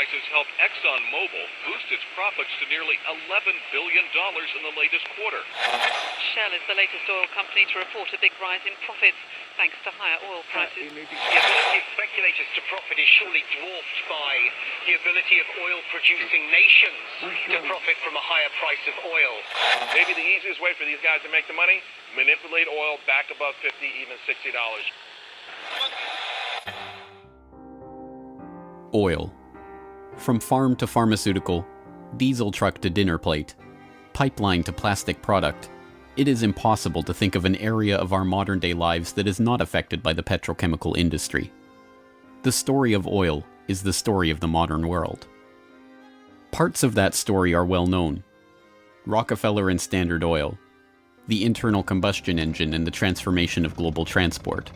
prices helped ExxonMobil boost its profits to nearly $11 billion in the latest quarter. Shell is the latest oil company to report a big rise in profits, thanks to higher oil prices. The ability of speculators to profit is surely dwarfed by the ability of oil-producing nations to profit from a higher price of oil. Maybe the easiest way for these guys to make the money, manipulate oil back above $50, even $60. Oil. From farm to pharmaceutical, diesel truck to dinner plate, pipeline to plastic product, it is impossible to think of an area of our modern-day lives that is not affected by the petrochemical industry. The story of oil is the story of the modern world. Parts of that story are well known. Rockefeller and Standard Oil, the internal combustion engine and the transformation of global transport,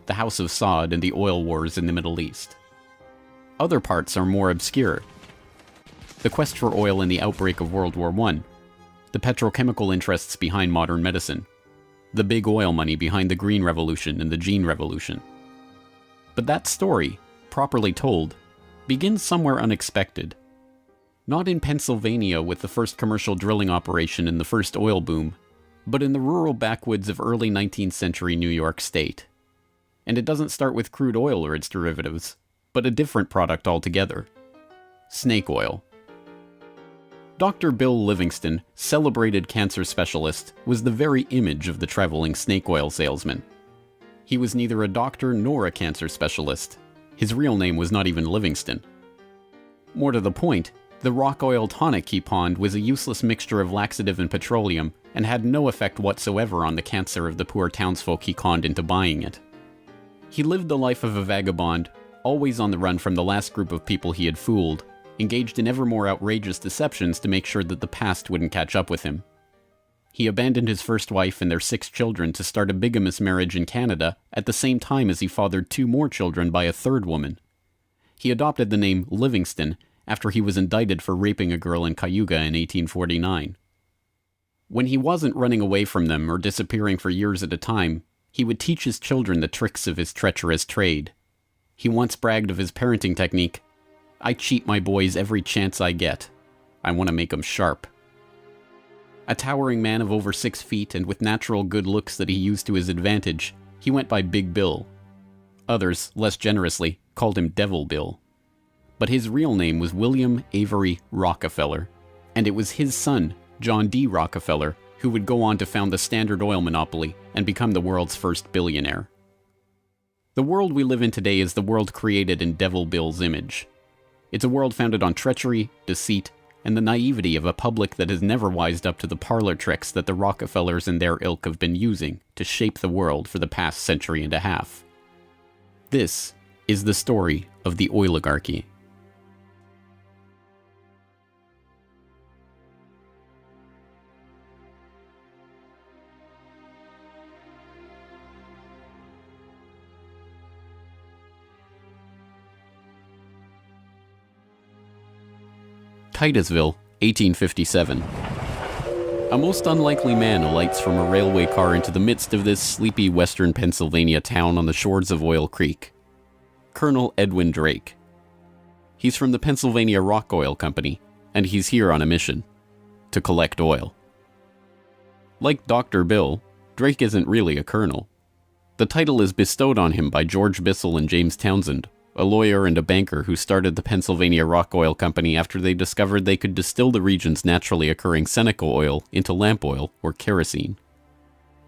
the House of Saud and the oil wars in the Middle East. Other parts are more obscure. The quest for oil in the outbreak of World War I, the petrochemical interests behind modern medicine, the big oil money behind the Green Revolution and the Gene Revolution. But that story, properly told, begins somewhere unexpected. Not in Pennsylvania with the first commercial drilling operation and the first oil boom, but in the rural backwoods of early 19th century New York State. And it doesn't start with crude oil or its derivatives, but a different product altogether. Snake oil. Dr. Bill Livingston, celebrated cancer specialist, was the very image of the traveling snake oil salesman. He was neither a doctor nor a cancer specialist. His real name was not even Livingston. More to the point, the rock oil tonic he pawned was a useless mixture of laxative and petroleum and had no effect whatsoever on the cancer of the poor townsfolk he conned into buying it. He lived the life of a vagabond, always on the run from the last group of people he had fooled, engaged in ever more outrageous deceptions to make sure that the past wouldn't catch up with him. He abandoned his first wife and their 6 children to start a bigamous marriage in Canada at the same time as he fathered 2 more children by a third woman. He adopted the name Livingston after he was indicted for raping a girl in Cayuga in 1849. When he wasn't running away from them or disappearing for years at a time, he would teach his children the tricks of his treacherous trade. He once bragged of his parenting technique. "I cheat my boys every chance I get. I want to make 'em sharp." A towering man of over 6 feet and with natural good looks that he used to his advantage, he went by Big Bill. Others, less generously, called him Devil Bill. But his real name was William Avery Rockefeller, and it was his son, John D. Rockefeller, who would go on to found the Standard Oil monopoly and become the world's first billionaire. The world we live in today is the world created in Devil Bill's image. It's a world founded on treachery, deceit, and the naivety of a public that has never wised up to the parlor tricks that the Rockefellers and their ilk have been using to shape the world for the past century and a half. This is the story of the oligarchy. Titusville, 1857. A most unlikely man alights from a railway car into the midst of this sleepy western Pennsylvania town on the shores of Oil Creek. Colonel Edwin Drake. He's from the Pennsylvania Rock Oil Company, and he's here on a mission to collect oil. Like Dr. Bill, Drake isn't really a colonel. The title is bestowed on him by George Bissell and James Townsend, a lawyer and a banker who started the Pennsylvania Rock Oil Company after they discovered they could distill the region's naturally occurring Seneca oil into lamp oil or kerosene.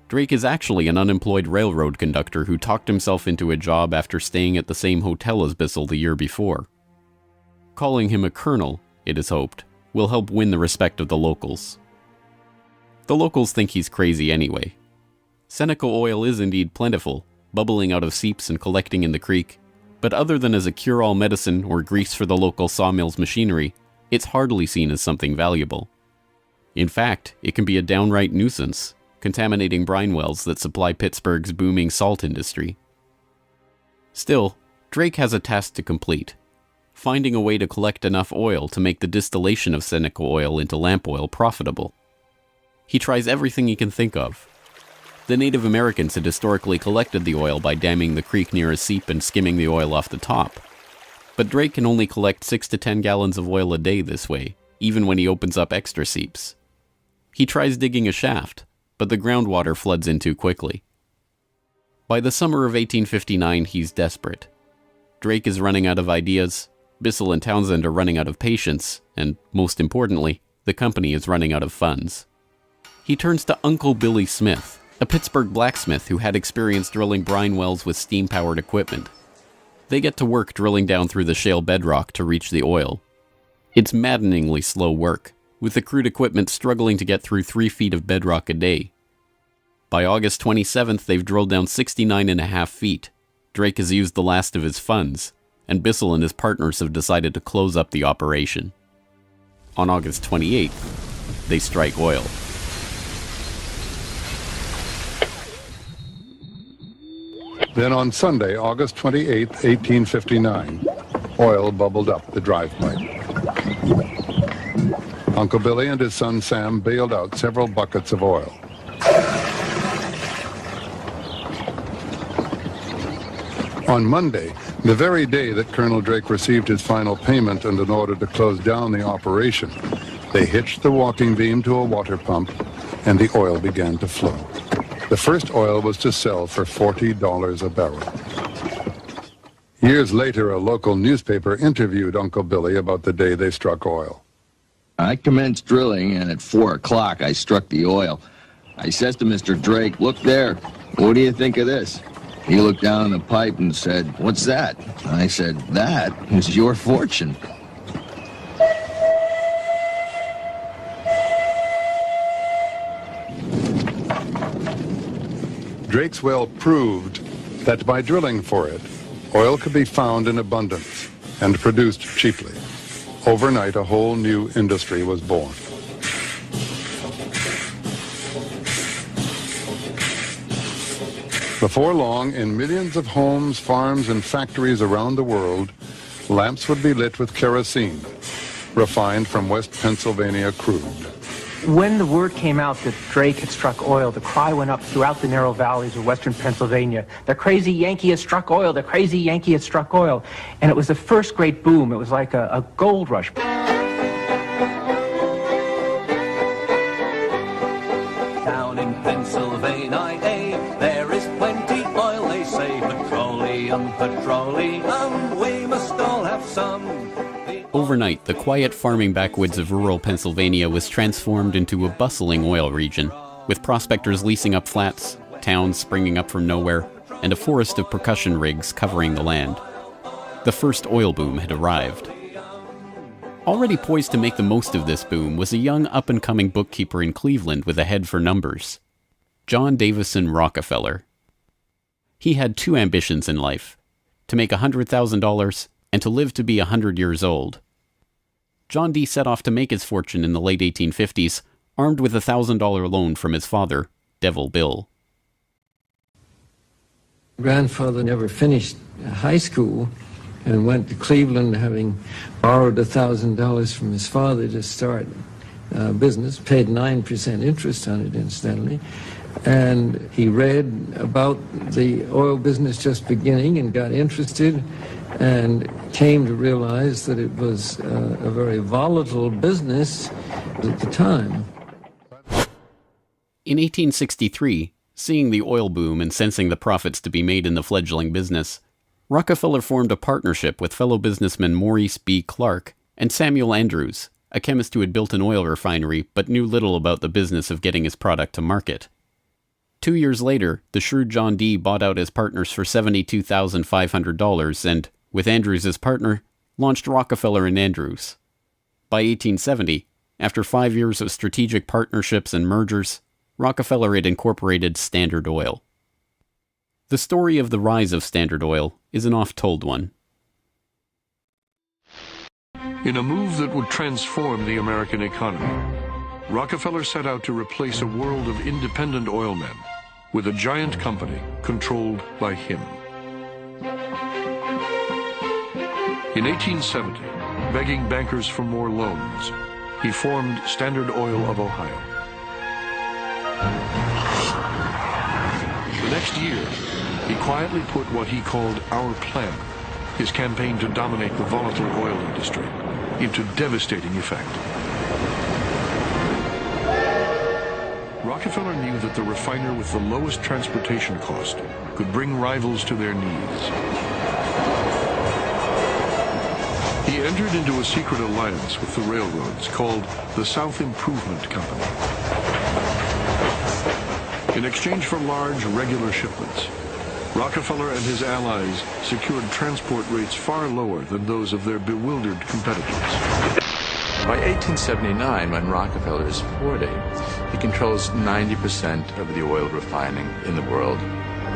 Drake is actually an unemployed railroad conductor who talked himself into a job after staying at the same hotel as Bissell the year before. Calling him a colonel, it is hoped, will help win the respect of the locals. The locals think he's crazy anyway. Seneca oil is indeed plentiful, bubbling out of seeps and collecting in the creek, but other than as a cure-all medicine or grease for the local sawmill's machinery, it's hardly seen as something valuable. In fact, it can be a downright nuisance, contaminating brine wells that supply Pittsburgh's booming salt industry. Still, Drake has a task to complete: finding a way to collect enough oil to make the distillation of Seneca oil into lamp oil profitable. He tries everything he can think of. The Native Americans had historically collected the oil by damming the creek near a seep and skimming the oil off the top. But Drake can only collect 6 to 10 gallons of oil a day this way, even when he opens up extra seeps. He tries digging a shaft, but the groundwater floods in too quickly. By the summer of 1859, he's desperate. Drake is running out of ideas, Bissell and Townsend are running out of patience, and, most importantly, the company is running out of funds. He turns to Uncle Billy Smith, a Pittsburgh blacksmith who had experience drilling brine wells with steam-powered equipment. They get to work drilling down through the shale bedrock to reach the oil. It's maddeningly slow work, with the crude equipment struggling to get through 3 feet of bedrock a day. By August 27th, they've drilled down 69.5 feet. Drake has used the last of his funds, and Bissell and his partners have decided to close up the operation. On August 28th, they strike oil. Then on Sunday, August 28, 1859, oil bubbled up the drive pipe. Uncle Billy and his son Sam bailed out several buckets of oil. On Monday, the very day that Colonel Drake received his final payment and in order to close down the operation, they hitched the walking beam to a water pump and the oil began to flow. The first oil was to sell for $40 a barrel. Years later, a local newspaper interviewed Uncle Billy about the day they struck oil. I commenced drilling, and at 4 o'clock I struck the oil. I says to Mr. Drake, "Look there, what do you think of this?" He looked down the pipe and said, "What's that?" I said, "That is your fortune." Drake's well proved that by drilling for it, oil could be found in abundance and produced cheaply. Overnight, a whole new industry was born. Before long, in millions of homes, farms, and factories around the world, lamps would be lit with kerosene, refined from West Pennsylvania crude. When the word came out that Drake had struck oil, the cry went up throughout the narrow valleys of western Pennsylvania. The crazy Yankee has struck oil, the crazy Yankee has struck oil. And it was the first great boom. It was like a gold rush. Down in Pennsylvania, there is plenty oil, they say. Petroleum, petroleum, we must all have some. Overnight, the quiet farming backwoods of rural Pennsylvania was transformed into a bustling oil region, with prospectors leasing up flats, towns springing up from nowhere, and a forest of percussion rigs covering the land. The first oil boom had arrived. Already poised to make the most of this boom was a young up-and-coming bookkeeper in Cleveland with a head for numbers, John Davison Rockefeller. He had 2 ambitions in life, to make $100,000 and to live to be 100 years old. John D. set off to make his fortune in the late 1850s, armed with a $1,000 loan from his father, Devil Bill. Grandfather never finished high school and went to Cleveland, having borrowed $1,000 from his father to start business, paid 9% interest on it, incidentally. And he read about the oil business just beginning and got interested and came to realize that it was a very volatile business at the time. In 1863, seeing the oil boom and sensing the profits to be made in the fledgling business, Rockefeller formed a partnership with fellow businessmen Maurice B. Clark and Samuel Andrews, a chemist who had built an oil refinery but knew little about the business of getting his product to market. 2 years later, the shrewd John D. bought out his partners for $72,500 and, with Andrews as partner, launched Rockefeller and Andrews. By 1870, after 5 years of strategic partnerships and mergers, Rockefeller had incorporated Standard Oil. The story of the rise of Standard Oil is an oft-told one. In a move that would transform the American economy, Rockefeller set out to replace a world of independent oilmen with a giant company controlled by him. In 1870, begging bankers for more loans, he formed Standard Oil of Ohio. The next year, he quietly put what he called our plan his campaign to dominate the volatile oil industry, into devastating effect. Rockefeller knew that the refiner with the lowest transportation cost could bring rivals to their knees. He entered into a secret alliance with the railroads called the South Improvement Company. In exchange for large, regular shipments, Rockefeller and his allies secured transport rates far lower than those of their bewildered competitors. By 1879, when Rockefeller is 40, he controls 90% of the oil refining in the world.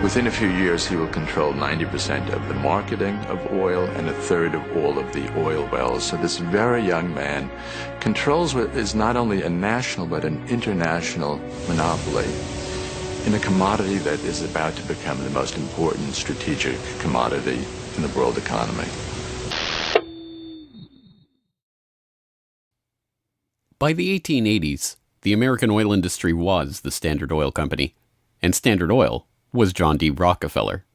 Within a few years, he will control 90% of the marketing of oil and a third of all of the oil wells. So this very young man controls what is not only a national but an international monopoly in a commodity that is about to become the most important strategic commodity in the world economy. By the 1880s, the American oil industry was the Standard Oil Company, and Standard Oil was John D. Rockefeller.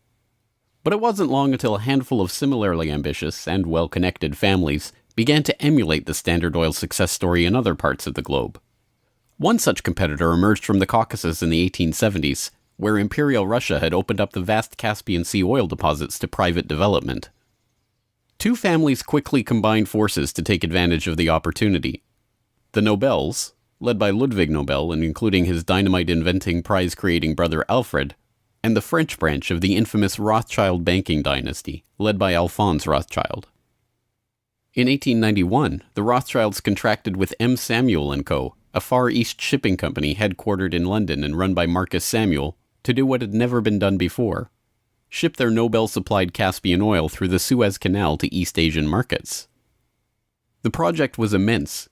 But it wasn't long until a handful of similarly ambitious and well-connected families began to emulate the Standard Oil success story in other parts of the globe. One such competitor emerged from the Caucasus in the 1870s, where Imperial Russia had opened up the vast Caspian Sea oil deposits to private development. Two families quickly combined forces to take advantage of the opportunity. The Nobels, led by Ludwig Nobel and including his dynamite-inventing, prize-creating brother Alfred, and the French branch of the infamous Rothschild banking dynasty, led by Alphonse Rothschild. In 1891, the Rothschilds contracted with M. Samuel & Co., a Far East shipping company headquartered in London and run by Marcus Samuel, to do what had never been done before: ship their Nobel-supplied Caspian oil through the Suez Canal to East Asian markets. The project was immense.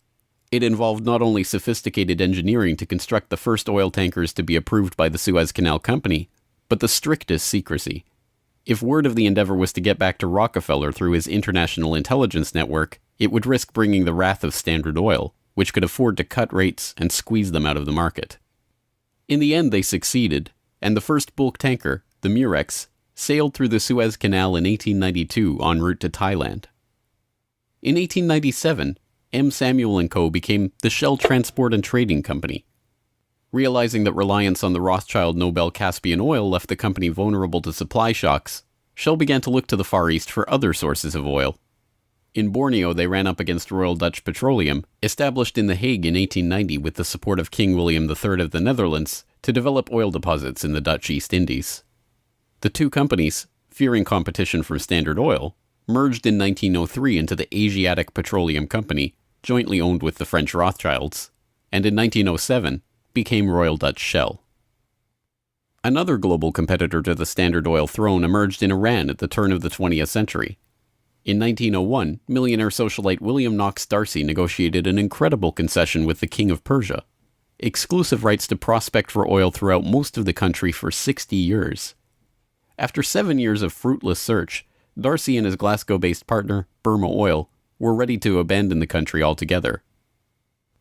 It involved not only sophisticated engineering to construct the first oil tankers to be approved by the Suez Canal Company, but the strictest secrecy. If word of the endeavor was to get back to Rockefeller through his international intelligence network, it would risk bringing the wrath of Standard Oil, which could afford to cut rates and squeeze them out of the market. In the end, they succeeded, and the first bulk tanker, the Murex, sailed through the Suez Canal in 1892 en route to Thailand. In 1897, M. Samuel & Co. became the Shell Transport and Trading Company. Realizing that reliance on the Rothschild Nobel Caspian oil left the company vulnerable to supply shocks, Shell began to look to the Far East for other sources of oil. In Borneo, they ran up against Royal Dutch Petroleum, established in The Hague in 1890 with the support of King William III of the Netherlands, to develop oil deposits in the Dutch East Indies. The two companies, fearing competition from Standard Oil, merged in 1903 into the Asiatic Petroleum Company, jointly owned with the French Rothschilds, and in 1907 became Royal Dutch Shell. Another global competitor to the Standard Oil throne emerged in Iran at the turn of the 20th century. In 1901, millionaire socialite William Knox D'Arcy negotiated an incredible concession with the King of Persia: exclusive rights to prospect for oil throughout most of the country for 60 years. After 7 years of fruitless search, D'Arcy and his Glasgow-based partner, Burma Oil, were ready to abandon the country altogether.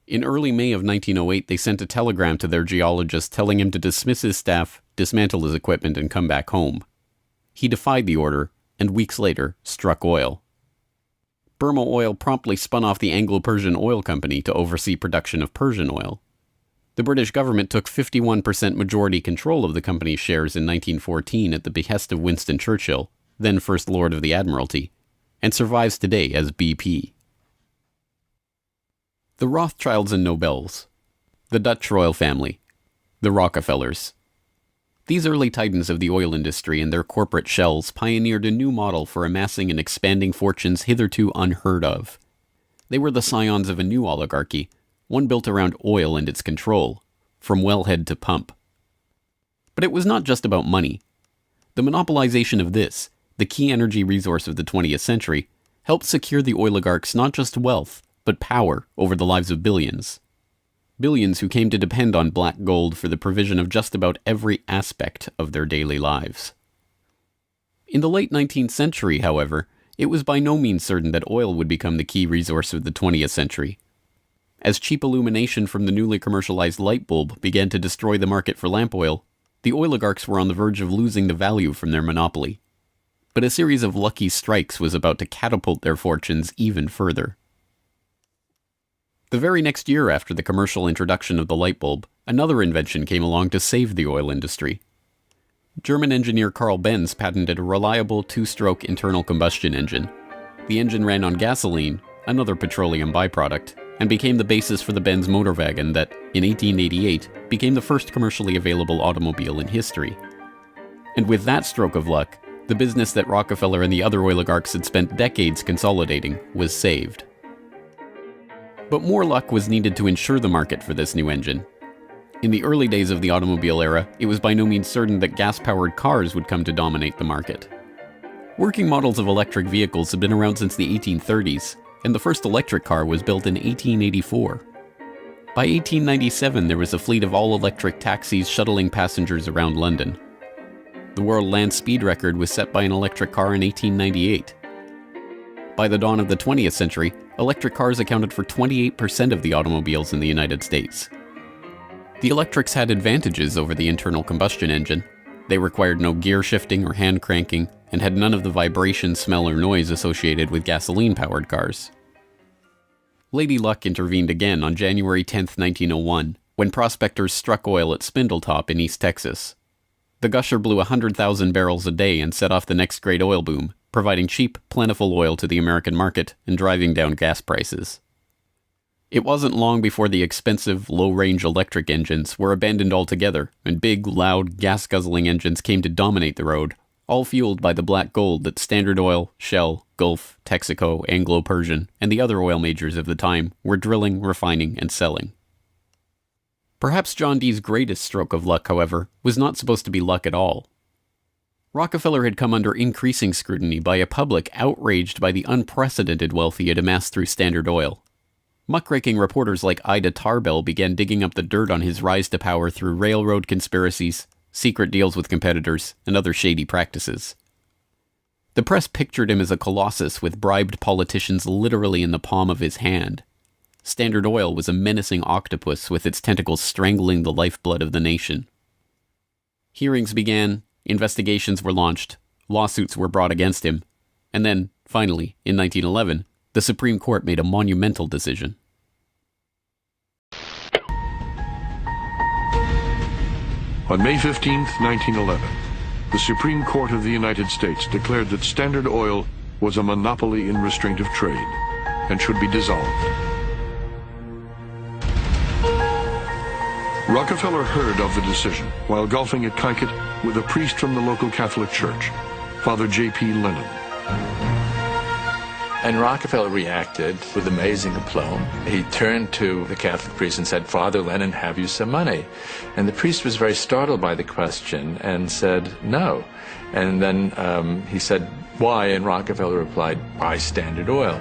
In early May of 1908, they sent a telegram to their geologist telling him to dismiss his staff, dismantle his equipment, and come back home. He defied the order, and weeks later, struck oil. Burma Oil promptly spun off the Anglo-Persian Oil Company to oversee production of Persian oil. The British government took 51% majority control of the company's shares in 1914 at the behest of Winston Churchill, then First Lord of the Admiralty, and survives today as BP. The Rothschilds and Nobels, the Dutch royal family, the Rockefellers. These early titans of the oil industry and their corporate shells pioneered a new model for amassing and expanding fortunes hitherto unheard of. They were the scions of a new oligarchy, one built around oil and its control, from wellhead to pump. But it was not just about money. The monopolization of this, the key energy resource of the 20th century, helped secure the oligarchs not just wealth, but power over the lives of billions. Billions who came to depend on black gold for the provision of just about every aspect of their daily lives. In the late 19th century, however, it was by no means certain that oil would become the key resource of the 20th century. As cheap illumination from the newly commercialized light bulb began to destroy the market for lamp oil, the oligarchs were on the verge of losing the value from their monopoly. but a series of lucky strikes was about to catapult their fortunes even further. The very next year after the commercial introduction of the light bulb, another invention came along to save the oil industry. German engineer Carl Benz patented a reliable two-stroke internal combustion engine. The engine ran on gasoline, another petroleum byproduct, and became the basis for the Benz motor wagon that, in 1888, became the first commercially available automobile in history. And with that stroke of luck, the business that Rockefeller and the other oligarchs had spent decades consolidating was saved. But more luck was needed to ensure the market for this new engine. In the early days of the automobile era, it was by no means certain that gas-powered cars would come to dominate the market. Working models of electric vehicles had been around since the 1830s, and the first electric car was built in 1884. By 1897, there was a fleet of all-electric taxis shuttling passengers around London. The world land speed record was set by an electric car in 1898. By the dawn of the 20th century, electric cars accounted for 28% of the automobiles in the United States. The electrics had advantages over the internal combustion engine. They required no gear shifting or hand cranking, and had none of the vibration, smell, or noise associated with gasoline-powered cars. Lady Luck intervened again on January 10, 1901, when prospectors struck oil at Spindletop in East Texas. The gusher blew 100,000 barrels a day and set off the next great oil boom, providing cheap, plentiful oil to the American market and driving down gas prices. It wasn't long before the expensive, low-range electric engines were abandoned altogether, and big, loud, gas-guzzling engines came to dominate the road, all fueled by the black gold that Standard Oil, Shell, Gulf, Texaco, Anglo-Persian, and the other oil majors of the time were drilling, refining, and selling. Perhaps John Dee's greatest stroke of luck, however, was not supposed to be luck at all. Rockefeller had come under increasing scrutiny by a public outraged by the unprecedented wealth he had amassed through Standard Oil. Muckraking reporters like Ida Tarbell began digging up the dirt on his rise to power through railroad conspiracies, secret deals with competitors, and other shady practices. The press pictured him as a colossus with bribed politicians literally in the palm of his hand. Standard Oil was a menacing octopus with its tentacles strangling the lifeblood of the nation. Hearings began, investigations were launched, lawsuits were brought against him, and then, finally, in 1911, the Supreme Court made a monumental decision. On May 15, 1911, the Supreme Court of the United States declared that Standard Oil was a monopoly in restraint of trade and should be dissolved. Rockefeller heard of the decision while golfing at Kykuit with a priest from the local Catholic Church, Father J.P. Lennon. And Rockefeller reacted with amazing aplomb. He turned to the Catholic priest and said, "Father Lennon, have you some money?" And the priest was very startled by the question and said, "No." And then he said, "Why?" And Rockefeller replied, "Buy Standard Oil."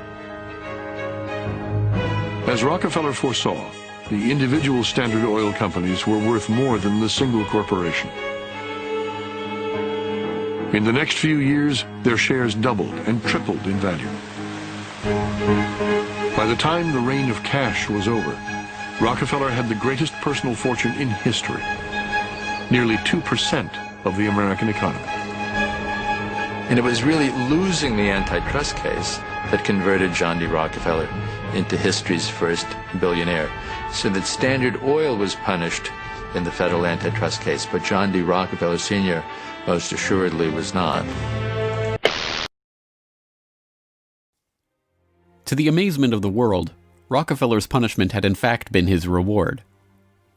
As Rockefeller foresaw, the individual Standard Oil companies were worth more than the single corporation. In the next few years, their shares doubled and tripled in value. By the time the reign of cash was over, Rockefeller had the greatest personal fortune in history, nearly 2% of the American economy. And it was really losing the antitrust case that converted John D. Rockefeller into history's first billionaire. So that Standard Oil was punished in the federal antitrust case, but John D. Rockefeller Sr. most assuredly was not. To the amazement of the world, Rockefeller's punishment had in fact been his reward.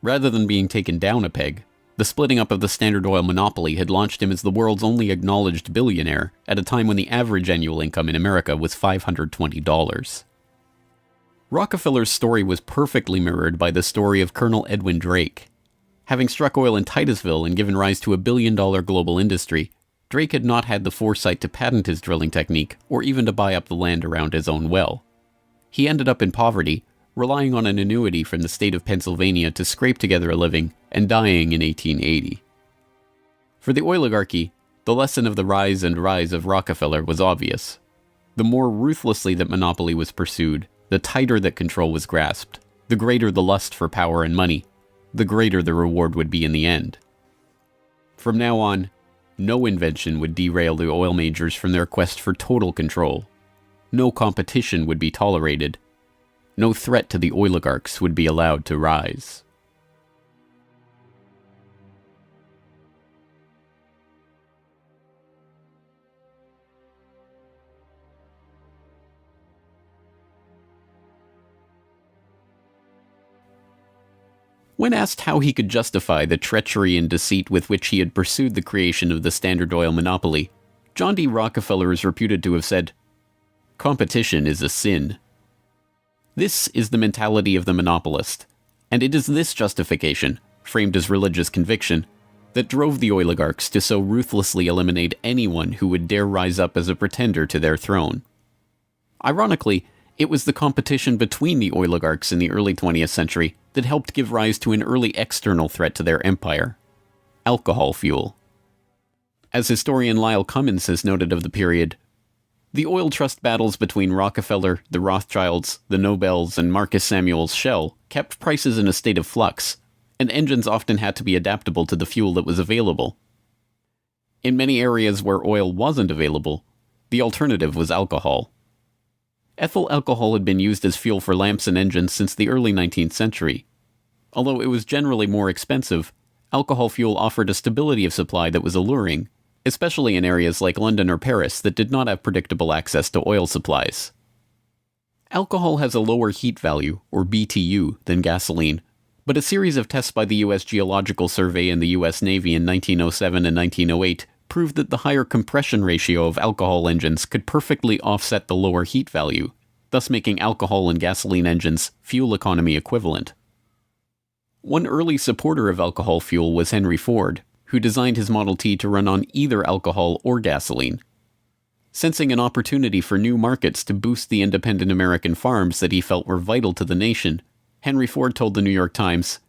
Rather than being taken down a peg, the splitting up of the Standard Oil monopoly had launched him as the world's only acknowledged billionaire at a time when the average annual income in America was $520. Rockefeller's story was perfectly mirrored by the story of Colonel Edwin Drake. Having struck oil in Titusville and given rise to a billion-dollar global industry, Drake had not had the foresight to patent his drilling technique or even to buy up the land around his own well. He ended up in poverty, relying on an annuity from the state of Pennsylvania to scrape together a living, and dying in 1880. For the oligarchy, the lesson of the rise of Rockefeller was obvious. The more ruthlessly that monopoly was pursued, the tighter that control was grasped, the greater the lust for power and money, the greater the reward would be in the end. From now on, No invention would derail the oil majors from their quest for total control. No competition would be tolerated. No threat to the oligarchs would be allowed to rise. When asked how he could justify the treachery and deceit with which he had pursued the creation of the Standard Oil monopoly, John D. Rockefeller is reputed to have said, "Competition is a sin." This is the mentality of the monopolist, and it is this justification, framed as religious conviction, that drove the oligarchs to so ruthlessly eliminate anyone who would dare rise up as a pretender to their throne. Ironically, it was the competition between the oligarchs in the early 20th century that helped give rise to an early external threat to their empire: alcohol fuel. As historian Lyle Cummins has noted of the period, the oil trust battles between Rockefeller, the Rothschilds, the Nobels, and Marcus Samuel's Shell kept prices in a state of flux, and engines often had to be adaptable to the fuel that was available. In many areas where oil wasn't available, the alternative was alcohol. Ethyl alcohol had been used as fuel for lamps and engines since the early 19th century. Although it was generally more expensive, alcohol fuel offered a stability of supply that was alluring, especially in areas like London or Paris that did not have predictable access to oil supplies. Alcohol has a lower heat value, or BTU, than gasoline, but a series of tests by the U.S. Geological Survey and the U.S. Navy in 1907 and 1908 proved that the higher compression ratio of alcohol engines could perfectly offset the lower heat value, thus making alcohol and gasoline engines fuel economy equivalent. One early supporter of alcohol fuel was Henry Ford, who designed his Model T to run on either alcohol or gasoline. Sensing an opportunity for new markets to boost the independent American farms that he felt were vital to the nation, Henry Ford told the New York Times,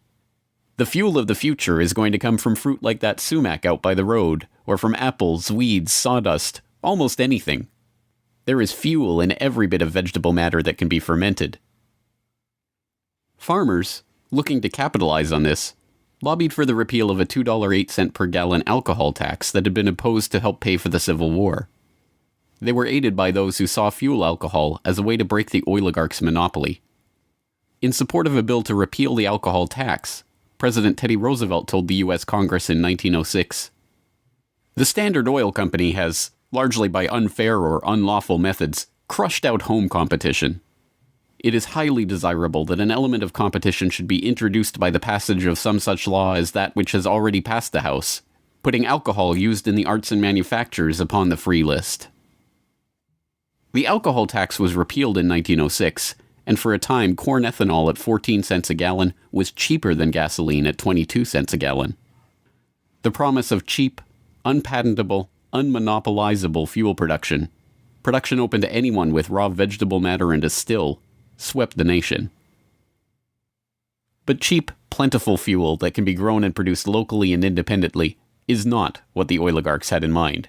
"The fuel of the future is going to come from fruit like that sumac out by the road, or from apples, weeds, sawdust, almost anything. There is fuel in every bit of vegetable matter that can be fermented." Farmers, looking to capitalize on this, lobbied for the repeal of a $2.08 per gallon alcohol tax that had been imposed to help pay for the Civil War. They were aided by those who saw fuel alcohol as a way to break the oligarchs' monopoly. In support of a bill to repeal the alcohol tax, President Teddy Roosevelt told the U.S. Congress in 1906, "The Standard Oil Company has, largely by unfair or unlawful methods, crushed out home competition. It is highly desirable that an element of competition should be introduced by the passage of some such law as that which has already passed the House, putting alcohol used in the arts and manufactures upon the free list." The alcohol tax was repealed in 1906, and for a time corn ethanol at 14 cents a gallon was cheaper than gasoline at 22 cents a gallon. The promise of cheap, unpatentable, unmonopolizable fuel production open to anyone with raw vegetable matter and a still, swept the nation. But cheap, plentiful fuel that can be grown and produced locally and independently is not what the oligarchs had in mind.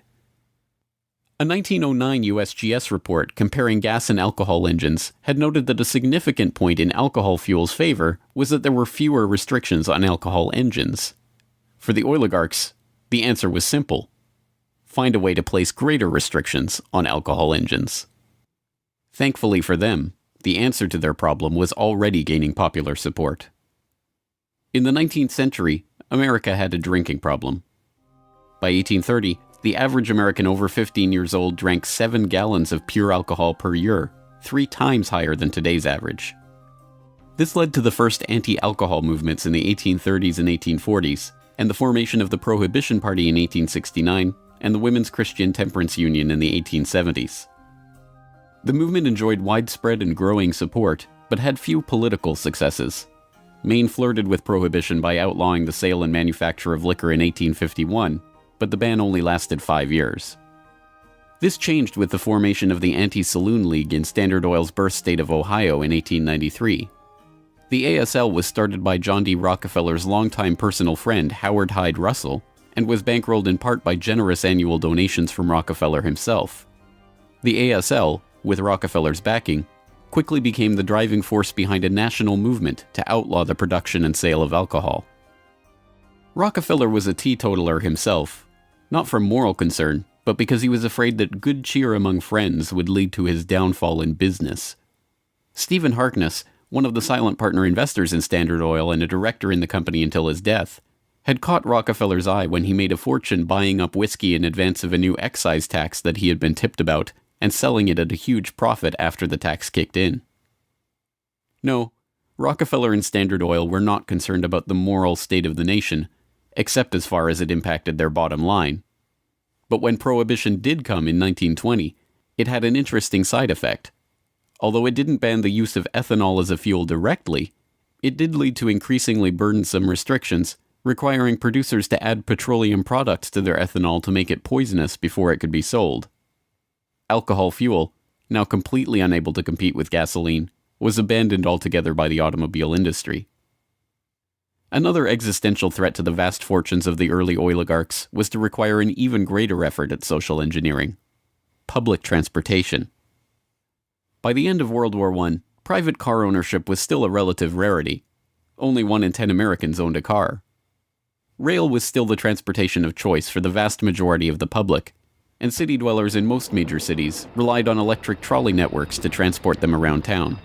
A 1909 USGS report comparing gas and alcohol engines had noted that a significant point in alcohol fuel's favor was that there were fewer restrictions on alcohol engines. For the oligarchs, the answer was simple: find a way to place greater restrictions on alcohol engines. Thankfully for them, the answer to their problem was already gaining popular support. In the 19th century, America had a drinking problem. By 1830, the average American over 15 years old drank 7 gallons of pure alcohol per year, 3 times higher than today's average. This led to the first anti-alcohol movements in the 1830s and 1840s, and the formation of the Prohibition Party in 1869, and the Women's Christian Temperance Union in the 1870s. The movement enjoyed widespread and growing support, but had few political successes. Maine flirted with prohibition by outlawing the sale and manufacture of liquor in 1851, but the ban only lasted 5 years. This changed with the formation of the Anti-Saloon League in Standard Oil's birth state of Ohio in 1893. The ASL was started by John D. Rockefeller's longtime personal friend Howard Hyde Russell, and was bankrolled in part by generous annual donations from Rockefeller himself. The ASL, with Rockefeller's backing, quickly became the driving force behind a national movement to outlaw the production and sale of alcohol. Rockefeller was a teetotaler himself, Not from moral concern, but because he was afraid that good cheer among friends would lead to his downfall in business. Stephen Harkness, one of the silent partner investors in Standard Oil and a director in the company until his death, had caught Rockefeller's eye when he made a fortune buying up whiskey in advance of a new excise tax that he had been tipped about and selling it at a huge profit after the tax kicked in. No, Rockefeller and Standard Oil were not concerned about the moral state of the nation, except as far as it impacted their bottom line. But when Prohibition did come in 1920, it had an interesting side effect. Although it didn't ban the use of ethanol as a fuel directly, it did lead to increasingly burdensome restrictions, requiring producers to add petroleum products to their ethanol to make it poisonous before it could be sold. Alcohol fuel, now completely unable to compete with gasoline, was abandoned altogether by the automobile industry. Another existential threat to the vast fortunes of the early oligarchs was to require an even greater effort at social engineering: public transportation. By the end of World War I, private car ownership was still a relative rarity. Only 1 in 10 Americans owned a car. Rail was still the transportation of choice for the vast majority of the public, and city dwellers in most major cities relied on electric trolley networks to transport them around town.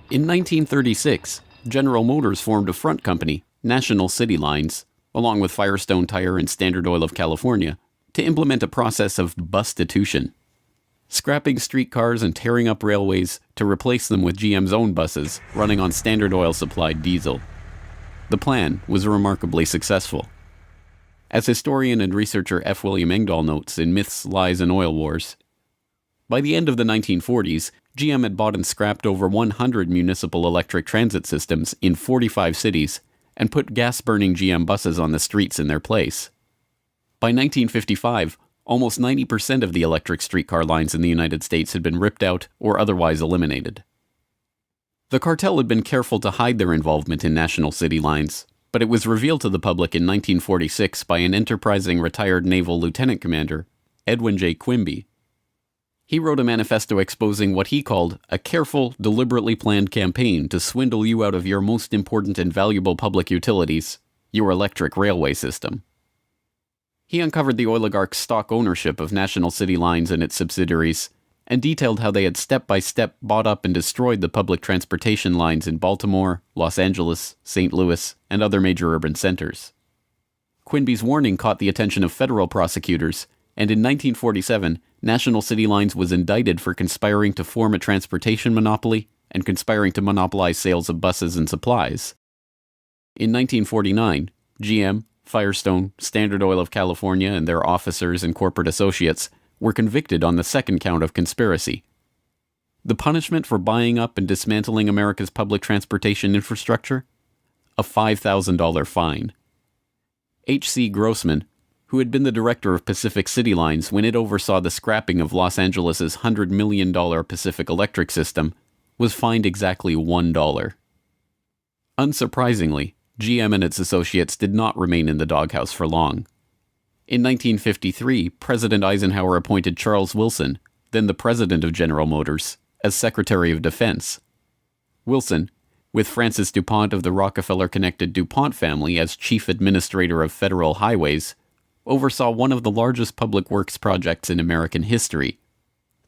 In 1936, General Motors formed a front company, National City Lines, along with Firestone Tire and Standard Oil of California, to implement a process of bustitution, scrapping streetcars and tearing up railways to replace them with GM's own buses running on Standard Oil-supplied diesel. The plan was remarkably successful. As historian and researcher F. William Engdahl notes in Myths, Lies, and Oil Wars, by the end of the 1940s, GM had bought and scrapped over 100 municipal electric transit systems in 45 cities and put gas-burning GM buses on the streets in their place. By 1955, almost 90% of the electric streetcar lines in the United States had been ripped out or otherwise eliminated. The cartel had been careful to hide their involvement in National City Lines, but it was revealed to the public in 1946 by an enterprising retired naval lieutenant commander, Edwin J. Quimby. He wrote a manifesto exposing what he called a careful, deliberately planned campaign to swindle you out of your most important and valuable public utilities, your electric railway system. He uncovered the oligarchs' stock ownership of National City Lines and its subsidiaries, and detailed how they had step-by-step bought up and destroyed the public transportation lines in Baltimore, Los Angeles, St. Louis, and other major urban centers. Quimby's warning caught the attention of federal prosecutors, and in 1947, National City Lines was indicted for conspiring to form a transportation monopoly and conspiring to monopolize sales of buses and supplies. In 1949, GM, Firestone, Standard Oil of California, and their officers and corporate associates were convicted on the second count of conspiracy. The punishment for buying up and dismantling America's public transportation infrastructure? A $5,000 fine. H.C. Grossman, who had been the director of Pacific City Lines when it oversaw the scrapping of Los Angeles' $100 million Pacific Electric system, was fined exactly $1. Unsurprisingly, GM and its associates did not remain in the doghouse for long. In 1953, President Eisenhower appointed Charles Wilson, then the president of General Motors, as Secretary of Defense. Wilson, with Francis DuPont of the Rockefeller-connected DuPont family as chief administrator of federal highways, oversaw one of the largest public works projects in American history,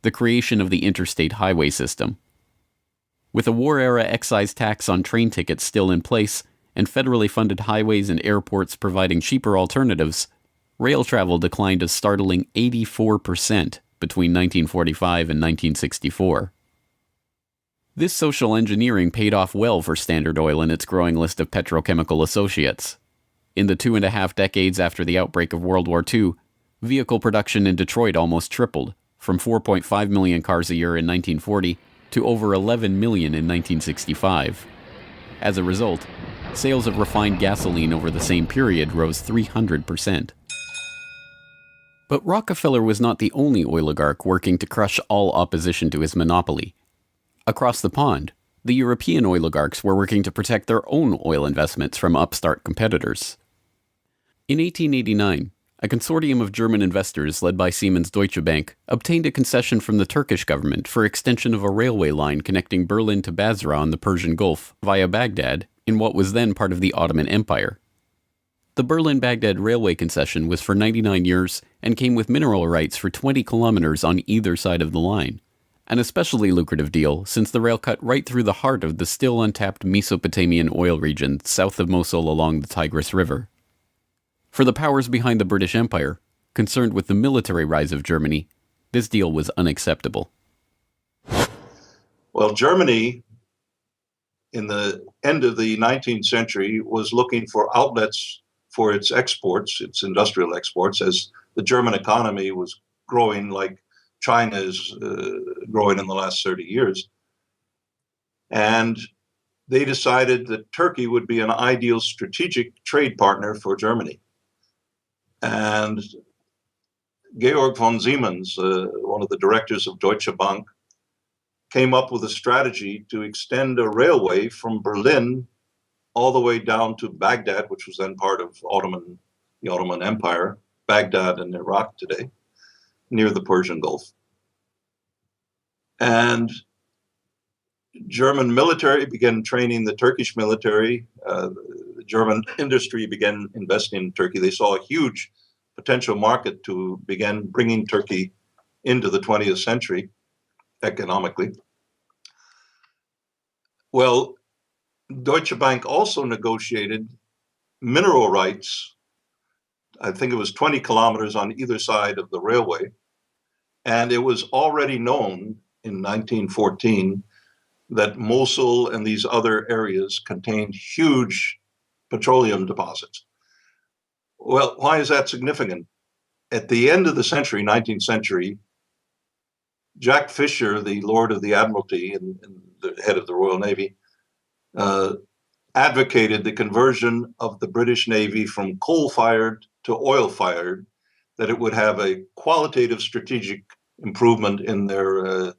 the creation of the interstate highway system. With a war-era excise tax on train tickets still in place, and federally funded highways and airports providing cheaper alternatives, rail travel declined a startling 84% between 1945 and 1964. This social engineering paid off well for Standard Oil and its growing list of petrochemical associates. In the 2.5 decades after the outbreak of World War II, vehicle production in Detroit almost tripled, from 4.5 million cars a year in 1940 to over 11 million in 1965. As a result, sales of refined gasoline over the same period rose 300%. But Rockefeller was not the only oligarch working to crush all opposition to his monopoly. Across the pond, the European oligarchs were working to protect their own oil investments from upstart competitors. In 1889, a consortium of German investors led by Siemens Deutsche Bank obtained a concession from the Turkish government for extension of a railway line connecting Berlin to Basra on the Persian Gulf via Baghdad in what was then part of the Ottoman Empire. The Berlin-Baghdad railway concession was for 99 years and came with mineral rights for 20 kilometers on either side of the line. An especially lucrative deal since the rail cut right through the heart of the still untapped Mesopotamian oil region south of Mosul along the Tigris River. For the powers behind the British Empire, concerned with the military rise of Germany, this deal was unacceptable. Well, Germany, in the end of the 19th century, was looking for outlets for its exports, its industrial exports, as the German economy was growing like China is growing in the last 30 years. And they decided that Turkey would be an ideal strategic trade partner for Germany. And Georg von Siemens, one of the directors of Deutsche Bank, came up with a strategy to extend a railway from Berlin all the way down to Baghdad, which was then part of the Ottoman Empire, Baghdad in Iraq today, near the Persian Gulf. And German military began training the Turkish military. The German industry began investing in Turkey. They saw a huge potential market to begin bringing Turkey into the 20th century economically. Well, Deutsche Bank also negotiated mineral rights. I think it was 20 kilometers on either side of the railway. And it was already known in 1914 that Mosul and these other areas contained huge petroleum deposits. Well, why is that significant? At the end of the century, 19th century, Jack Fisher, the Lord of the Admiralty and the head of the Royal Navy, advocated the conversion of the British Navy from coal-fired to oil-fired, that it would have a qualitative strategic improvement in their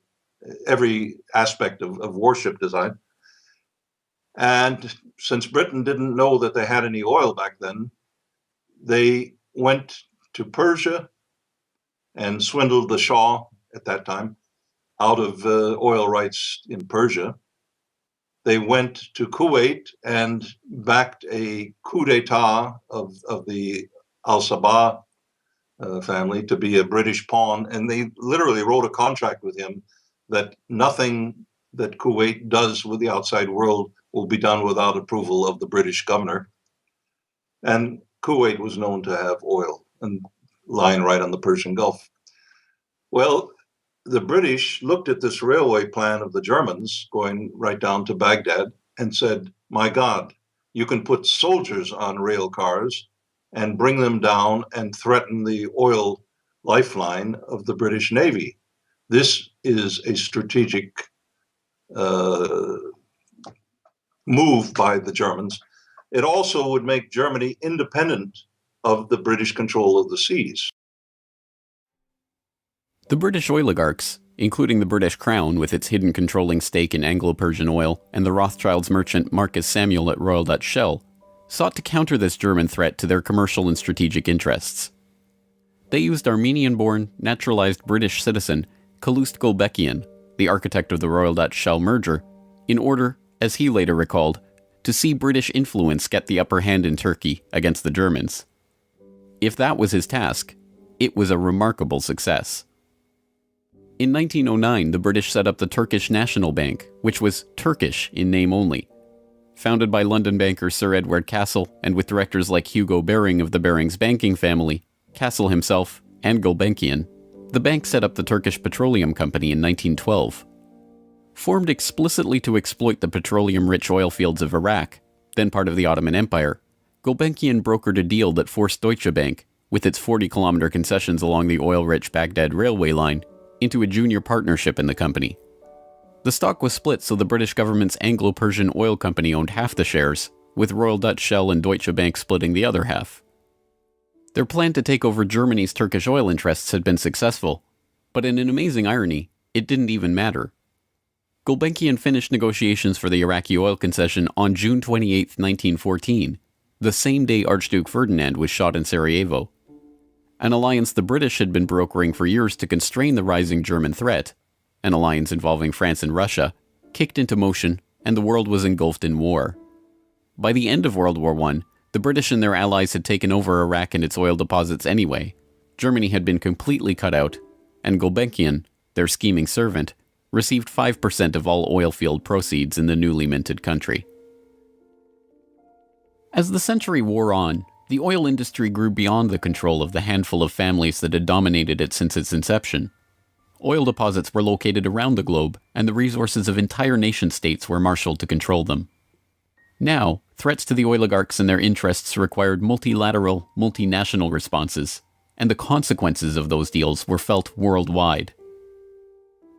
every aspect of warship design. And since Britain didn't know that they had any oil back then, they went to Persia and swindled the Shah at that time out of oil rights in Persia. They went to Kuwait and backed a coup d'etat of the Al-Sabah family to be a British pawn. And they literally wrote a contract with him that nothing that Kuwait does with the outside world will be done without approval of the British governor. And Kuwait was known to have oil and lying right on the Persian Gulf. Well, the British looked at this railway plan of the Germans going right down to Baghdad and said, my God, you can put soldiers on rail cars and bring them down and threaten the oil lifeline of the British Navy. This is a strategic move by the Germans. It also would make Germany independent of the British control of the seas. The British oligarchs, including the British Crown with its hidden controlling stake in Anglo-Persian oil and the Rothschilds merchant Marcus Samuel at Royal Dutch Shell, sought to counter this German threat to their commercial and strategic interests. They used Armenian-born, naturalized British citizen Calouste Gulbenkian, the architect of the Royal Dutch Shell merger, in order, as he later recalled, to see British influence get the upper hand in Turkey against the Germans. If that was his task, it was a remarkable success. In 1909, the British set up the Turkish National Bank, which was Turkish in name only. Founded by London banker Sir Edward Castle and with directors like Hugo Baring of the Barings banking family, Castle himself, and Gulbenkian, the bank set up the Turkish Petroleum Company in 1912. Formed explicitly to exploit the petroleum-rich oil fields of Iraq, then part of the Ottoman Empire, Gulbenkian brokered a deal that forced Deutsche Bank, with its 40-kilometer concessions along the oil-rich Baghdad railway line, into a junior partnership in the company. The stock was split so the British government's Anglo-Persian Oil Company owned half the shares, with Royal Dutch Shell and Deutsche Bank splitting the other half. Their plan to take over Germany's Turkish oil interests had been successful, but in an amazing irony, it didn't even matter. Gulbenkian finished negotiations for the Iraqi oil concession on June 28, 1914, the same day Archduke Ferdinand was shot in Sarajevo. An alliance the British had been brokering for years to constrain the rising German threat, an alliance involving France and Russia, kicked into motion, and the world was engulfed in war. By the end of World War I, The British and their allies had taken over Iraq and its oil deposits anyway. Germany had been completely cut out, and Gulbenkian, their scheming servant, received 5% of all oil field proceeds in the newly minted country. As the century wore on, the oil industry grew beyond the control of the handful of families that had dominated it since its inception. Oil deposits were located around the globe, and the resources of entire nation-states were marshaled to control them. Now, threats to the oligarchs and their interests required multilateral, multinational responses, and the consequences of those deals were felt worldwide.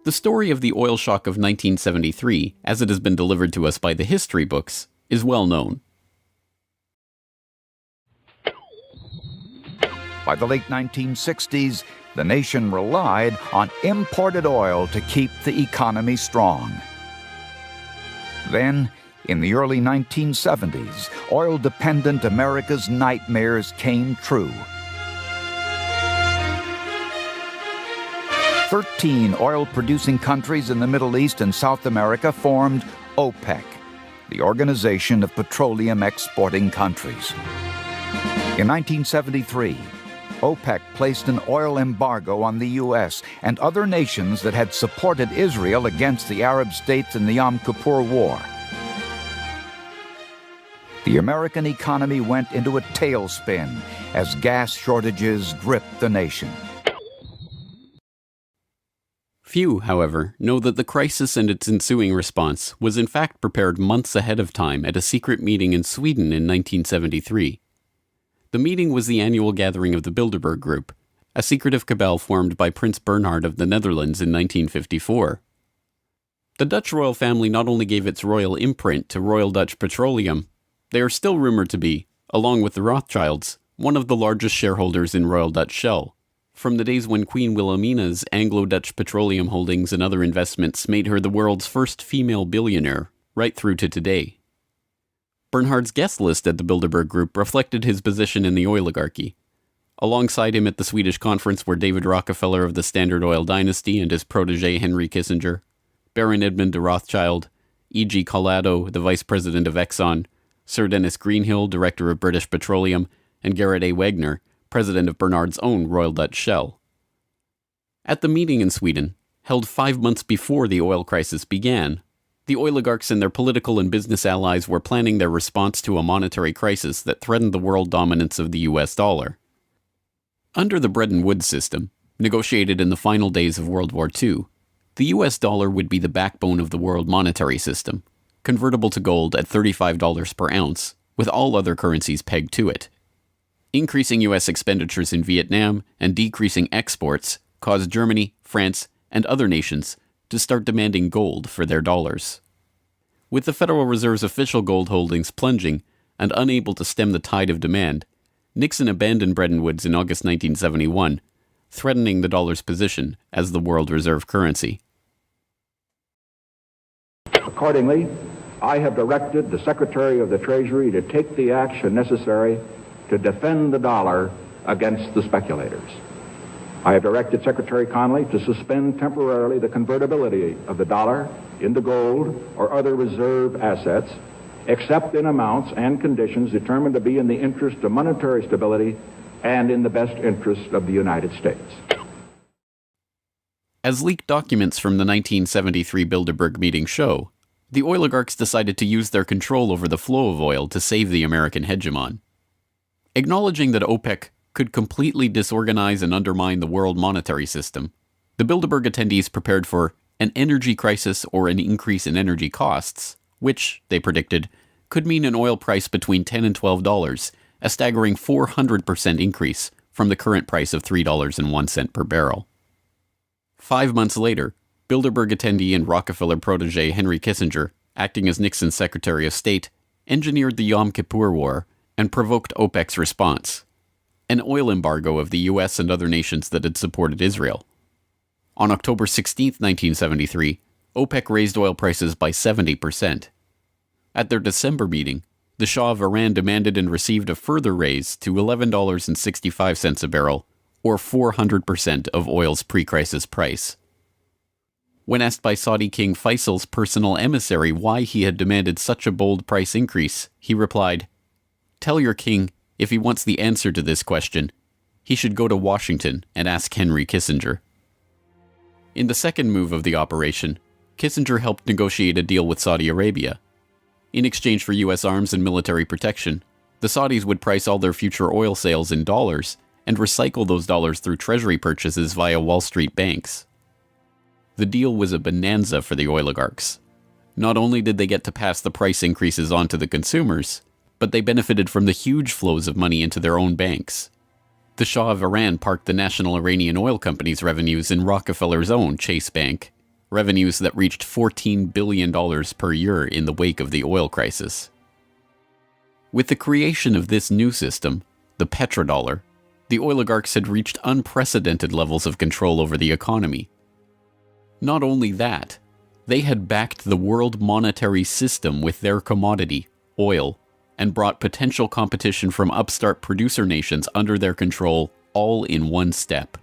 The story of the oil shock of 1973, as it has been delivered to us by the history books, is well known. By the late 1960s, the nation relied on imported oil to keep the economy strong. Then, in the early 1970s, oil-dependent America's nightmares came true. 13 oil-producing countries in the Middle East and South America formed OPEC, the Organization of Petroleum Exporting Countries. In 1973, OPEC placed an oil embargo on the U.S. and other nations that had supported Israel against the Arab states in the Yom Kippur War. The American economy went into a tailspin as gas shortages gripped the nation. Few, however, know that the crisis and its ensuing response was in fact prepared months ahead of time at a secret meeting in Sweden in 1973. The meeting was the annual gathering of the Bilderberg Group, a secretive cabal formed by Prince Bernhard of the Netherlands in 1954. The Dutch royal family not only gave its royal imprint to Royal Dutch Petroleum, they are still rumored to be, along with the Rothschilds, one of the largest shareholders in Royal Dutch Shell, from the days when Queen Wilhelmina's Anglo-Dutch petroleum holdings and other investments made her the world's first female billionaire, right through to today. Bernhard's guest list at the Bilderberg Group reflected his position in the oligarchy. Alongside him at the Swedish conference were David Rockefeller of the Standard Oil dynasty and his protege Henry Kissinger, Baron Edmund de Rothschild, E.G. Collado, the vice president of Exxon, Sir Dennis Greenhill, director of British Petroleum, and Gerrit A. Wagner, president of Bernhard's own Royal Dutch Shell. At the meeting in Sweden, held 5 months before the oil crisis began, the oligarchs and their political and business allies were planning their response to a monetary crisis that threatened the world dominance of the US dollar. Under the Bretton Woods system, negotiated in the final days of World War II, the US dollar would be the backbone of the world monetary system, convertible to gold at $35 per ounce, with all other currencies pegged to it. Increasing US expenditures in Vietnam and decreasing exports caused Germany, France, and other nations to start demanding gold for their dollars. With the Federal Reserve's official gold holdings plunging and unable to stem the tide of demand, Nixon abandoned Bretton Woods in August 1971, threatening the dollar's position as the world reserve currency. Accordingly, I have directed the Secretary of the Treasury to take the action necessary to defend the dollar against the speculators. I have directed Secretary Connally to suspend temporarily the convertibility of the dollar into gold or other reserve assets, except in amounts and conditions determined to be in the interest of monetary stability and in the best interest of the United States. As leaked documents from the 1973 Bilderberg meeting show, the oligarchs decided to use their control over the flow of oil to save the American hegemon. Acknowledging that OPEC could completely disorganize and undermine the world monetary system, the Bilderberg attendees prepared for an energy crisis or an increase in energy costs, which, they predicted, could mean an oil price between $10 and $12, a staggering 400% increase from the current price of $3.01 per barrel. 5 months later, Bilderberg attendee and Rockefeller protege Henry Kissinger, acting as Nixon's Secretary of State, engineered the Yom Kippur War and provoked OPEC's response, an oil embargo of the US and other nations that had supported Israel. On October 16, 1973, OPEC raised oil prices by 70%. At their December meeting, the Shah of Iran demanded and received a further raise to $11.65 a barrel, or 400% of oil's pre-crisis price. When asked by Saudi King Faisal's personal emissary why he had demanded such a bold price increase, he replied, Tell your king, if he wants the answer to this question, he should go to Washington and ask Henry Kissinger. In the second move of the operation, Kissinger helped negotiate a deal with Saudi Arabia. In exchange for U.S. arms and military protection, the Saudis would price all their future oil sales in dollars and recycle those dollars through treasury purchases via Wall Street banks. The deal was a bonanza for the oligarchs. Not only did they get to pass the price increases on to the consumers, but they benefited from the huge flows of money into their own banks. The Shah of Iran parked the National Iranian Oil Company's revenues in Rockefeller's own Chase Bank, revenues that reached $14 billion per year in the wake of the oil crisis. With the creation of this new system, the petrodollar, the oligarchs had reached unprecedented levels of control over the economy. Not only that, they had backed the world monetary system with their commodity, oil, and brought potential competition from upstart producer nations under their control all in one step.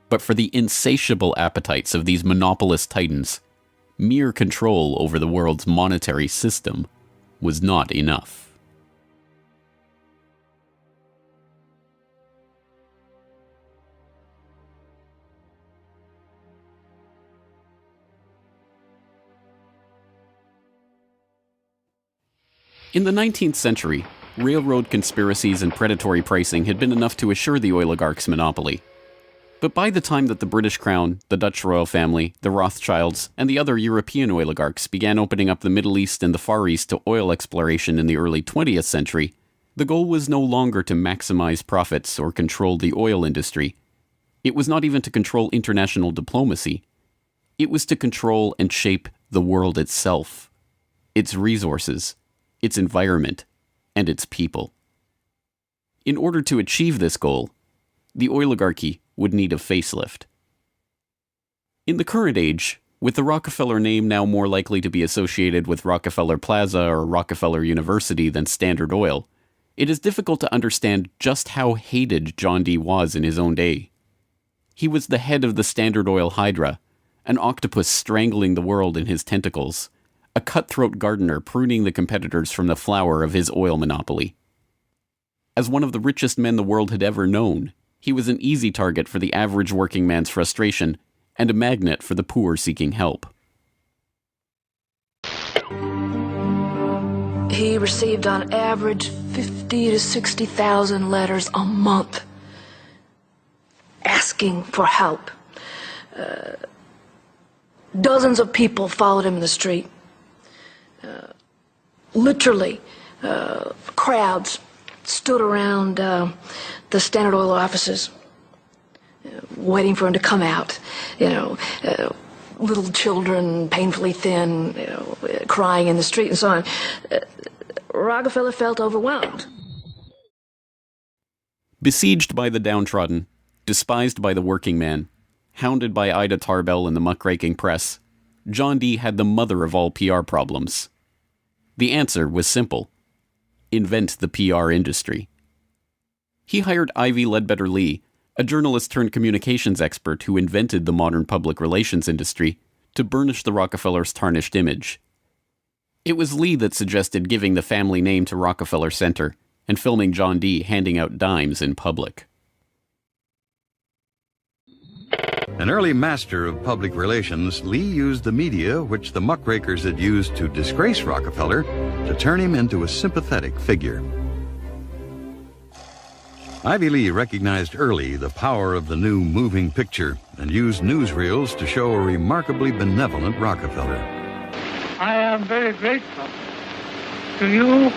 But for the insatiable appetites of these monopolist titans, mere control over the world's monetary system was not enough. In the 19th century, railroad conspiracies and predatory pricing had been enough to assure the oligarchs' monopoly. But by the time that the British Crown, the Dutch royal family, the Rothschilds, and the other European oligarchs began opening up the Middle East and the Far East to oil exploration in the early 20th century, the goal was no longer to maximize profits or control the oil industry. It was not even to control international diplomacy. It was to control and shape the world itself, its resources, its environment, and its people. In order to achieve this goal, the oligarchy would need a facelift. In the current age, with the Rockefeller name now more likely to be associated with Rockefeller Plaza or Rockefeller University than Standard Oil, it is difficult to understand just how hated John D. was in his own day. He was the head of the Standard Oil Hydra, an octopus strangling the world in his tentacles, a cutthroat gardener pruning the competitors from the flower of his oil monopoly. As one of the richest men the world had ever known, he was an easy target for the average working man's frustration and a magnet for the poor seeking help. He received on average 50 to 60,000 letters a month asking for help. Dozens of people followed him in the street. Literally, crowds stood around the Standard Oil offices, waiting for him to come out. Little children, painfully thin, crying in the street and so on. Rockefeller felt overwhelmed. Besieged by the downtrodden, despised by the working man, hounded by Ida Tarbell and the muckraking press, John D. had the mother of all PR problems. The answer was simple: invent the PR industry. He hired Ivy Ledbetter Lee, a journalist turned communications expert who invented the modern public relations industry, to burnish the Rockefellers' tarnished image. It was Lee that suggested giving the family name to Rockefeller Center and filming John D. handing out dimes in public. An early master of public relations, Lee used the media which the muckrakers had used to disgrace Rockefeller to turn him into a sympathetic figure. Ivy Lee recognized early the power of the new moving picture and used newsreels to show a remarkably benevolent Rockefeller. I am very grateful to you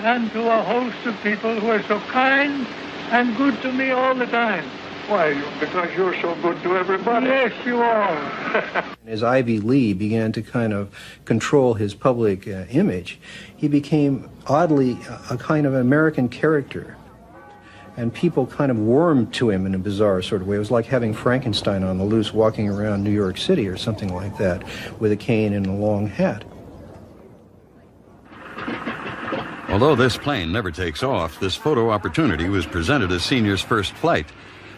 and to a host of people who are so kind and good to me all the time. Why? Because you're so good to everybody. Yes, you are. As Ivy Lee began to kind of control his public image, he became oddly a kind of American character. And people kind of warmed to him in a bizarre sort of way. It was like having Frankenstein on the loose walking around New York City or something like that with a cane and a long hat. Although this plane never takes off, this photo opportunity was presented as Senior's first flight.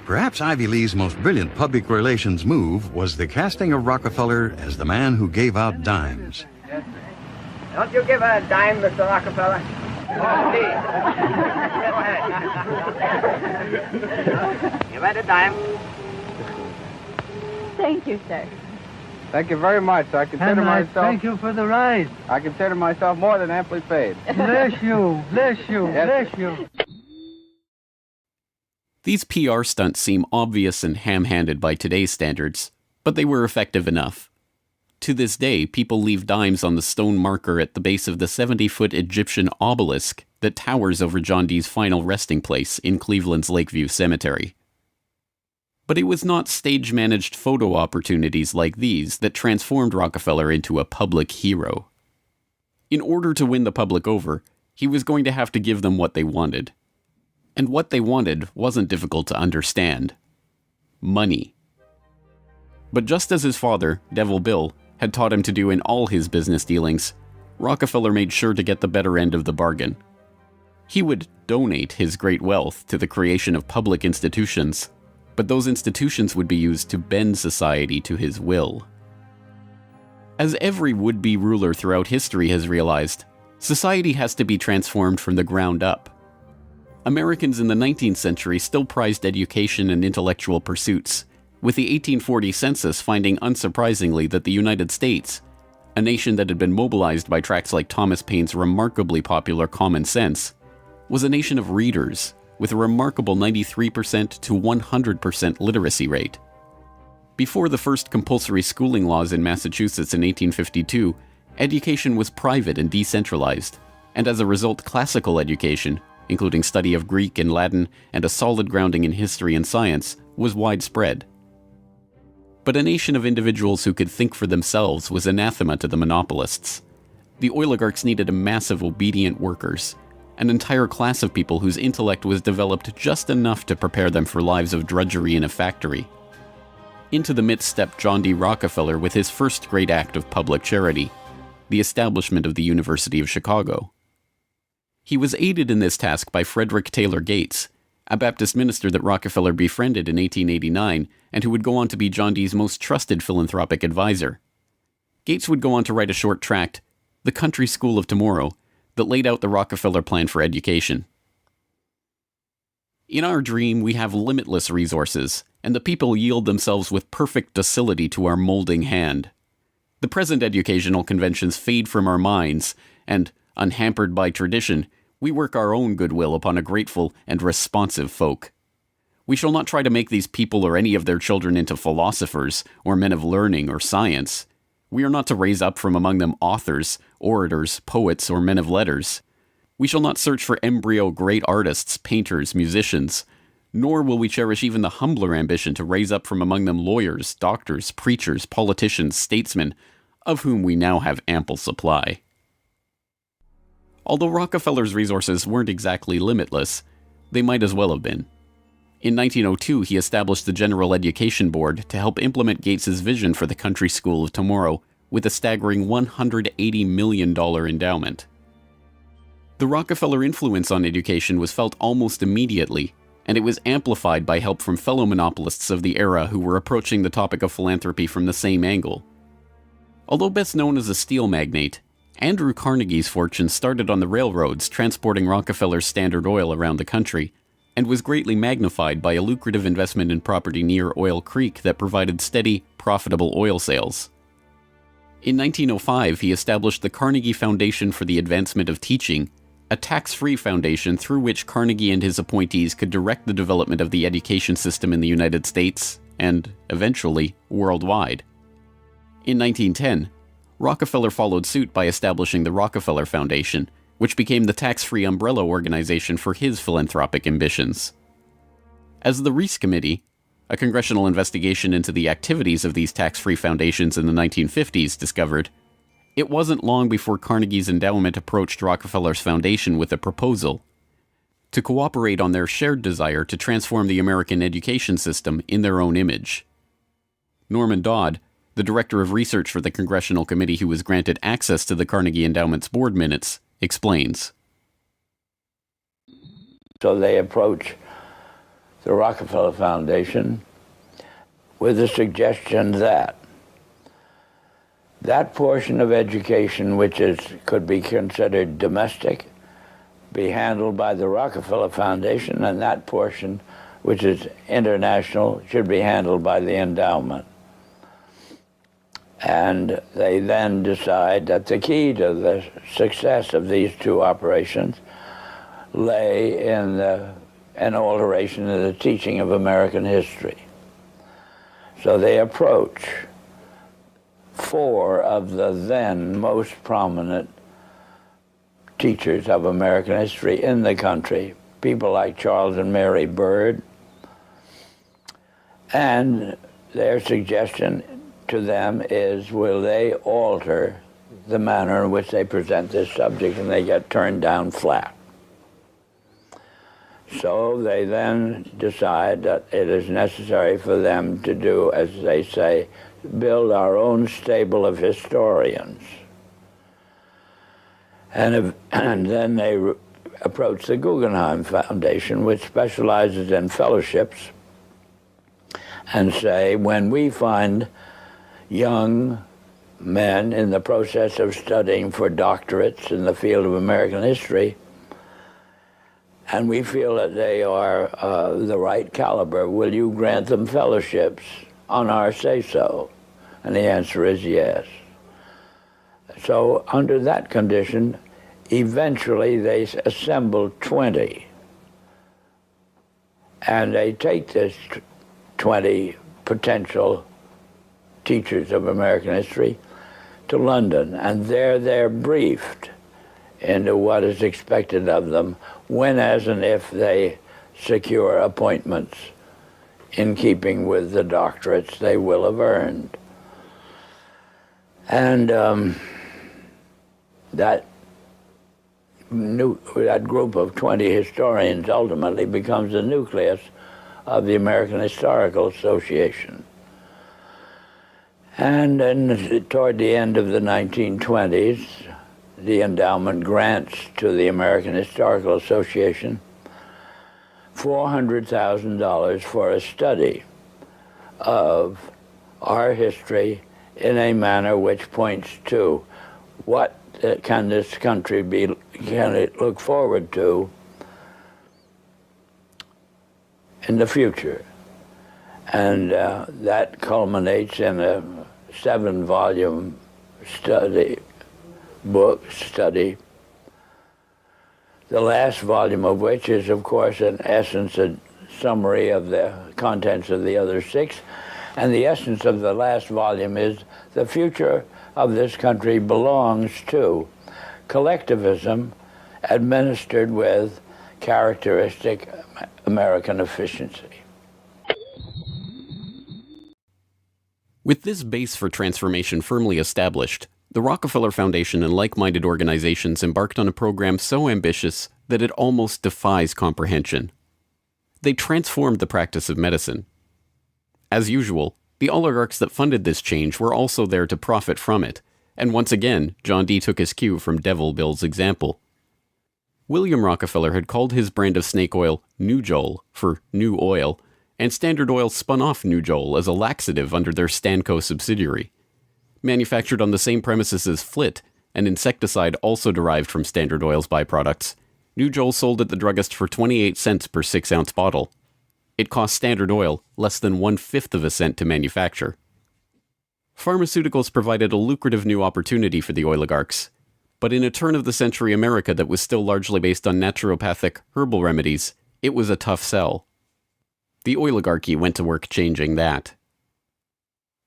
Perhaps Ivy Lee's most brilliant public relations move was the casting of Rockefeller as the man who gave out dimes. Don't you give a dime, Mr. Rockefeller? You bet a dime. Thank you, sir. Thank you very much. I consider myself... Thank you for the ride. I consider myself more than amply paid. Bless you, bless you, Yes. bless you. These PR stunts seem obvious and ham-handed by today's standards, but they were effective enough. To this day, people leave dimes on the stone marker at the base of the 70-foot Egyptian obelisk that towers over John Dee's final resting place in Cleveland's Lakeview Cemetery. But it was not stage-managed photo opportunities like these that transformed Rockefeller into a public hero. In order to win the public over, he was going to have to give them what they wanted. And what they wanted wasn't difficult to understand. Money. But just as his father, Devil Bill, had taught him to do in all his business dealings, Rockefeller made sure to get the better end of the bargain. He would donate his great wealth to the creation of public institutions, but those institutions would be used to bend society to his will. As every would-be ruler throughout history has realized, society has to be transformed from the ground up. Americans in the 19th century still prized education and intellectual pursuits, with the 1840 census finding unsurprisingly that the United States, a nation that had been mobilized by tracts like Thomas Paine's remarkably popular Common Sense, was a nation of readers, with a remarkable 93% to 100% literacy rate. Before the first compulsory schooling laws in Massachusetts in 1852, education was private and decentralized, and as a result classical education, including study of Greek and Latin and a solid grounding in history and science, was widespread. But a nation of individuals who could think for themselves was anathema to the monopolists. The oligarchs needed a mass of obedient workers, an entire class of people whose intellect was developed just enough to prepare them for lives of drudgery in a factory. Into the midst stepped John D. Rockefeller with his first great act of public charity, the establishment of the University of Chicago. He was aided in this task by Frederick Taylor Gates, a Baptist minister that Rockefeller befriended in 1889 and who would go on to be John Dee's most trusted philanthropic advisor. Gates would go on to write a short tract, The Country School of Tomorrow, that laid out the Rockefeller plan for education. In our dream, we have limitless resources, and the people yield themselves with perfect docility to our molding hand. The present educational conventions fade from our minds, and, unhampered by tradition, we work our own goodwill upon a grateful and responsive folk. We shall not try to make these people or any of their children into philosophers, or men of learning or science. We are not to raise up from among them authors, orators, poets, or men of letters. We shall not search for embryo great artists, painters, musicians, nor will we cherish even the humbler ambition to raise up from among them lawyers, doctors, preachers, politicians, statesmen, of whom we now have ample supply. Although Rockefeller's resources weren't exactly limitless, they might as well have been. In 1902, he established the General Education Board to help implement Gates's vision for the Country School of Tomorrow with a staggering $180 million endowment. The Rockefeller influence on education was felt almost immediately, and it was amplified by help from fellow monopolists of the era who were approaching the topic of philanthropy from the same angle. Although best known as a steel magnate, Andrew Carnegie's fortune started on the railroads transporting Rockefeller's Standard Oil around the country, and was greatly magnified by a lucrative investment in property near Oil Creek that provided steady, profitable oil sales. In 1905, he established the Carnegie Foundation for the Advancement of Teaching, a tax-free foundation through which Carnegie and his appointees could direct the development of the education system in the United States, and, eventually, worldwide. In 1910, Rockefeller followed suit by establishing the Rockefeller Foundation, which became the tax-free umbrella organization for his philanthropic ambitions. As the Reese Committee, a congressional investigation into the activities of these tax-free foundations in the 1950s, discovered, it wasn't long before Carnegie's endowment approached Rockefeller's foundation with a proposal to cooperate on their shared desire to transform the American education system in their own image. Norman Dodd, the director of research for the congressional committee who was granted access to the Carnegie Endowment's board minutes, explains. So they approach the Rockefeller Foundation with the suggestion that that portion of education which could be considered domestic be handled by the Rockefeller Foundation, and that portion, which is international, should be handled by the endowment. And they then decide that the key to the success of these two operations lay in an alteration in the teaching of American history. So they approach 4 of the then most prominent teachers of American history in the country, people like Charles and Mary Bird, and their suggestion to them is, will they alter the manner in which they present this subject, and they get turned down flat. So they then decide that it is necessary for them to do, as they say, build our own stable of historians. And then they approach the Guggenheim Foundation, which specializes in fellowships, and say, when we find young men in the process of studying for doctorates in the field of American history, and we feel that they are the right caliber, will you grant them fellowships on our say-so? And the answer is yes. So under that condition, eventually they assemble 20. And they take this 20 potential teachers of American history to London, and there they're briefed into what is expected of them when, as and if they secure appointments in keeping with the doctorates they will have earned. And that group of 20 historians ultimately becomes the nucleus of the American Historical Association. And then toward the end of the 1920s, the endowment grants to the American Historical Association $400,000 for a study of our history in a manner which points to what can this country can it look forward to in the future. And that culminates in a 7-volume study, the last volume of which is, of course, in essence, a summary of the contents of the other 6. And the essence of the last volume is the future of this country belongs to collectivism administered with characteristic American efficiency. With this base for transformation firmly established, the Rockefeller Foundation and like-minded organizations embarked on a program so ambitious that it almost defies comprehension. They transformed the practice of medicine. As usual, the oligarchs that funded this change were also there to profit from it, and once again, John D. took his cue from Devil Bill's example. William Rockefeller had called his brand of snake oil Nujol for new oil, and Standard Oil spun off Nujol as a laxative under their Stanco subsidiary. Manufactured on the same premises as Flit, an insecticide also derived from Standard Oil's byproducts, Nujol sold at the druggist for 28 cents per 6-ounce bottle. It cost Standard Oil less than 1/5 of a cent to manufacture. Pharmaceuticals provided a lucrative new opportunity for the oligarchs, but in a turn-of-the-century America that was still largely based on naturopathic, herbal remedies, it was a tough sell. The oligarchy went to work changing that.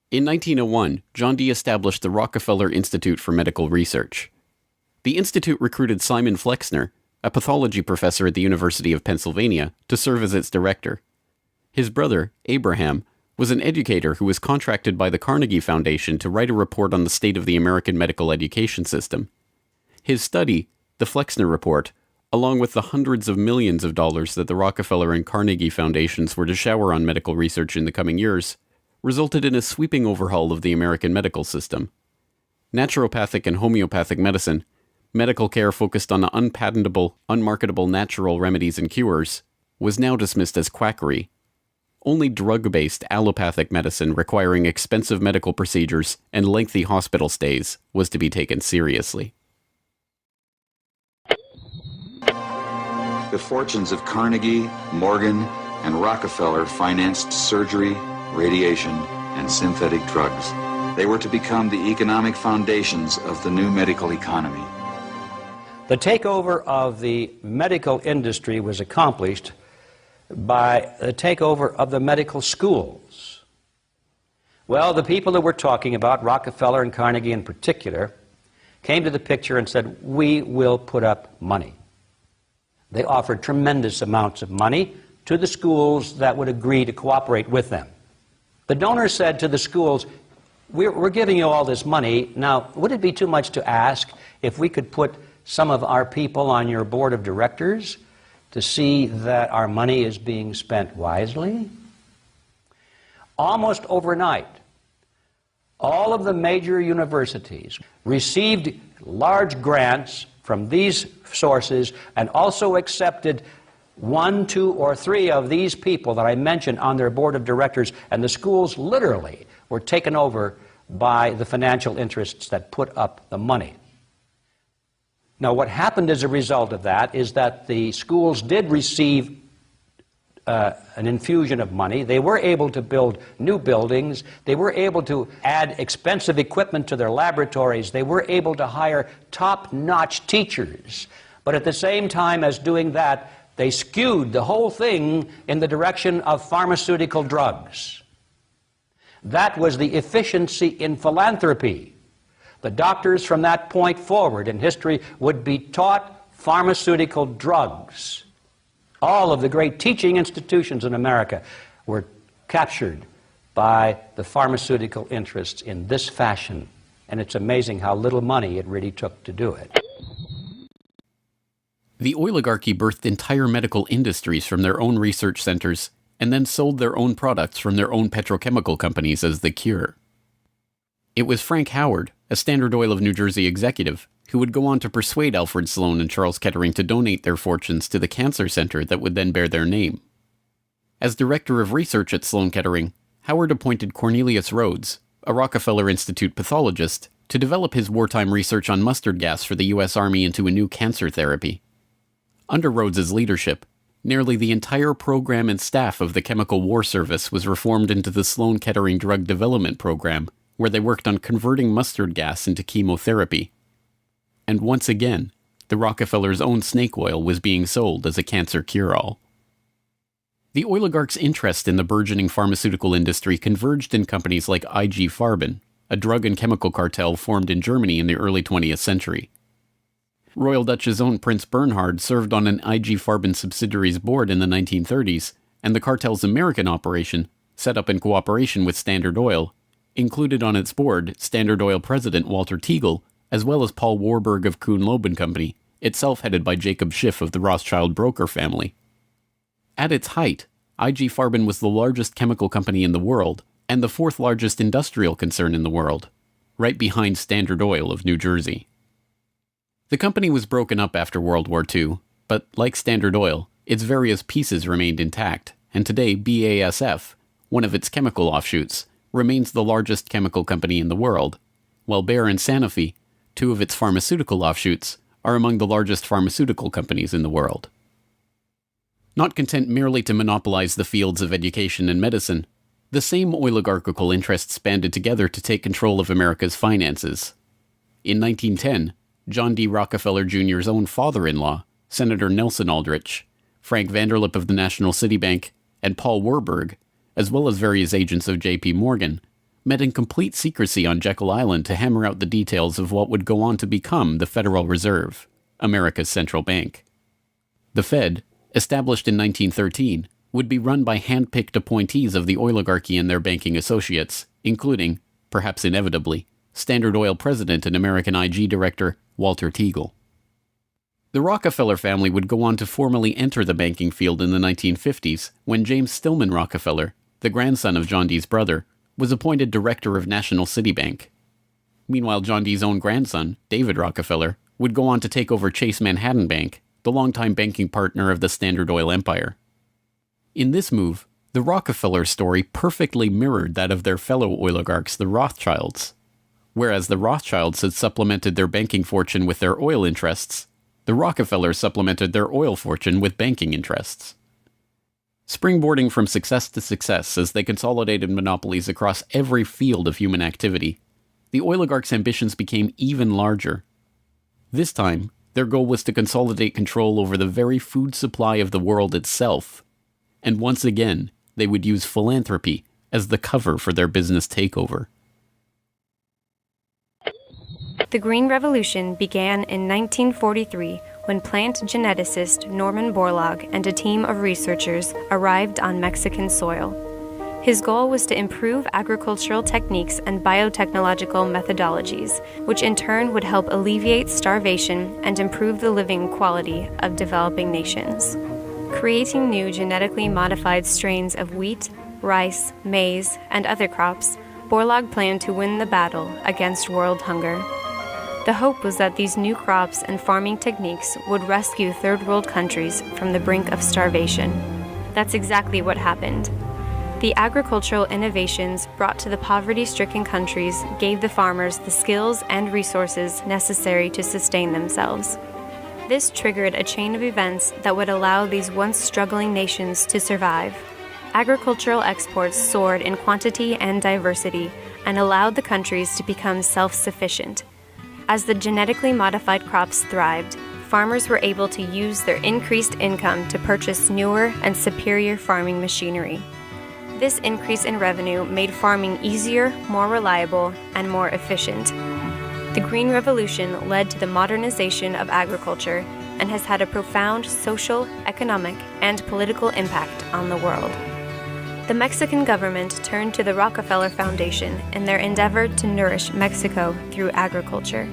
In 1901, John D. established the Rockefeller Institute for Medical Research. The institute recruited Simon Flexner, a pathology professor at the University of Pennsylvania, to serve as its director. His brother, Abraham, was an educator who was contracted by the Carnegie Foundation to write a report on the state of the American medical education system. His study, the Flexner Report, along with the hundreds of millions of dollars that the Rockefeller and Carnegie Foundations were to shower on medical research in the coming years, resulted in a sweeping overhaul of the American medical system. Naturopathic and homeopathic medicine, medical care focused on unpatentable, unmarketable natural remedies and cures, was now dismissed as quackery. Only drug-based allopathic medicine requiring expensive medical procedures and lengthy hospital stays was to be taken seriously. The fortunes of Carnegie, Morgan, and Rockefeller financed surgery, radiation, and synthetic drugs. They were to become the economic foundations of the new medical economy. The takeover of the medical industry was accomplished by the takeover of the medical schools. Well, the people that we're talking about, Rockefeller and Carnegie in particular, came to the picture and said, we will put up money. They offered tremendous amounts of money to the schools that would agree to cooperate with them. The donors said to the schools, we're giving you all this money. Now, would it be too much to ask if we could put some of our people on your board of directors to see that our money is being spent wisely? Almost overnight, all of the major universities received large grants from these sources and also accepted 1, 2, or 3 of these people that I mentioned on their board of directors, and the schools literally were taken over by the financial interests that put up the money. Now, what happened as a result of that is that the schools did receive an infusion of money. They were able to build new buildings. They were able to add expensive equipment to their laboratories. They were able to hire top-notch teachers. But at the same time as doing that, they skewed the whole thing in the direction of pharmaceutical drugs. That was the efficiency in philanthropy. The doctors from that point forward in history would be taught pharmaceutical drugs. All of the great teaching institutions in America were captured by the pharmaceutical interests in this fashion. And it's amazing how little money it really took to do it. The oligarchy birthed entire medical industries from their own research centers and then sold their own products from their own petrochemical companies as the cure. It was Frank Howard, a Standard Oil of New Jersey executive, who would go on to persuade Alfred Sloan and Charles Kettering to donate their fortunes to the cancer center that would then bear their name. As director of research at Sloan Kettering, Howard appointed Cornelius Rhodes, a Rockefeller Institute pathologist, to develop his wartime research on mustard gas for the U.S. Army into a new cancer therapy. Under Rhodes's leadership, nearly the entire program and staff of the Chemical War Service was reformed into the Sloan Kettering Drug Development Program, where they worked on converting mustard gas into chemotherapy. And once again, the Rockefellers' own snake oil was being sold as a cancer cure-all. The oligarchs' interest in the burgeoning pharmaceutical industry converged in companies like IG Farben, a drug and chemical cartel formed in Germany in the early 20th century. Royal Dutch's own Prince Bernhard served on an IG Farben subsidiary's board in the 1930s, and the cartel's American operation, set up in cooperation with Standard Oil, included on its board Standard Oil president Walter Teagle, as well as Paul Warburg of Kuhn-Loeb and Company, itself headed by Jacob Schiff of the Rothschild broker family. At its height, IG Farben was the largest chemical company in the world, and the 4th largest industrial concern in the world, right behind Standard Oil of New Jersey. The company was broken up after World War II, but like Standard Oil, its various pieces remained intact, and today BASF, one of its chemical offshoots, remains the largest chemical company in the world, while Bayer and Sanofi, 2 of its pharmaceutical offshoots, are among the largest pharmaceutical companies in the world. Not content merely to monopolize the fields of education and medicine, the same oligarchical interests banded together to take control of America's finances. In 1910, John D. Rockefeller Jr.'s own father-in-law, Senator Nelson Aldrich, Frank Vanderlip of the National City Bank, and Paul Warburg, as well as various agents of J.P. Morgan, met in complete secrecy on Jekyll Island to hammer out the details of what would go on to become the Federal Reserve, America's central bank. The Fed, established in 1913, would be run by hand-picked appointees of the oligarchy and their banking associates, including, perhaps inevitably, Standard Oil president and American IG director Walter Teagle. The Rockefeller family would go on to formally enter the banking field in the 1950s when James Stillman Rockefeller, the grandson of John D's brother, was appointed director of National City Bank. Meanwhile, John D's own grandson, David Rockefeller, would go on to take over Chase Manhattan Bank, the longtime banking partner of the Standard Oil empire. In this move, the Rockefeller story perfectly mirrored that of their fellow oligarchs, the Rothschilds. Whereas the Rothschilds had supplemented their banking fortune with their oil interests, The Rockefellers supplemented their oil fortune with banking interests. Springboarding from success to success as they consolidated monopolies across every field of human activity, the oligarchs' ambitions became even larger. This time, their goal was to consolidate control over the very food supply of the world itself. And once again, they would use philanthropy as the cover for their business takeover. The Green Revolution began in 1943 when plant geneticist Norman Borlaug and a team of researchers arrived on Mexican soil. His goal was to improve agricultural techniques and biotechnological methodologies, which in turn would help alleviate starvation and improve the living quality of developing nations. Creating new genetically modified strains of wheat, rice, maize, and other crops, Borlaug planned to win the battle against world hunger. The hope was that these new crops and farming techniques would rescue third world countries from the brink of starvation. That's exactly what happened. The agricultural innovations brought to the poverty-stricken countries gave the farmers the skills and resources necessary to sustain themselves. This triggered a chain of events that would allow these once struggling nations to survive. Agricultural exports soared in quantity and diversity and allowed the countries to become self-sufficient. As the genetically modified crops thrived, farmers were able to use their increased income to purchase newer and superior farming machinery. This increase in revenue made farming easier, more reliable, and more efficient. The Green Revolution led to the modernization of agriculture and has had a profound social, economic, and political impact on the world. The Mexican government turned to the Rockefeller Foundation in their endeavor to nourish Mexico through agriculture.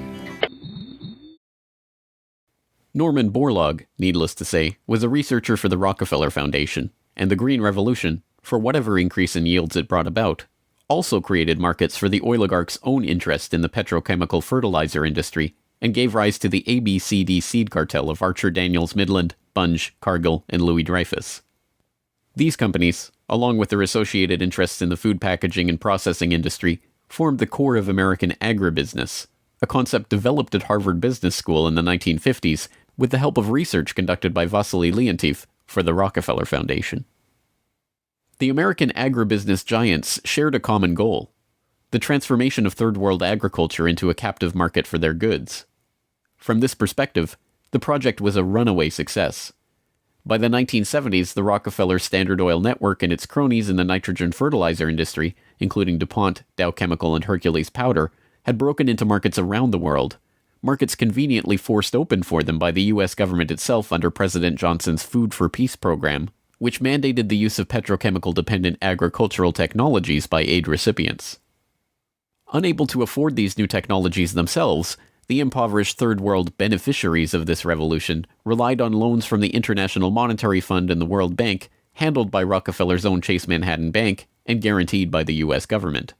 Norman Borlaug, needless to say, was a researcher for the Rockefeller Foundation, and the Green Revolution, for whatever increase in yields it brought about, also created markets for the oligarchs' own interest in the petrochemical fertilizer industry and gave rise to the ABCD seed cartel of Archer Daniels Midland, Bunge, Cargill, and Louis Dreyfus. These companies, along with their associated interests in the food packaging and processing industry, formed the core of American agribusiness, a concept developed at Harvard Business School in the 1950s with the help of research conducted by Vasily Leontief for the Rockefeller Foundation. The American agribusiness giants shared a common goal: the transformation of third world agriculture into a captive market for their goods. From this perspective, the project was a runaway success. By the 1970s, the Rockefeller Standard Oil network and its cronies in the nitrogen fertilizer industry, including DuPont, Dow Chemical, and Hercules Powder, had broken into markets around the world, markets conveniently forced open for them by the U.S. government itself under President Johnson's Food for Peace program, which mandated the use of petrochemical-dependent agricultural technologies by aid recipients. Unable to afford these new technologies themselves, the impoverished Third World beneficiaries of this revolution relied on loans from the International Monetary Fund and the World Bank, handled by Rockefeller's own Chase Manhattan Bank and guaranteed by the U.S. government.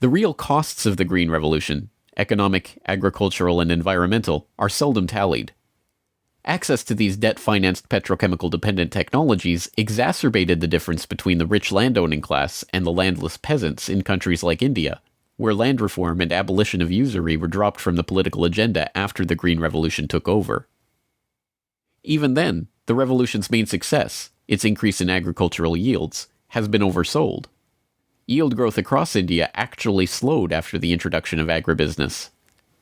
The real costs of the Green Revolution, economic, agricultural, and environmental, are seldom tallied. Access to these debt-financed petrochemical-dependent technologies exacerbated the difference between the rich landowning class and the landless peasants in countries like India, where land reform and abolition of usury were dropped from the political agenda after the Green Revolution took over. Even then, the revolution's main success, its increase in agricultural yields, has been oversold. Yield growth across India actually slowed after the introduction of agribusiness.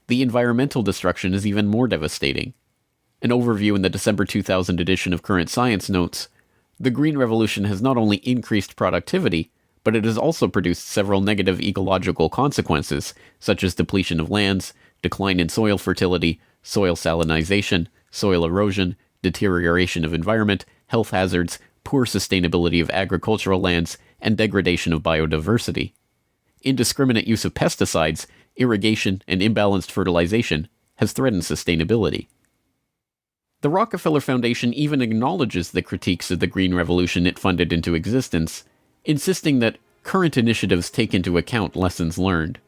The environmental destruction is even more devastating. An overview in the December 2000 edition of Current Science notes, the Green Revolution has not only increased productivity, but it has also produced several negative ecological consequences, such as depletion of lands, decline in soil fertility, soil salinization, soil erosion, deterioration of environment, health hazards, poor sustainability of agricultural lands, and degradation of biodiversity. Indiscriminate use of pesticides, irrigation, and imbalanced fertilization has threatened sustainability. The Rockefeller Foundation even acknowledges the critiques of the Green Revolution it funded into existence, insisting that current initiatives take into account lessons learned.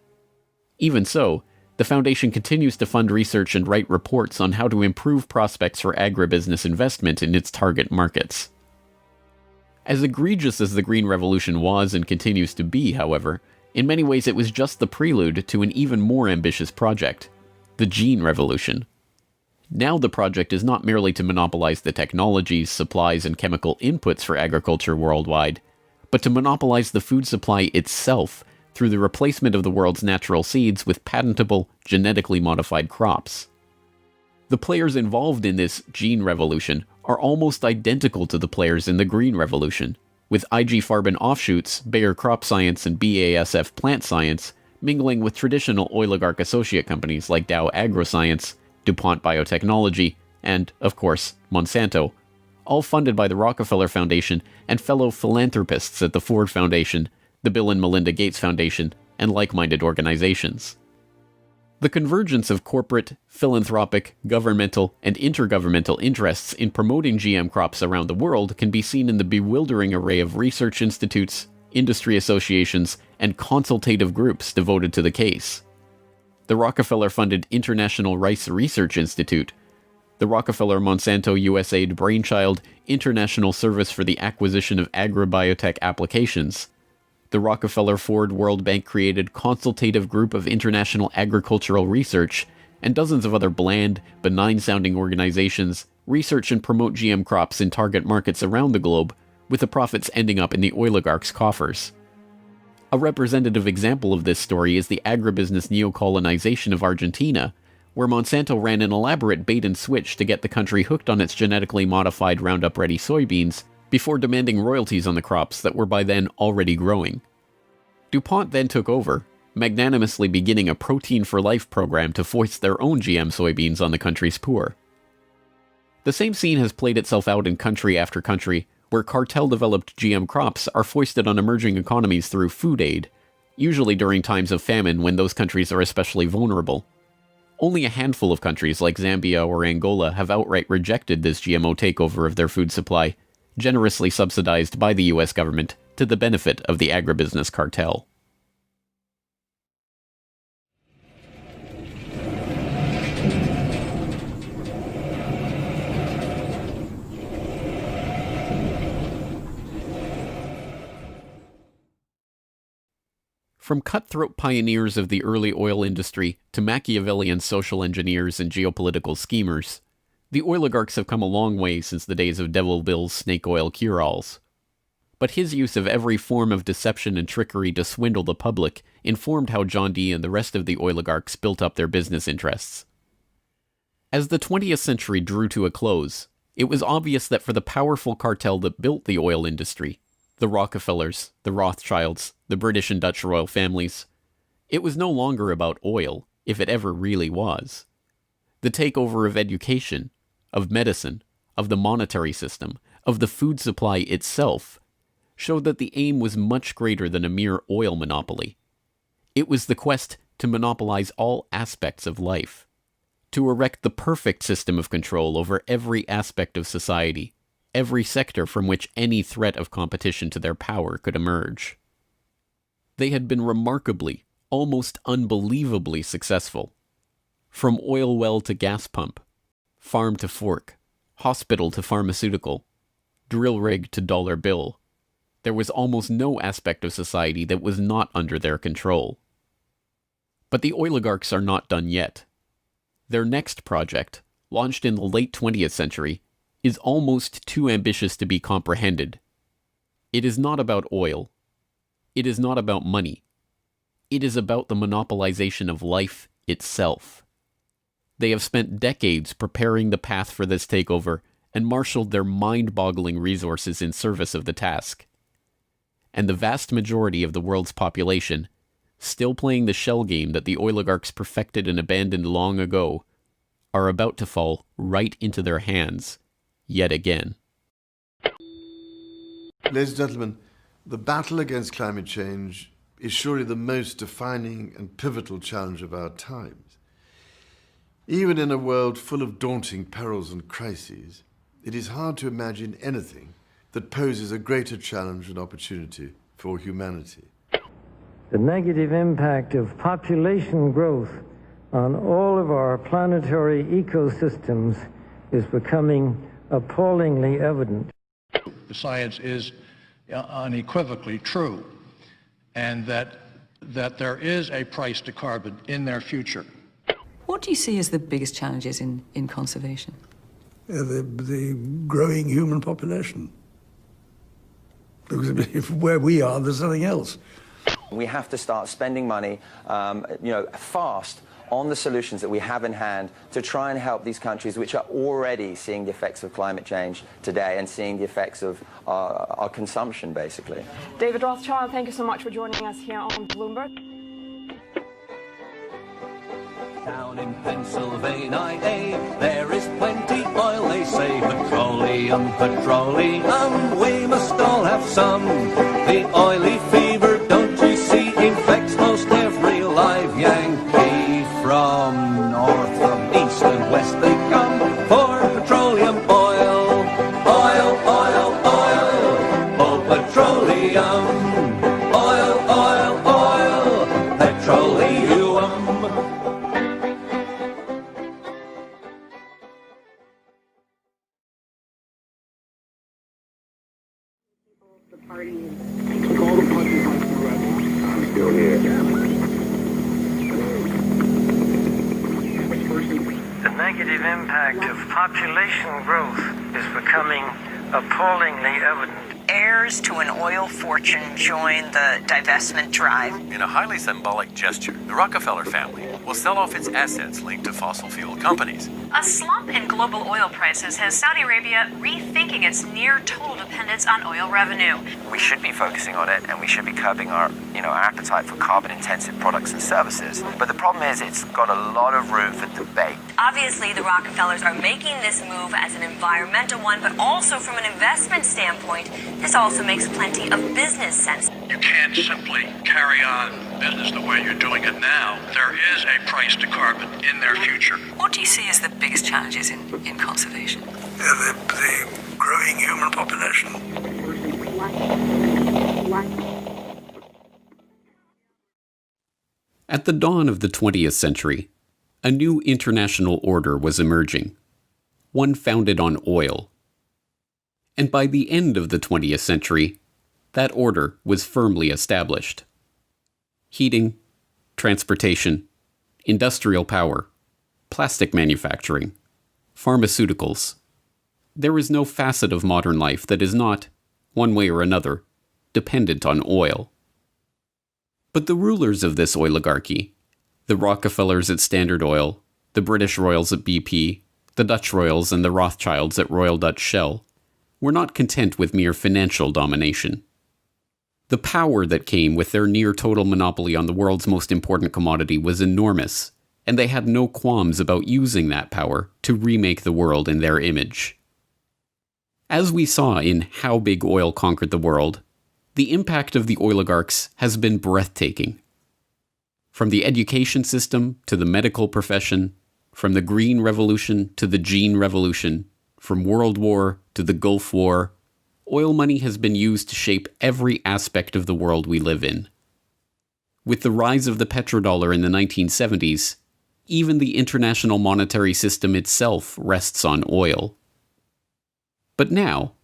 Even so, the Foundation continues to fund research and write reports on how to improve prospects for agribusiness investment in its target markets. As egregious as the Green Revolution was and continues to be, however, in many ways it was just the prelude to an even more ambitious project, the Gene Revolution. Now the project is not merely to monopolize the technologies, supplies, and chemical inputs for agriculture worldwide, but to monopolize the food supply itself through the replacement of the world's natural seeds with patentable, genetically modified crops. The players involved in this gene revolution are almost identical to the players in the Green Revolution, with IG Farben offshoots, Bayer Crop Science and BASF Plant Science, mingling with traditional oligarch associate companies like Dow AgroScience, DuPont Biotechnology, and, of course, Monsanto, all funded by the Rockefeller Foundation and fellow philanthropists at the Ford Foundation, the Bill and Melinda Gates Foundation, and like-minded organizations. The convergence of corporate, philanthropic, governmental, and intergovernmental interests in promoting GM crops around the world can be seen in the bewildering array of research institutes, industry associations, and consultative groups devoted to the case. The Rockefeller-funded International Rice Research Institute, the Rockefeller-Monsanto USAID Brainchild International Service for the Acquisition of Agribiotech Applications, the Rockefeller-Ford World Bank-created Consultative Group of International Agricultural Research, and dozens of other bland, benign-sounding organizations research and promote GM crops in target markets around the globe, with the profits ending up in the oligarchs' coffers. A representative example of this story is the agribusiness neocolonization of Argentina, where Monsanto ran an elaborate bait-and-switch to get the country hooked on its genetically modified Roundup-ready soybeans before demanding royalties on the crops that were by then already growing. DuPont then took over, magnanimously beginning a Protein for Life program to foist their own GM soybeans on the country's poor. The same scene has played itself out in country after country, where cartel-developed GM crops are foisted on emerging economies through food aid, usually during times of famine when those countries are especially vulnerable. Only a handful of countries like Zambia or Angola have outright rejected this GMO takeover of their food supply, generously subsidized by the US government to the benefit of the agribusiness cartel. From cutthroat pioneers of the early oil industry to Machiavellian social engineers and geopolitical schemers, the oligarchs have come a long way since the days of Devil Bill's snake oil cure-alls. But his use of every form of deception and trickery to swindle the public informed how John D. and the rest of the oligarchs built up their business interests. As the 20th century drew to a close, it was obvious that for the powerful cartel that built the oil industry, the Rockefellers, the Rothschilds, the British and Dutch royal families, it was no longer about oil, if it ever really was. The takeover of education, of medicine, of the monetary system, of the food supply itself, showed that the aim was much greater than a mere oil monopoly. It was the quest to monopolize all aspects of life, to erect the perfect system of control over every aspect of society, every sector from which any threat of competition to their power could emerge. They had been remarkably, almost unbelievably successful. From oil well to gas pump, farm to fork, hospital to pharmaceutical, drill rig to dollar bill, there was almost no aspect of society that was not under their control. But the oligarchs are not done yet. Their next project, launched in the late 20th century, is almost too ambitious to be comprehended. It is not about oil. It is not about money. It is about the monopolization of life itself. They have spent decades preparing the path for this takeover and marshaled their mind-boggling resources in service of the task. And the vast majority of the world's population, still playing the shell game that the oligarchs perfected and abandoned long ago, are about to fall right into their hands, yet again. Ladies and gentlemen, the battle against climate change is surely the most defining and pivotal challenge of our times. Even in a world full of daunting perils and crises, it is hard to imagine anything that poses a greater challenge and opportunity for humanity. The negative impact of population growth on all of our planetary ecosystems is becoming appallingly evident. The science is unequivocally true, and that there is a price to carbon in their future. What do you see as the biggest challenges in conservation? The growing human population. Because if where we are, there's nothing else. We have to start spending money, fast on the solutions that we have in hand to try and help these countries which are already seeing the effects of climate change today and seeing the effects of our consumption, basically. David Rothschild, thank you so much for joining us here on Bloomberg. Down in Pennsylvania, there is plenty oil, they say. Petroleum, petroleum, we must all have some. The oily fever, don't you see, infects most every live Yankee. From north, from east and west they come for petroleum oil. Oil, oil, oil, oh petroleum. Oil, oil, oil, petroleum. The negative impact of population growth is becoming appallingly evident. Heirs to an oil fortune join the divestment drive. In a highly symbolic gesture, the Rockefeller family will sell off its assets linked to fossil fuel companies. A slump in global oil prices has Saudi Arabia rethinking its near total dependence on oil revenue. We should be focusing on it, and we should be curbing our appetite for carbon-intensive products and services. But the problem is it's got a lot of room for debate. Obviously, the Rockefellers are making this move as an environmental one, but also from an investment standpoint, this also makes plenty of business sense. You can't simply carry on business the way you're doing it now. There is a price to carbon in their future. What do you see as the biggest challenges in conservation? The growing human population. At the dawn of the 20th century, a new international order was emerging, one founded on oil. And by the end of the 20th century, that order was firmly established. Heating, transportation, industrial power, plastic manufacturing, pharmaceuticals. There is no facet of modern life that is not, one way or another, dependent on oil. But the rulers of this oligarchy, the Rockefellers at Standard Oil, the British royals at BP, the Dutch royals and the Rothschilds at Royal Dutch Shell, were not content with mere financial domination. The power that came with their near-total monopoly on the world's most important commodity was enormous, and they had no qualms about using that power to remake the world in their image. As we saw in How Big Oil Conquered the World, the impact of the oligarchs has been breathtaking. From the education system to the medical profession, from the Green Revolution to the Gene Revolution, from World War to the Gulf War, oil money has been used to shape every aspect of the world we live in. With the rise of the petrodollar in the 1970s, even the international monetary system itself rests on oil. But now,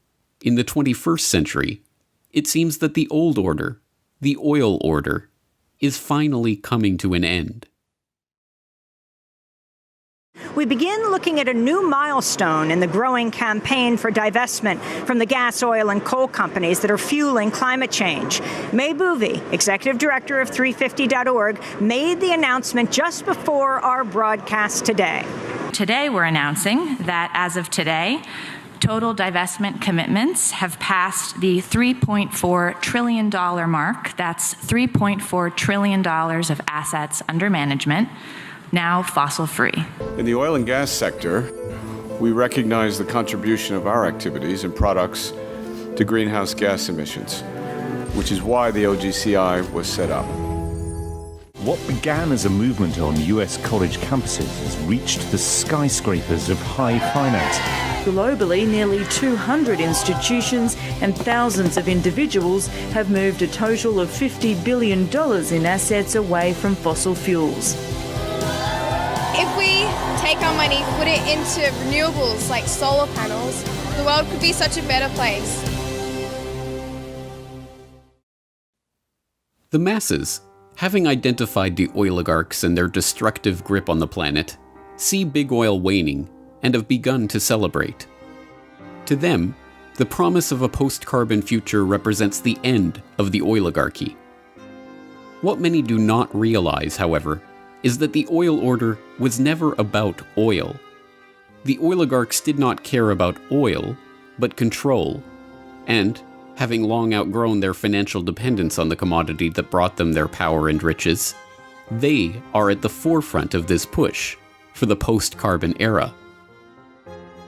in the 21st century, it seems that the old order, the oil order, is finally coming to an end. We begin looking at a new milestone in the growing campaign for divestment from the gas, oil, and coal companies that are fueling climate change. May Bouvi, executive director of 350.org, made the announcement just before our broadcast today. Today, we're announcing that as of today, total divestment commitments have passed the $3.4 trillion mark. That's $3.4 trillion of assets under management, now fossil-free. In the oil and gas sector, we recognize the contribution of our activities and products to greenhouse gas emissions, which is why the OGCI was set up. What began as a movement on US college campuses has reached the skyscrapers of high finance. Globally, nearly 200 institutions and thousands of individuals have moved a total of $50 billion in assets away from fossil fuels. If we take our money, put it into renewables like solar panels, the world could be such a better place. The masses, having identified the oligarchs and their destructive grip on the planet, see big oil waning and have begun to celebrate. To them, the promise of a post-carbon future represents the end of the oligarchy. What many do not realize, however, is that the oil order was never about oil. The oligarchs did not care about oil, but control, and, having long outgrown their financial dependence on the commodity that brought them their power and riches, they are at the forefront of this push for the post-carbon era.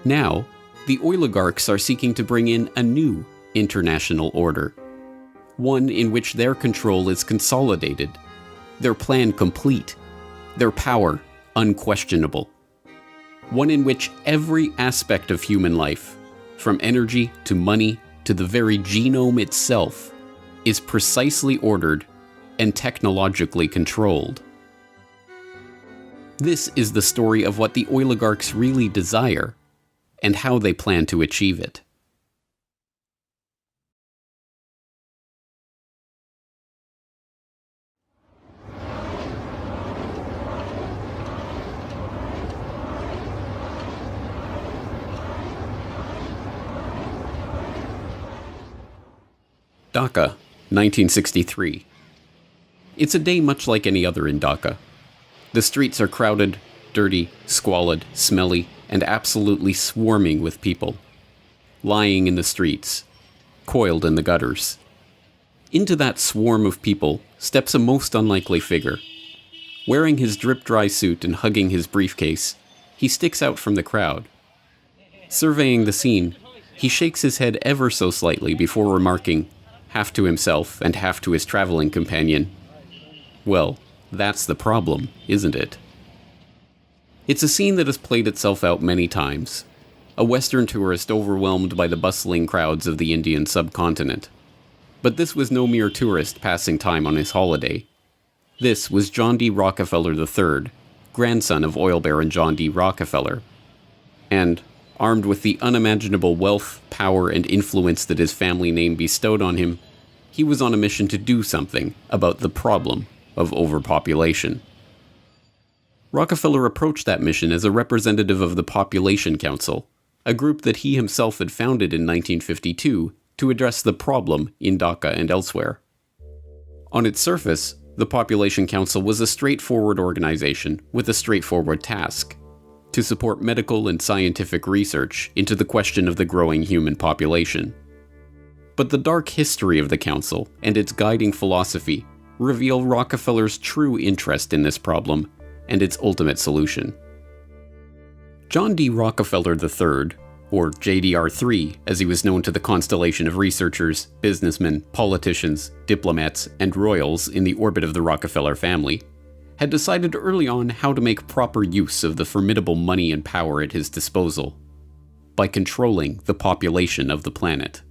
Now, the oligarchs are seeking to bring in a new international order, one in which their control is consolidated, their plan complete, their power unquestionable. One in which every aspect of human life, from energy to money to the very genome itself, is precisely ordered and technologically controlled. This is the story of what the oligarchs really desire and how they plan to achieve it. Dhaka, 1963. It's a day much like any other in Dhaka. The streets are crowded, dirty, squalid, smelly, and absolutely swarming with people. Lying in the streets, coiled in the gutters. Into that swarm of people steps a most unlikely figure. Wearing his drip-dry suit and hugging his briefcase, he sticks out from the crowd. Surveying the scene, he shakes his head ever so slightly before remarking, half to himself and half to his traveling companion, "Well, that's the problem, isn't it?" It's a scene that has played itself out many times. A Western tourist overwhelmed by the bustling crowds of the Indian subcontinent. But this was no mere tourist passing time on his holiday. This was John D. Rockefeller III, grandson of oil baron John D. Rockefeller. And, armed with the unimaginable wealth, power, and influence that his family name bestowed on him, he was on a mission to do something about the problem of overpopulation. Rockefeller approached that mission as a representative of the Population Council, a group that he himself had founded in 1952 to address the problem in Dhaka and elsewhere. On its surface, the Population Council was a straightforward organization with a straightforward task: to support medical and scientific research into the question of the growing human population. But the dark history of the council and its guiding philosophy reveal Rockefeller's true interest in this problem and its ultimate solution. John D. Rockefeller III, or JDR3 as he was known to the constellation of researchers, businessmen, politicians, diplomats, and royals in the orbit of the Rockefeller family, had decided early on how to make proper use of the formidable money and power at his disposal, by controlling the population of the planet.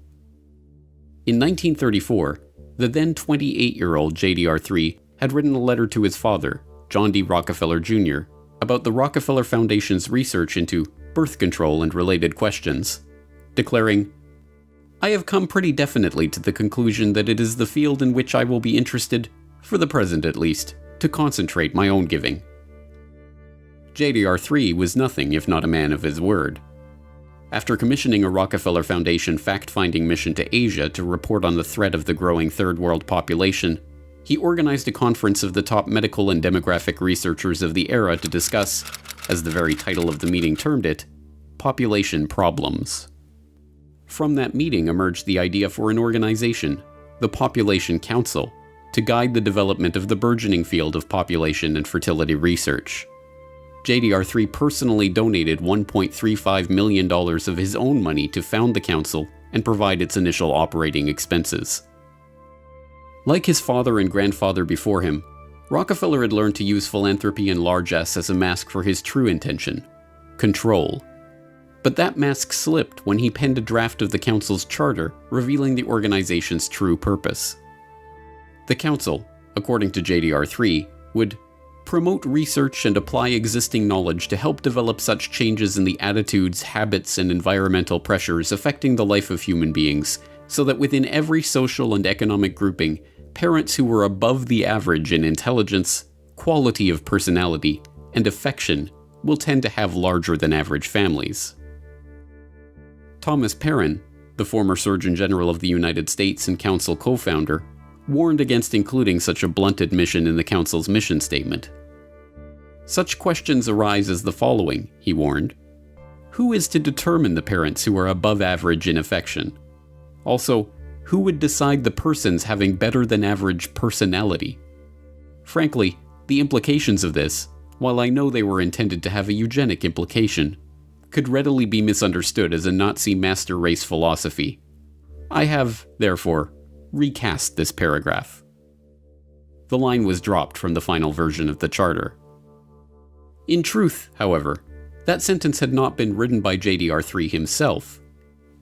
In 1934, the then 28-year-old JDR3 had written a letter to his father, John D. Rockefeller Jr., about the Rockefeller Foundation's research into birth control and related questions, declaring, "I have come pretty definitely to the conclusion that it is the field in which I will be interested, for the present at least, to concentrate my own giving." JDR3 was nothing if not a man of his word. After commissioning a Rockefeller Foundation fact-finding mission to Asia to report on the threat of the growing Third World population, he organized a conference of the top medical and demographic researchers of the era to discuss, as the very title of the meeting termed it, population problems. From that meeting emerged the idea for an organization, the Population Council, to guide the development of the burgeoning field of population and fertility research. JDR3 personally donated $1.35 million of his own money to found the council and provide its initial operating expenses. Like his father and grandfather before him, Rockefeller had learned to use philanthropy and largesse as a mask for his true intention: control. But that mask slipped when he penned a draft of the council's charter revealing the organization's true purpose. The council, according to JDR3, would promote research and apply existing knowledge to help develop such changes in the attitudes, habits, and environmental pressures affecting the life of human beings, so that within every social and economic grouping, parents who were above the average in intelligence, quality of personality, and affection will tend to have larger than average families. Thomas Perrin, the former Surgeon General of the United States and Council co-founder, warned against including such a blunt admission in the Council's mission statement. Such questions arise as the following, he warned. Who is to determine the parents who are above average in affection? Also, who would decide the persons having better than average personality? Frankly, the implications of this, while I know they were intended to have a eugenic implication, could readily be misunderstood as a Nazi master race philosophy. I have, therefore, recast this paragraph. The line was dropped from the final version of the charter. In truth, however, that sentence had not been written by JDR3 himself.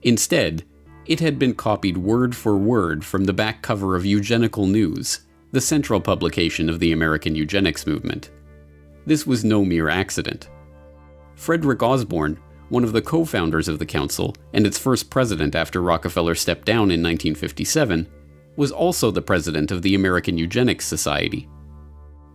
Instead, it had been copied word for word from the back cover of Eugenical News, the central publication of the American eugenics movement. This was no mere accident. Frederick Osborn, one of the co-founders of the Council and its first president after Rockefeller stepped down in 1957, was also the president of the American Eugenics Society.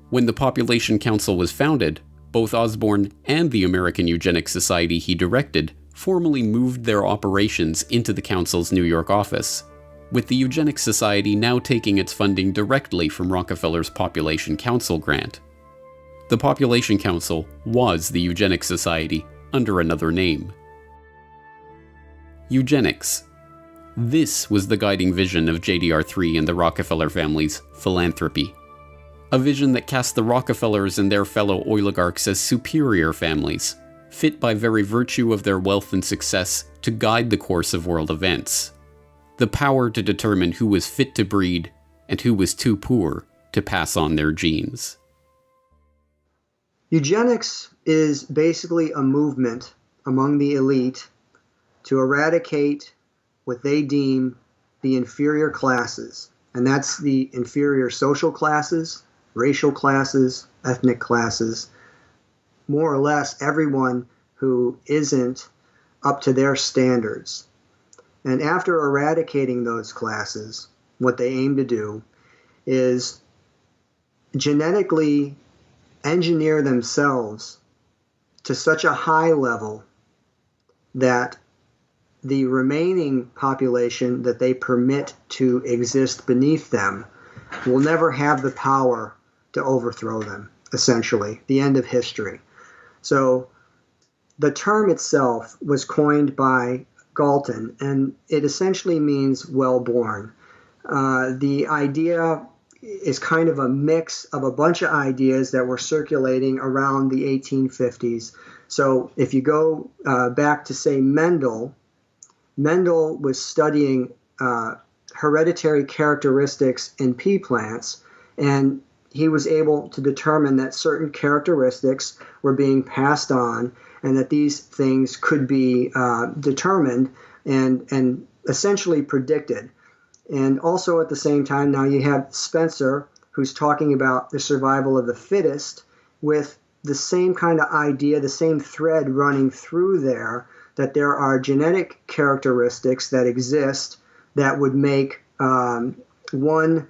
When the Population Council was founded, both Osborn and the American Eugenics Society he directed formally moved their operations into the Council's New York office, with the Eugenics Society now taking its funding directly from Rockefeller's Population Council grant. The Population Council was the Eugenics Society under another name. Eugenics. This was the guiding vision of JDR3 and the Rockefeller family's philanthropy. A vision that cast the Rockefellers and their fellow oligarchs as superior families, fit by very virtue of their wealth and success to guide the course of world events. The power to determine who was fit to breed and who was too poor to pass on their genes. Eugenics is basically a movement among the elite to eradicate what they deem the inferior classes, and that's the inferior social classes, racial classes, ethnic classes, more or less everyone who isn't up to their standards. And after eradicating those classes, what they aim to do is genetically engineer themselves to such a high level that the remaining population that they permit to exist beneath them will never have the power to overthrow them, essentially, the end of history. So the term itself was coined by Galton, and it essentially means well-born. The idea is kind of a mix of a bunch of ideas that were circulating around the 1850s. So if you go back to, say, Mendel was studying hereditary characteristics in pea plants, and he was able to determine that certain characteristics were being passed on and that these things could be determined and essentially predicted. And also at the same time, now you have Spencer, who's talking about the survival of the fittest with the same kind of idea, the same thread running through there, that there are genetic characteristics that exist that would make one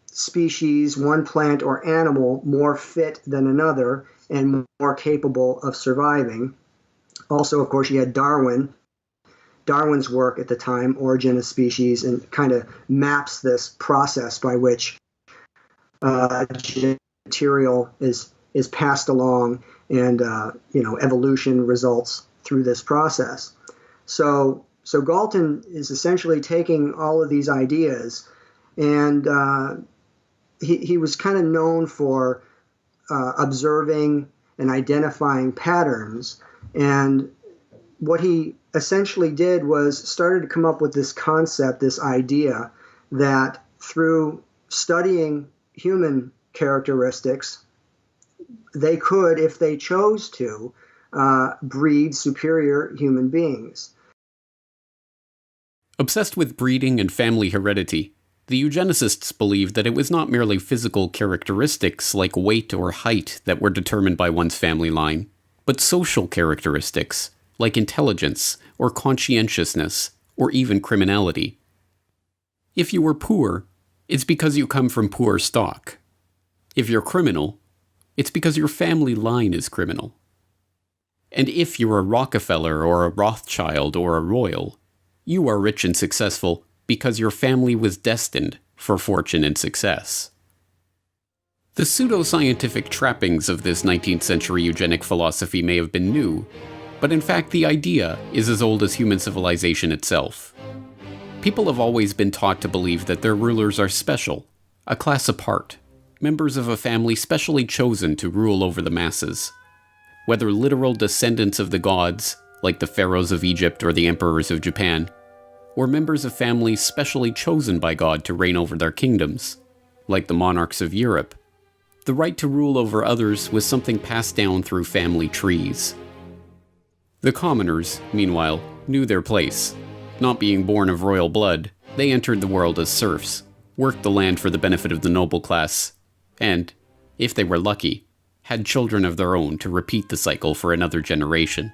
species, one plant or animal more fit than another and more capable of surviving. Also, of course, you had Darwin's work at the time, Origin of Species, and kind of maps this process by which material is passed along and evolution results through this process. So Galton is essentially taking all of these ideas, and he was kind of known for observing and identifying patterns. And what he essentially did was started to come up with this concept, this idea that through studying human characteristics, they could, if they chose to, breed superior human beings. Obsessed with breeding and family heredity, the eugenicists believed that it was not merely physical characteristics like weight or height that were determined by one's family line, but social characteristics like intelligence or conscientiousness or even criminality. If you were poor, it's because you come from poor stock. If you're criminal, it's because your family line is criminal. And if you're a Rockefeller or a Rothschild or a royal, you are rich and successful because your family was destined for fortune and success. The pseudoscientific trappings of this 19th century eugenic philosophy may have been new, but in fact the idea is as old as human civilization itself. People have always been taught to believe that their rulers are special, a class apart, members of a family specially chosen to rule over the masses. Whether literal descendants of the gods, like the pharaohs of Egypt or the emperors of Japan, or members of families specially chosen by God to reign over their kingdoms, like the monarchs of Europe, the right to rule over others was something passed down through family trees. The commoners, meanwhile, knew their place. Not being born of royal blood, they entered the world as serfs, worked the land for the benefit of the noble class, and, if they were lucky, had children of their own to repeat the cycle for another generation.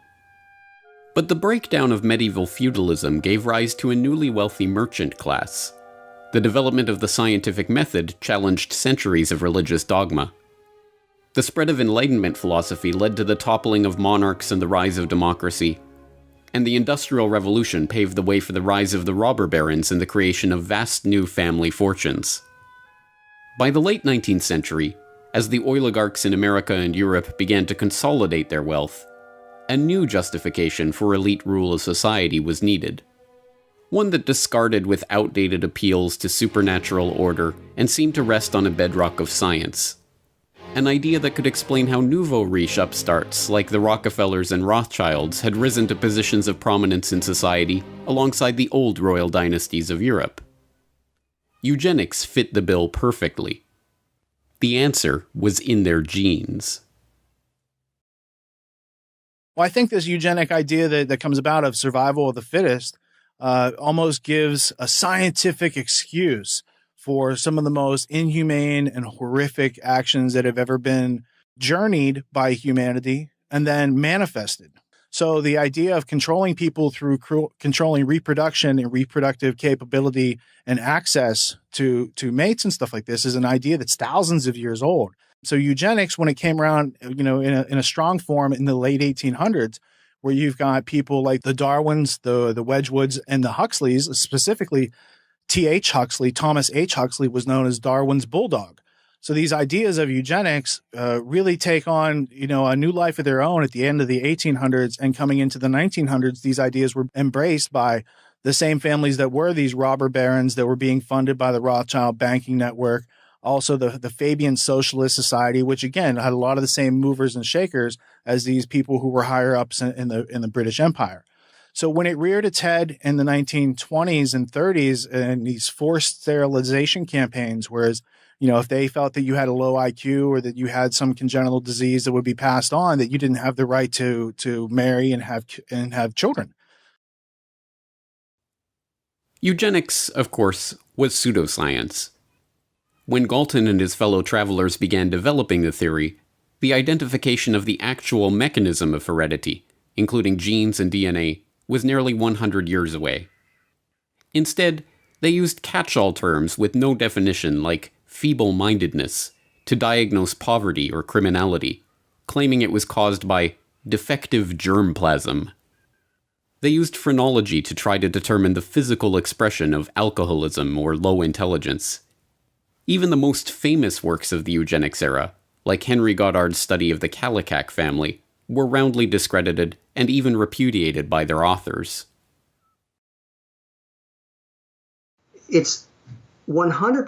But the breakdown of medieval feudalism gave rise to a newly wealthy merchant class. The development of the scientific method challenged centuries of religious dogma. The spread of Enlightenment philosophy led to the toppling of monarchs and the rise of democracy, and the Industrial Revolution paved the way for the rise of the robber barons and the creation of vast new family fortunes. By the late 19th century, as the oligarchs in America and Europe began to consolidate their wealth, a new justification for elite rule of society was needed. One that discarded with outdated appeals to supernatural order and seemed to rest on a bedrock of science. An idea that could explain how nouveau riche upstarts like the Rockefellers and Rothschilds had risen to positions of prominence in society alongside the old royal dynasties of Europe. Eugenics fit the bill perfectly. The answer was in their genes. Well, I think this eugenic idea that comes about of survival of the fittest almost gives a scientific excuse for some of the most inhumane and horrific actions that have ever been journeyed by humanity and then manifested. So the idea of controlling people through controlling reproduction and reproductive capability and access to mates and stuff like this is an idea that's thousands of years old. So eugenics, when it came around, in a strong form in the late 1800s, where you've got people like the Darwins, the Wedgwoods, and the Huxleys, specifically T.H. Huxley, Thomas H. Huxley was known as Darwin's bulldog. So these ideas of eugenics really take on, a new life of their own at the end of the 1800s, and coming into the 1900s, these ideas were embraced by the same families that were these robber barons that were being funded by the Rothschild banking network. Also the Fabian Socialist Society, which again had a lot of the same movers and shakers as these people who were higher ups in the British Empire. So when it reared its head in the 1920s and 30s and these forced sterilization campaigns, whereas, if they felt that you had a low IQ or that you had some congenital disease that would be passed on, that you didn't have the right to marry and have children. Eugenics, of course, was pseudoscience. When Galton and his fellow travelers began developing the theory, the identification of the actual mechanism of heredity, including genes and DNA, was nearly 100 years away. Instead, they used catch-all terms with no definition like feeble-mindedness to diagnose poverty or criminality, claiming it was caused by defective germplasm. They used phrenology to try to determine the physical expression of alcoholism or low intelligence. Even the most famous works of the eugenics era, like Henry Goddard's study of the Kallikak family, were roundly discredited and even repudiated by their authors. It's 100%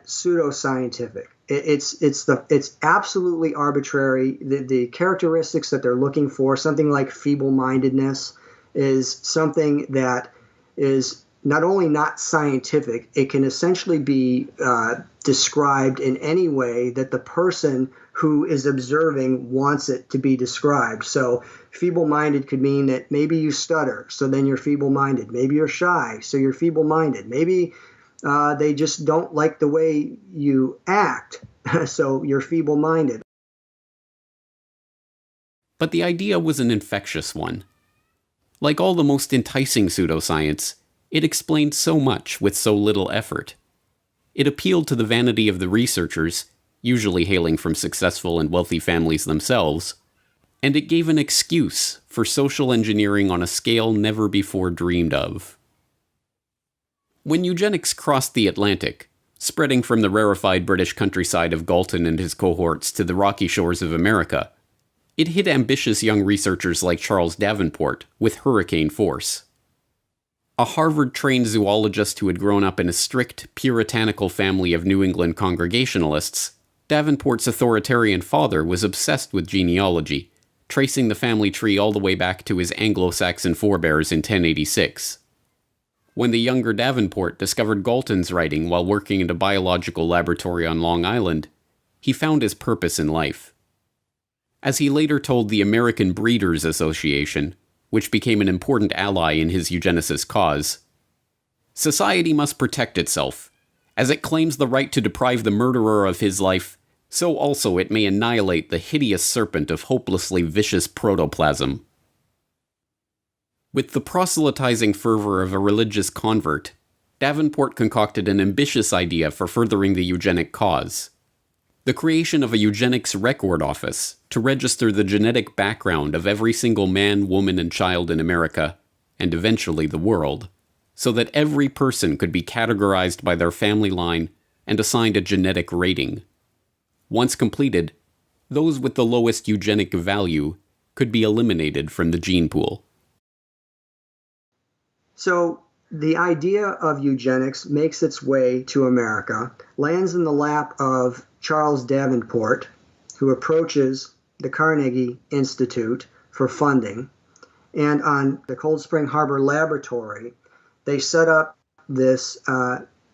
pseudoscientific. It's absolutely arbitrary. The characteristics that they're looking for, something like feeble-mindedness, is something that is not only not scientific, it can essentially be described in any way that the person who is observing wants it to be described. So feeble-minded could mean that maybe you stutter, so then you're feeble-minded. Maybe you're shy, so you're feeble-minded. Maybe they just don't like the way you act, so you're feeble-minded. But the idea was an infectious one. Like all the most enticing pseudoscience, it explained so much with so little effort. It appealed to the vanity of the researchers, usually hailing from successful and wealthy families themselves, and it gave an excuse for social engineering on a scale never before dreamed of. When eugenics crossed the Atlantic, spreading from the rarefied British countryside of Galton and his cohorts to the rocky shores of America, it hit ambitious young researchers like Charles Davenport with hurricane force. A Harvard-trained zoologist who had grown up in a strict, puritanical family of New England Congregationalists, Davenport's authoritarian father was obsessed with genealogy, tracing the family tree all the way back to his Anglo-Saxon forebears in 1086. When the younger Davenport discovered Galton's writing while working in a biological laboratory on Long Island, he found his purpose in life. As he later told the American Breeders' Association, which became an important ally in his eugenicist cause, "Society must protect itself. As it claims the right to deprive the murderer of his life, so also it may annihilate the hideous serpent of hopelessly vicious protoplasm." With the proselytizing fervor of a religious convert, Davenport concocted an ambitious idea for furthering the eugenic cause: the creation of a eugenics record office to register the genetic background of every single man, woman, and child in America, and eventually the world, so that every person could be categorized by their family line and assigned a genetic rating. Once completed, those with the lowest eugenic value could be eliminated from the gene pool. So the idea of eugenics makes its way to America, lands in the lap of Charles Davenport, who approaches the Carnegie Institute for funding. And on the Cold Spring Harbor Laboratory, they set up this,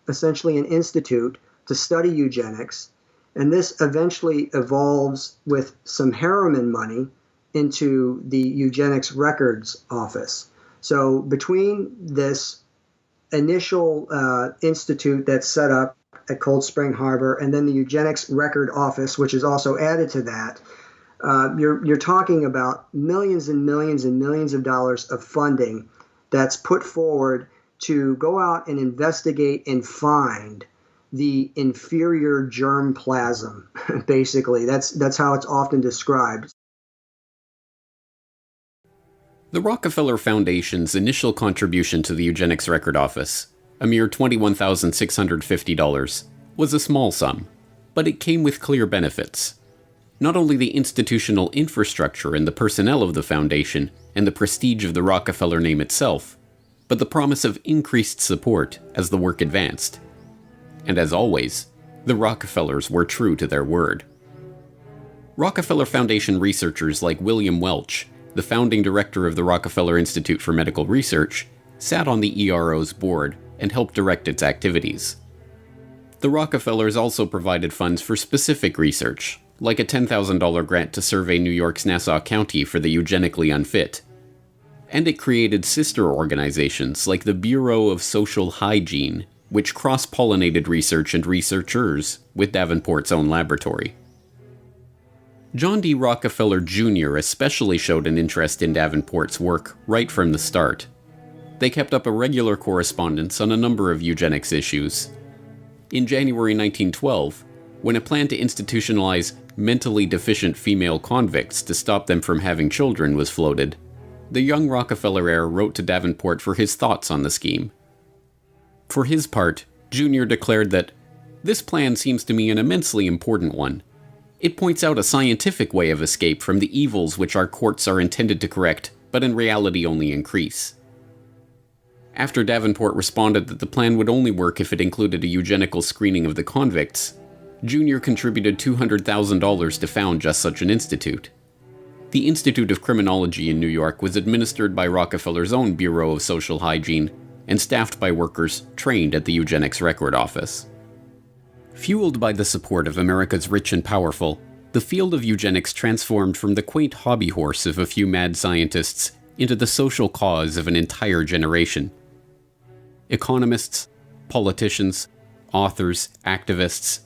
essentially an institute to study eugenics. And this eventually evolves with some Harriman money into the Eugenics Records Office. So between this initial institute that's set up at Cold Spring Harbor and then the Eugenics Record Office, which is also added to that, you're talking about millions and millions and millions of dollars of funding that's put forward to go out and investigate and find the inferior germplasm. Basically, that's how it's often described. The Rockefeller Foundation's initial contribution to the Eugenics Record Office, a mere $21,650, was a small sum, but it came with clear benefits. Not only the institutional infrastructure and the personnel of the foundation and the prestige of the Rockefeller name itself, but the promise of increased support as the work advanced. And as always, the Rockefellers were true to their word. Rockefeller Foundation researchers like William Welch, the founding director of the Rockefeller Institute for Medical Research, sat on the ERO's board and helped direct its activities. The Rockefellers also provided funds for specific research, like a $10,000 grant to survey New York's Nassau County for the eugenically unfit. And it created sister organizations like the Bureau of Social Hygiene, which cross-pollinated research and researchers with Davenport's own laboratory. John D. Rockefeller Jr. especially showed an interest in Davenport's work right from the start. They kept up a regular correspondence on a number of eugenics issues. In January 1912, when a plan to institutionalize mentally deficient female convicts to stop them from having children was floated, the young Rockefeller heir wrote to Davenport for his thoughts on the scheme. For his part, Jr. declared that, "This plan seems to me an immensely important one. It points out a scientific way of escape from the evils which our courts are intended to correct, but in reality only increase." After Davenport responded that the plan would only work if it included a eugenical screening of the convicts, Jr. contributed $200,000 to found just such an institute. The Institute of Criminology in New York was administered by Rockefeller's own Bureau of Social Hygiene and staffed by workers trained at the Eugenics Record Office. Fueled by the support of America's rich and powerful, the field of eugenics transformed from the quaint hobby horse of a few mad scientists into the social cause of an entire generation. Economists, politicians, authors, activists.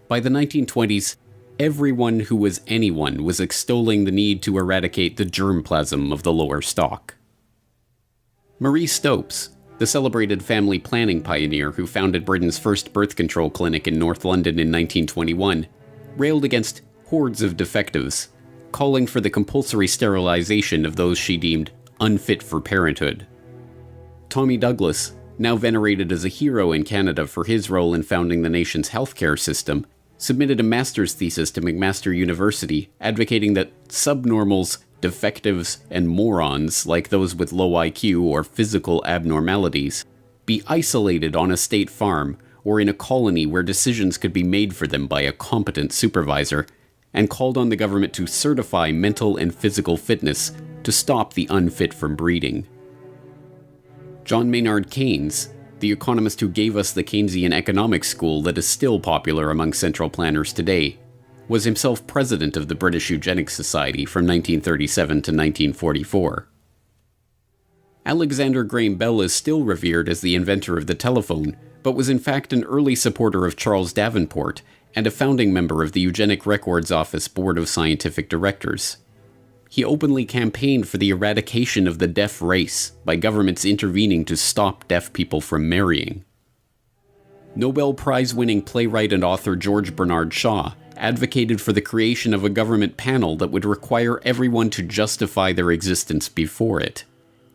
By the 1920s, everyone who was anyone was extolling the need to eradicate the germplasm of the lower stock. Marie Stopes, the celebrated family planning pioneer who founded Britain's first birth control clinic in North London in 1921, railed against hordes of defectives, calling for the compulsory sterilization of those she deemed unfit for parenthood. Tommy Douglas, now venerated as a hero in Canada for his role in founding the nation's healthcare system, submitted a master's thesis to McMaster University advocating that subnormals, defectives, and morons, like those with low IQ or physical abnormalities, be isolated on a state farm or in a colony where decisions could be made for them by a competent supervisor, and called on the government to certify mental and physical fitness to stop the unfit from breeding. John Maynard Keynes, the economist who gave us the Keynesian economics school that is still popular among central planners today, was himself president of the British Eugenics Society from 1937 to 1944. Alexander Graham Bell is still revered as the inventor of the telephone, but was in fact an early supporter of Charles Davenport and a founding member of the Eugenic Records Office Board of Scientific Directors. He openly campaigned for the eradication of the deaf race by governments intervening to stop deaf people from marrying. Nobel Prize-winning playwright and author George Bernard Shaw advocated for the creation of a government panel that would require everyone to justify their existence before it.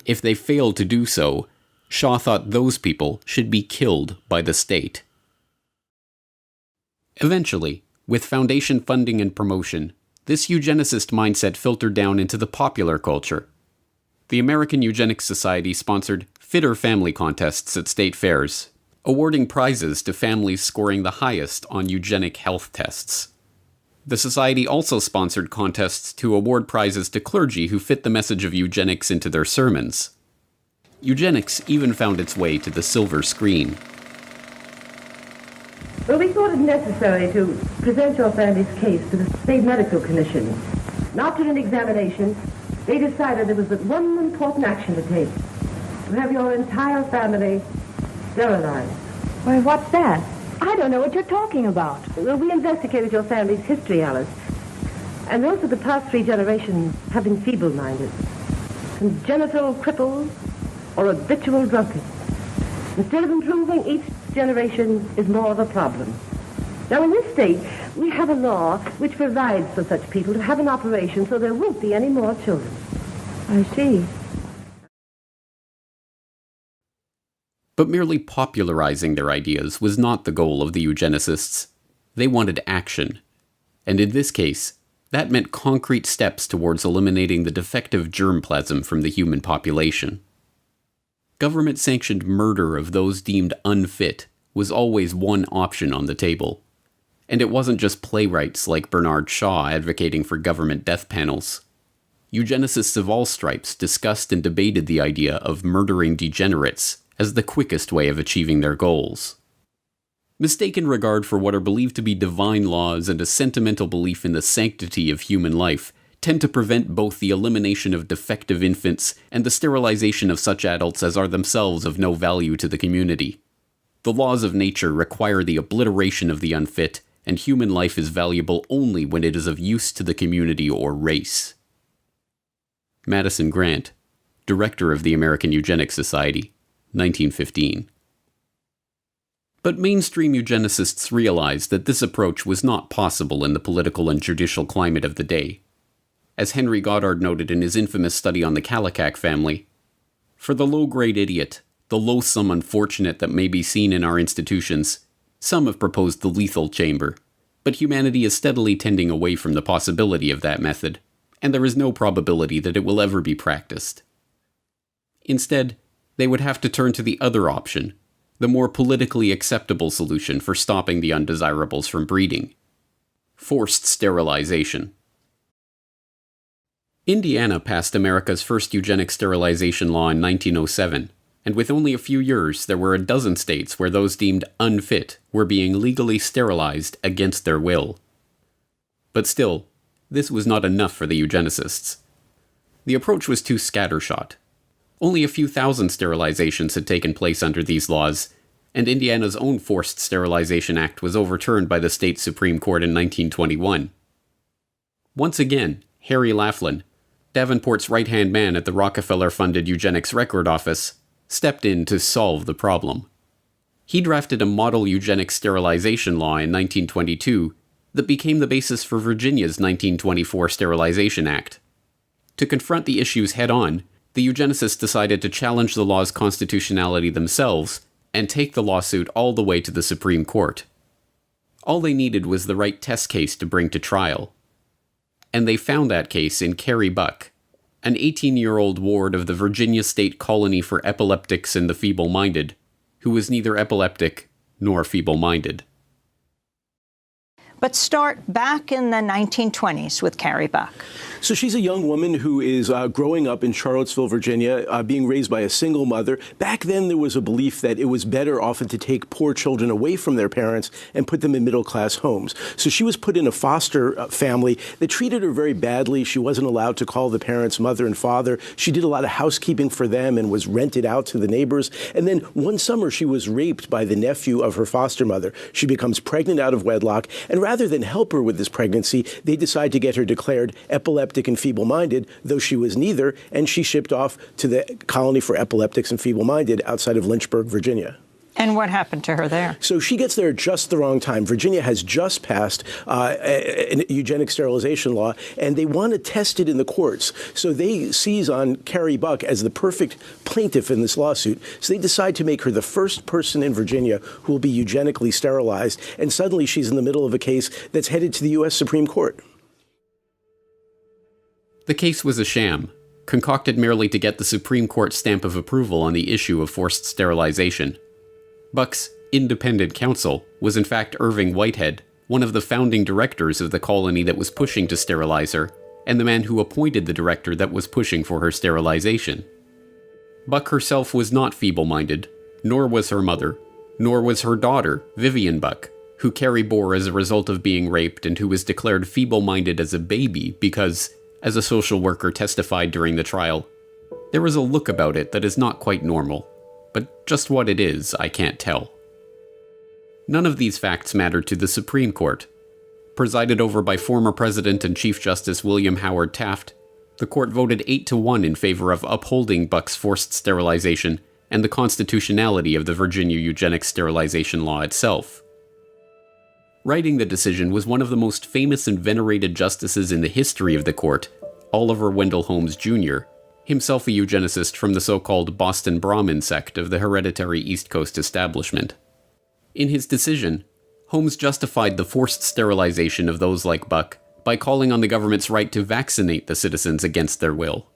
If they failed to do so, Shaw thought those people should be killed by the state. Eventually, with foundation funding and promotion, this eugenicist mindset filtered down into the popular culture. The American Eugenics Society sponsored fitter family contests at state fairs, awarding prizes to families scoring the highest on eugenic health tests. The society also sponsored contests to award prizes to clergy who fit the message of eugenics into their sermons. Eugenics even found its way to the silver screen. Well, we thought it necessary to present your family's case to the State Medical Commission. And after an examination, they decided there was but one important action to take: to have your entire family sterilized. Why, what's that? I don't know what you're talking about. Well, we investigated your family's history, Alice. And most of the past 3 generations have been feeble-minded, congenital cripples, or habitual drunkards. Instead of improving, each generation is more of a problem. Now, in this state, we have a law which provides for such people to have an operation so there won't be any more children. I see. But merely popularizing their ideas was not the goal of the eugenicists. They wanted action. And in this case, that meant concrete steps towards eliminating the defective germplasm from the human population. Government-sanctioned murder of those deemed unfit was always one option on the table. And it wasn't just playwrights like Bernard Shaw advocating for government death panels. Eugenicists of all stripes discussed and debated the idea of murdering degenerates as the quickest way of achieving their goals. Mistaken regard for what are believed to be divine laws and a sentimental belief in the sanctity of human life tend to prevent both the elimination of defective infants and the sterilization of such adults as are themselves of no value to the community. The laws of nature require the obliteration of the unfit, and human life is valuable only when it is of use to the community or race. Madison Grant, Director of the American Eugenics Society, 1915. But mainstream eugenicists realized that this approach was not possible in the political and judicial climate of the day. As Henry Goddard noted in his infamous study on the Kallikak family, "For the low-grade idiot, the loathsome unfortunate that may be seen in our institutions, some have proposed the lethal chamber, but humanity is steadily tending away from the possibility of that method, and there is no probability that it will ever be practiced. Instead, they would have to turn to the other option, the more politically acceptable solution for stopping the undesirables from breeding: forced sterilization." Indiana passed America's first eugenic sterilization law in 1907, and with only a few years, there were a dozen states where those deemed unfit were being legally sterilized against their will. But still, this was not enough for the eugenicists. The approach was too scattershot. Only a few thousand sterilizations had taken place under these laws, and Indiana's own Forced Sterilization Act was overturned by the state Supreme Court in 1921. Once again, Harry Laughlin, Davenport's right-hand man at the Rockefeller-funded Eugenics Record Office, stepped in to solve the problem. He drafted a model eugenic sterilization law in 1922 that became the basis for Virginia's 1924 Sterilization Act. To confront the issues head-on, the eugenicists decided to challenge the law's constitutionality themselves and take the lawsuit all the way to the Supreme Court. All they needed was the right test case to bring to trial. And they found that case in Carrie Buck, an 18-year-old ward of the Virginia State Colony for Epileptics and the Feeble-Minded, who was neither epileptic nor feeble-minded. But start back in the 1920s with Carrie Buck. So she's a young woman who is growing up in Charlottesville, Virginia, being raised by a single mother. Back then, there was a belief that it was better often to take poor children away from their parents and put them in middle-class homes. So she was put in a foster family that treated her very badly. She wasn't allowed to call the parents mother and father. She did a lot of housekeeping for them and was rented out to the neighbors. And then one summer, she was raped by the nephew of her foster mother. She becomes pregnant out of wedlock, and rather than help her with this pregnancy, they decide to get her declared epileptic and feeble-minded, though she was neither, and she shipped off to the Colony for Epileptics and Feeble-Minded outside of Lynchburg, Virginia. And what happened to her there? So she gets there just the wrong time. Virginia has just passed a eugenic sterilization law, and they want to test it in the courts. So they seize on Carrie Buck as the perfect plaintiff in this lawsuit. So they decide to make her the first person in Virginia who will be eugenically sterilized. And suddenly she's in the middle of a case that's headed to the U.S. Supreme Court. The case was a sham, concocted merely to get the Supreme Court stamp of approval on the issue of forced sterilization. Buck's independent counsel was in fact Irving Whitehead, one of the founding directors of the colony that was pushing to sterilize her, and the man who appointed the director that was pushing for her sterilization. Buck herself was not feeble-minded, nor was her mother, nor was her daughter, Vivian Buck, who Carrie bore as a result of being raped and who was declared feeble-minded as a baby because, as a social worker testified during the trial, there was a look about it that is not quite normal, but just what it is, I can't tell. None of these facts mattered to the Supreme Court. Presided over by former President and Chief Justice William Howard Taft, the court voted 8-1 in favor of upholding Buck's forced sterilization and the constitutionality of the Virginia eugenics sterilization law itself. Writing the decision was one of the most famous and venerated justices in the history of the court, Oliver Wendell Holmes Jr., himself a eugenicist from the so-called Boston Brahmin sect of the hereditary East Coast establishment. In his decision, Holmes justified the forced sterilization of those like Buck by calling on the government's right to vaccinate the citizens against their will.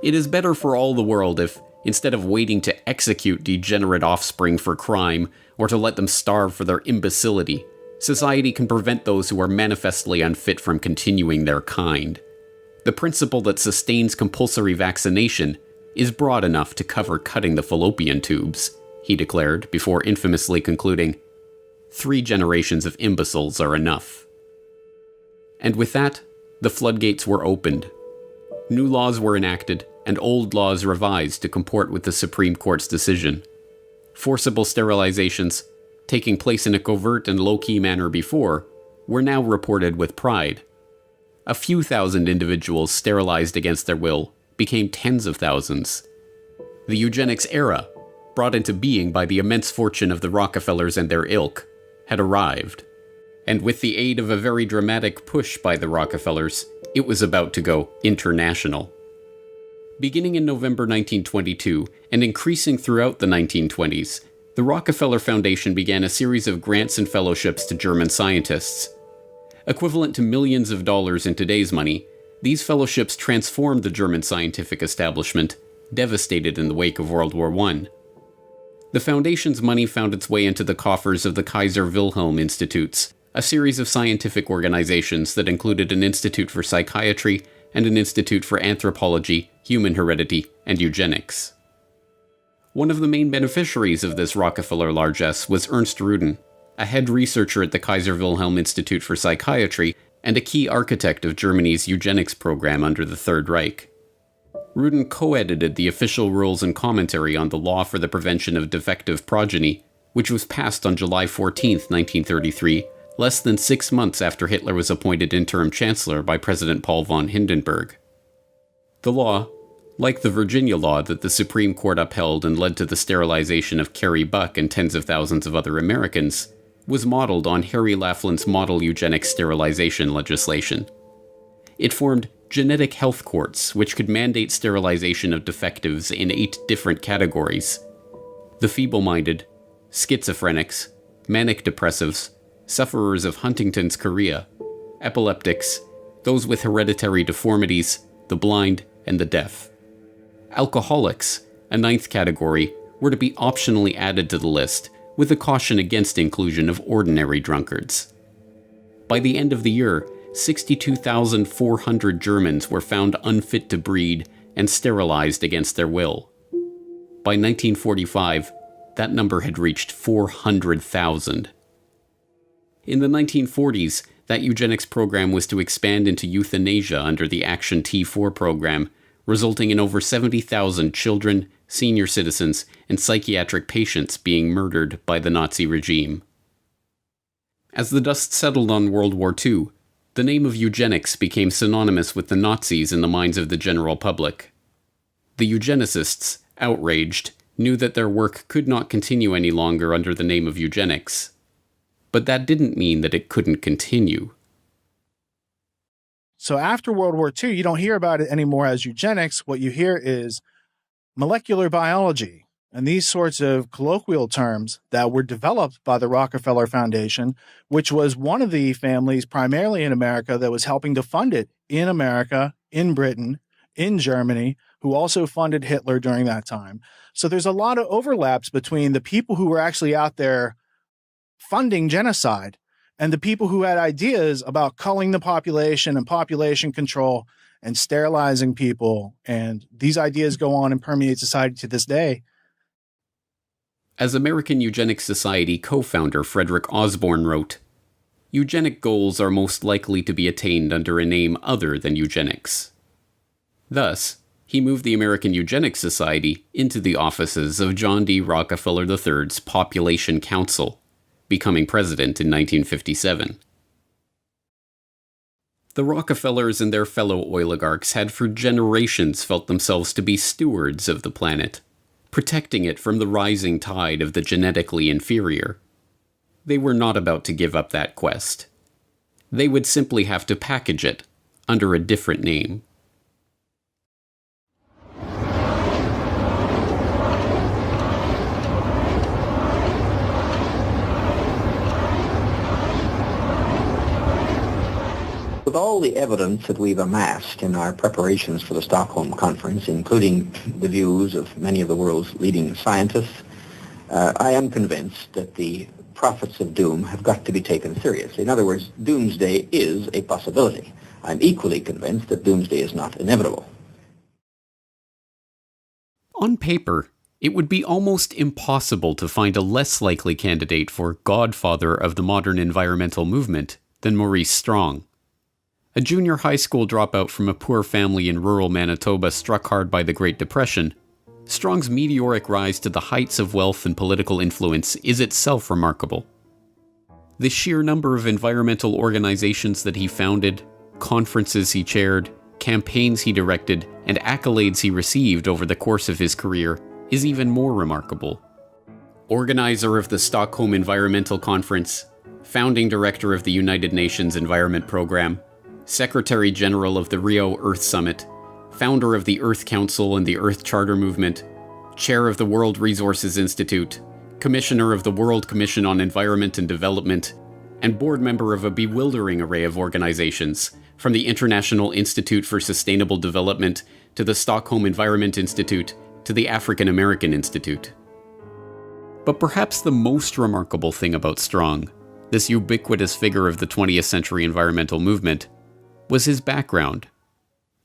It is better for all the world if, instead of waiting to execute degenerate offspring for crime or to let them starve for their imbecility, society can prevent those who are manifestly unfit from continuing their kind. The principle that sustains compulsory vaccination is broad enough to cover cutting the fallopian tubes, he declared before infamously concluding, 3 generations of imbeciles are enough. And with that, the floodgates were opened. New laws were enacted, and old laws revised to comport with the Supreme Court's decision. Forcible sterilizations, taking place in a covert and low-key manner before, were now reported with pride. A few thousand individuals sterilized against their will became tens of thousands. The eugenics era, brought into being by the immense fortune of the Rockefellers and their ilk, had arrived. And with the aid of a very dramatic push by the Rockefellers, it was about to go international. Beginning in November 1922 and increasing throughout the 1920s, the Rockefeller Foundation began a series of grants and fellowships to German scientists. Equivalent to millions of dollars in today's money, these fellowships transformed the German scientific establishment, devastated in the wake of World War I. The foundation's money found its way into the coffers of the Kaiser Wilhelm Institutes, a series of scientific organizations that included an institute for psychiatry and an institute for anthropology, human heredity, and eugenics. One of the main beneficiaries of this Rockefeller largesse was Ernst Rudin, a head researcher at the Kaiser Wilhelm Institute for Psychiatry and a key architect of Germany's eugenics program under the Third Reich. Rudin co-edited the official rules and commentary on the law for the prevention of defective progeny, which was passed on July 14, 1933, less than 6 months after Hitler was appointed interim chancellor by President Paul von Hindenburg. The law, like the Virginia law that the Supreme Court upheld and led to the sterilization of Carrie Buck and tens of thousands of other Americans, was modeled on Harry Laflin's model eugenics sterilization legislation. It formed genetic health courts, which could mandate sterilization of defectives in 8 different categories: the feeble-minded, schizophrenics, manic depressives, sufferers of Huntington's chorea, epileptics, those with hereditary deformities, the blind, and the deaf. Alcoholics, a 9th category, were to be optionally added to the list, with a caution against inclusion of ordinary drunkards. By the end of the year, 62,400 Germans were found unfit to breed and sterilized against their will. By 1945, that number had reached 400,000. In the 1940s, that eugenics program was to expand into euthanasia under the Action T4 program, resulting in over 70,000 children, senior citizens, and psychiatric patients being murdered by the Nazi regime. As the dust settled on World War II, the name of eugenics became synonymous with the Nazis in the minds of the general public. The eugenicists, outraged, knew that their work could not continue any longer under the name of eugenics. But that didn't mean that it couldn't continue. So after World War II, you don't hear about it anymore as eugenics. What you hear is molecular biology and these sorts of colloquial terms that were developed by the Rockefeller Foundation, which was one of the families primarily in America that was helping to fund it in America, in Britain, in Germany, who also funded Hitler during that time. So there's a lot of overlaps between the people who were actually out there funding genocide and the people who had ideas about culling the population and population control and sterilizing people. And these ideas go on and permeate society to this day. As American Eugenics Society co-founder Frederick Osborne wrote, "Eugenic goals are most likely to be attained under a name other than eugenics." Thus, he moved the American Eugenics Society into the offices of John D. Rockefeller III's Population Council, becoming president in 1957. The Rockefellers and their fellow oligarchs had for generations felt themselves to be stewards of the planet, protecting it from the rising tide of the genetically inferior. They were not about to give up that quest. They would simply have to package it under a different name. With all the evidence that we've amassed in our preparations for the Stockholm Conference, including the views of many of the world's leading scientists, I am convinced that the prophets of doom have got to be taken seriously. In other words, doomsday is a possibility. I'm equally convinced that doomsday is not inevitable. On paper, it would be almost impossible to find a less likely candidate for godfather of the modern environmental movement than Maurice Strong. A junior high school dropout from a poor family in rural Manitoba struck hard by the Great Depression, Strong's meteoric rise to the heights of wealth and political influence is itself remarkable. The sheer number of environmental organizations that he founded, conferences he chaired, campaigns he directed, and accolades he received over the course of his career is even more remarkable. Organizer of the Stockholm Environmental Conference, founding director of the United Nations Environment Program, Secretary General of the Rio Earth Summit, founder of the Earth Council and the Earth Charter Movement, chair of the World Resources Institute, commissioner of the World Commission on Environment and Development, and board member of a bewildering array of organizations, from the International Institute for Sustainable Development to the Stockholm Environment Institute to the African American Institute. But perhaps the most remarkable thing about Strong, this ubiquitous figure of the 20th century environmental movement, was his background.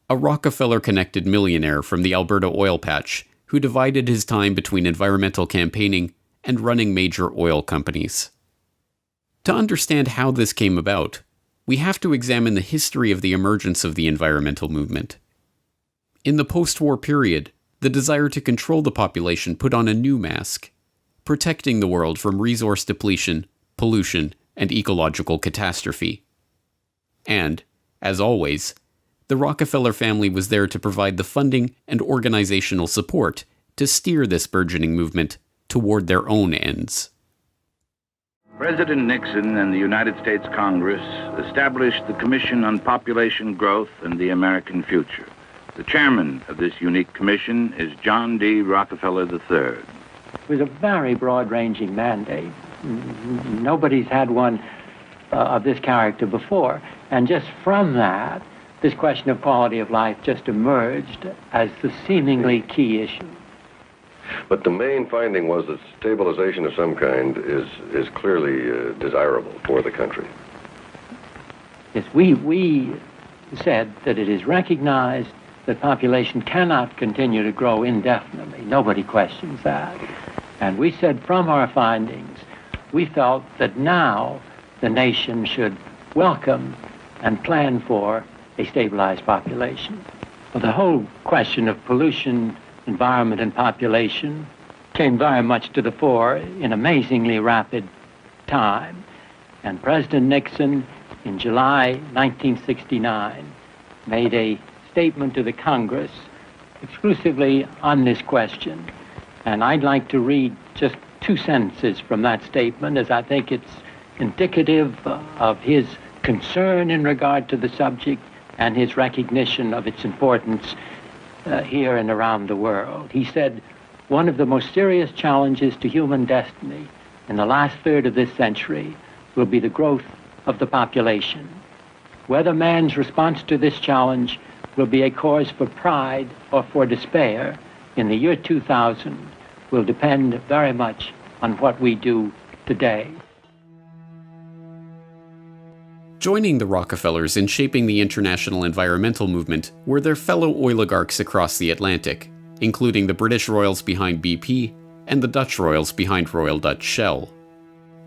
A Rockefeller-connected millionaire from the Alberta oil patch who divided his time between environmental campaigning and running major oil companies. To understand how this came about, we have to examine the history of the emergence of the environmental movement. In the post-war period, the desire to control the population put on a new mask, protecting the world from resource depletion, pollution, and ecological catastrophe. And, as always, the Rockefeller family was there to provide the funding and organizational support to steer this burgeoning movement toward their own ends. President Nixon and the United States Congress established the Commission on Population Growth and the American Future. The chairman of this unique commission is John D. Rockefeller III. It was a very broad-ranging mandate. Nobody's had one of this character before. And just from that, this question of quality of life just emerged as the seemingly key issue. But the main finding was that stabilization of some kind is clearly desirable for the country. Yes, we said that it is recognized that population cannot continue to grow indefinitely. Nobody questions that. And we said from our findings, we felt that now the nation should welcome and plan for a stabilized population. Well, the whole question of pollution, environment, and population came very much to the fore in amazingly rapid time. And President Nixon, in July 1969, made a statement to the Congress exclusively on this question. And I'd like to read just 2 sentences from that statement, as I think it's indicative of his concern in regard to the subject and his recognition of its importance here and around the world. He said, "One of the most serious challenges to human destiny in the last third of this century will be the growth of the population. Whether man's response to this challenge will be a cause for pride or for despair in the year 2000 will depend very much on what we do today." Joining the Rockefellers in shaping the international environmental movement were their fellow oligarchs across the Atlantic, including the British royals behind BP and the Dutch royals behind Royal Dutch Shell.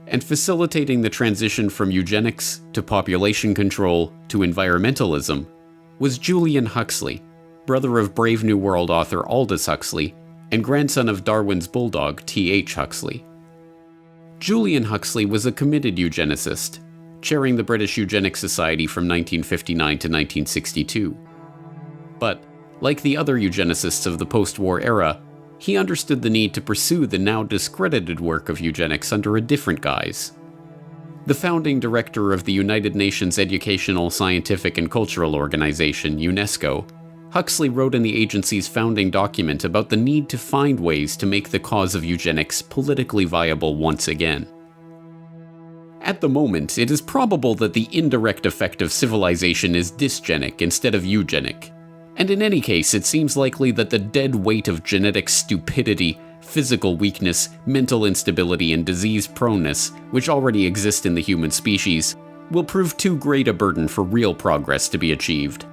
And facilitating the transition from eugenics to population control to environmentalism was Julian Huxley, brother of Brave New World author Aldous Huxley and grandson of Darwin's bulldog T.H. Huxley. Julian Huxley was a committed eugenicist, chairing the British Eugenics Society from 1959 to 1962. But, like the other eugenicists of the post-war era, he understood the need to pursue the now discredited work of eugenics under a different guise. The founding director of the United Nations Educational, Scientific and Cultural Organization, UNESCO, Huxley wrote in the agency's founding document about the need to find ways to make the cause of eugenics politically viable once again. At the moment, it is probable that the indirect effect of civilization is dysgenic instead of eugenic. And in any case, it seems likely that the dead weight of genetic stupidity, physical weakness, mental instability, and disease proneness, which already exist in the human species, will prove too great a burden for real progress to be achieved.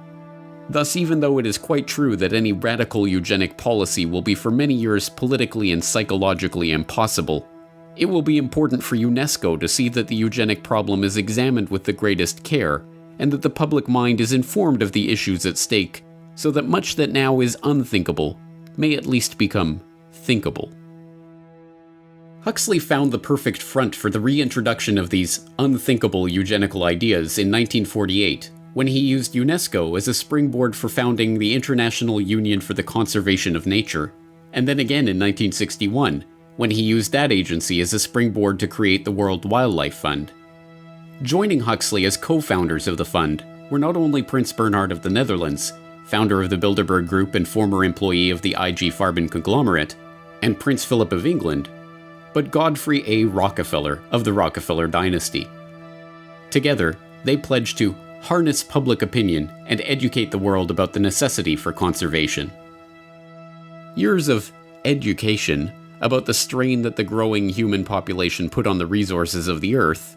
Thus, even though it is quite true that any radical eugenic policy will be for many years politically and psychologically impossible, it will be important for UNESCO to see that the eugenic problem is examined with the greatest care, and that the public mind is informed of the issues at stake, so that much that now is unthinkable may at least become thinkable. Huxley found the perfect front for the reintroduction of these unthinkable eugenical ideas in 1948, when he used UNESCO as a springboard for founding the International Union for the Conservation of Nature, and then again in 1961, when he used that agency as a springboard to create the World Wildlife Fund. Joining Huxley as co-founders of the fund were not only Prince Bernhard of the Netherlands, founder of the Bilderberg Group and former employee of the IG Farben conglomerate, and Prince Philip of England, but Godfrey A. Rockefeller of the Rockefeller dynasty. Together, they pledged to harness public opinion and educate the world about the necessity for conservation. Years of education about the strain that the growing human population put on the resources of the Earth,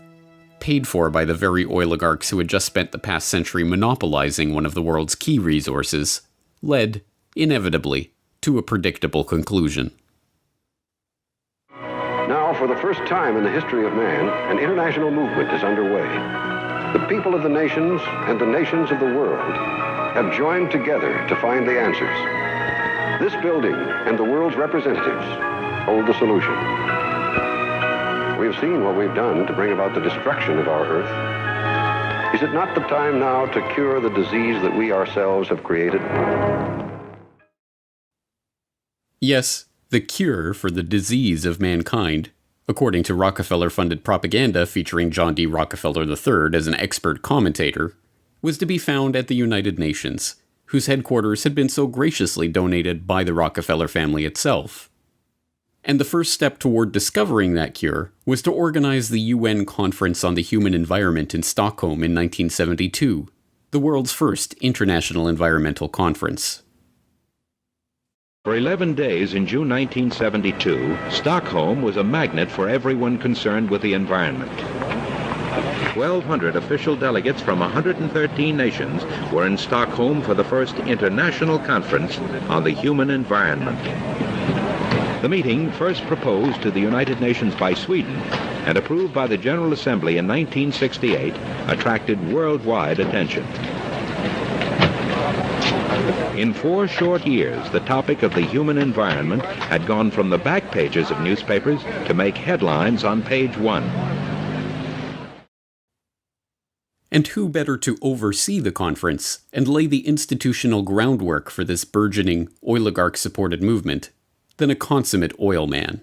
paid for by the very oligarchs who had just spent the past century monopolizing one of the world's key resources, led, inevitably, to a predictable conclusion. Now, for the first time in the history of man, an international movement is underway. The people of the nations and the nations of the world have joined together to find the answers. This building and the world's representatives hold the solution. We have seen what we've done to bring about the destruction of our Earth. Is it not the time now to cure the disease that we ourselves have created? Yes, the cure for the disease of mankind, according to Rockefeller-funded propaganda featuring John D. Rockefeller III as an expert commentator, was to be found at the United Nations, whose headquarters had been so graciously donated by the Rockefeller family itself. And the first step toward discovering that cure was to organize the UN Conference on the Human Environment in Stockholm in 1972, the world's first international environmental conference. For 11 days in June 1972, Stockholm was a magnet for everyone concerned with the environment. 1,200 official delegates from 113 nations were in Stockholm for the first international conference on the human environment. The meeting, first proposed to the United Nations by Sweden and approved by the General Assembly in 1968, attracted worldwide attention. In 4 short years, the topic of the human environment had gone from the back pages of newspapers to make headlines on page 1. And who better to oversee the conference and lay the institutional groundwork for this burgeoning, oligarch-supported movement than a consummate oil man?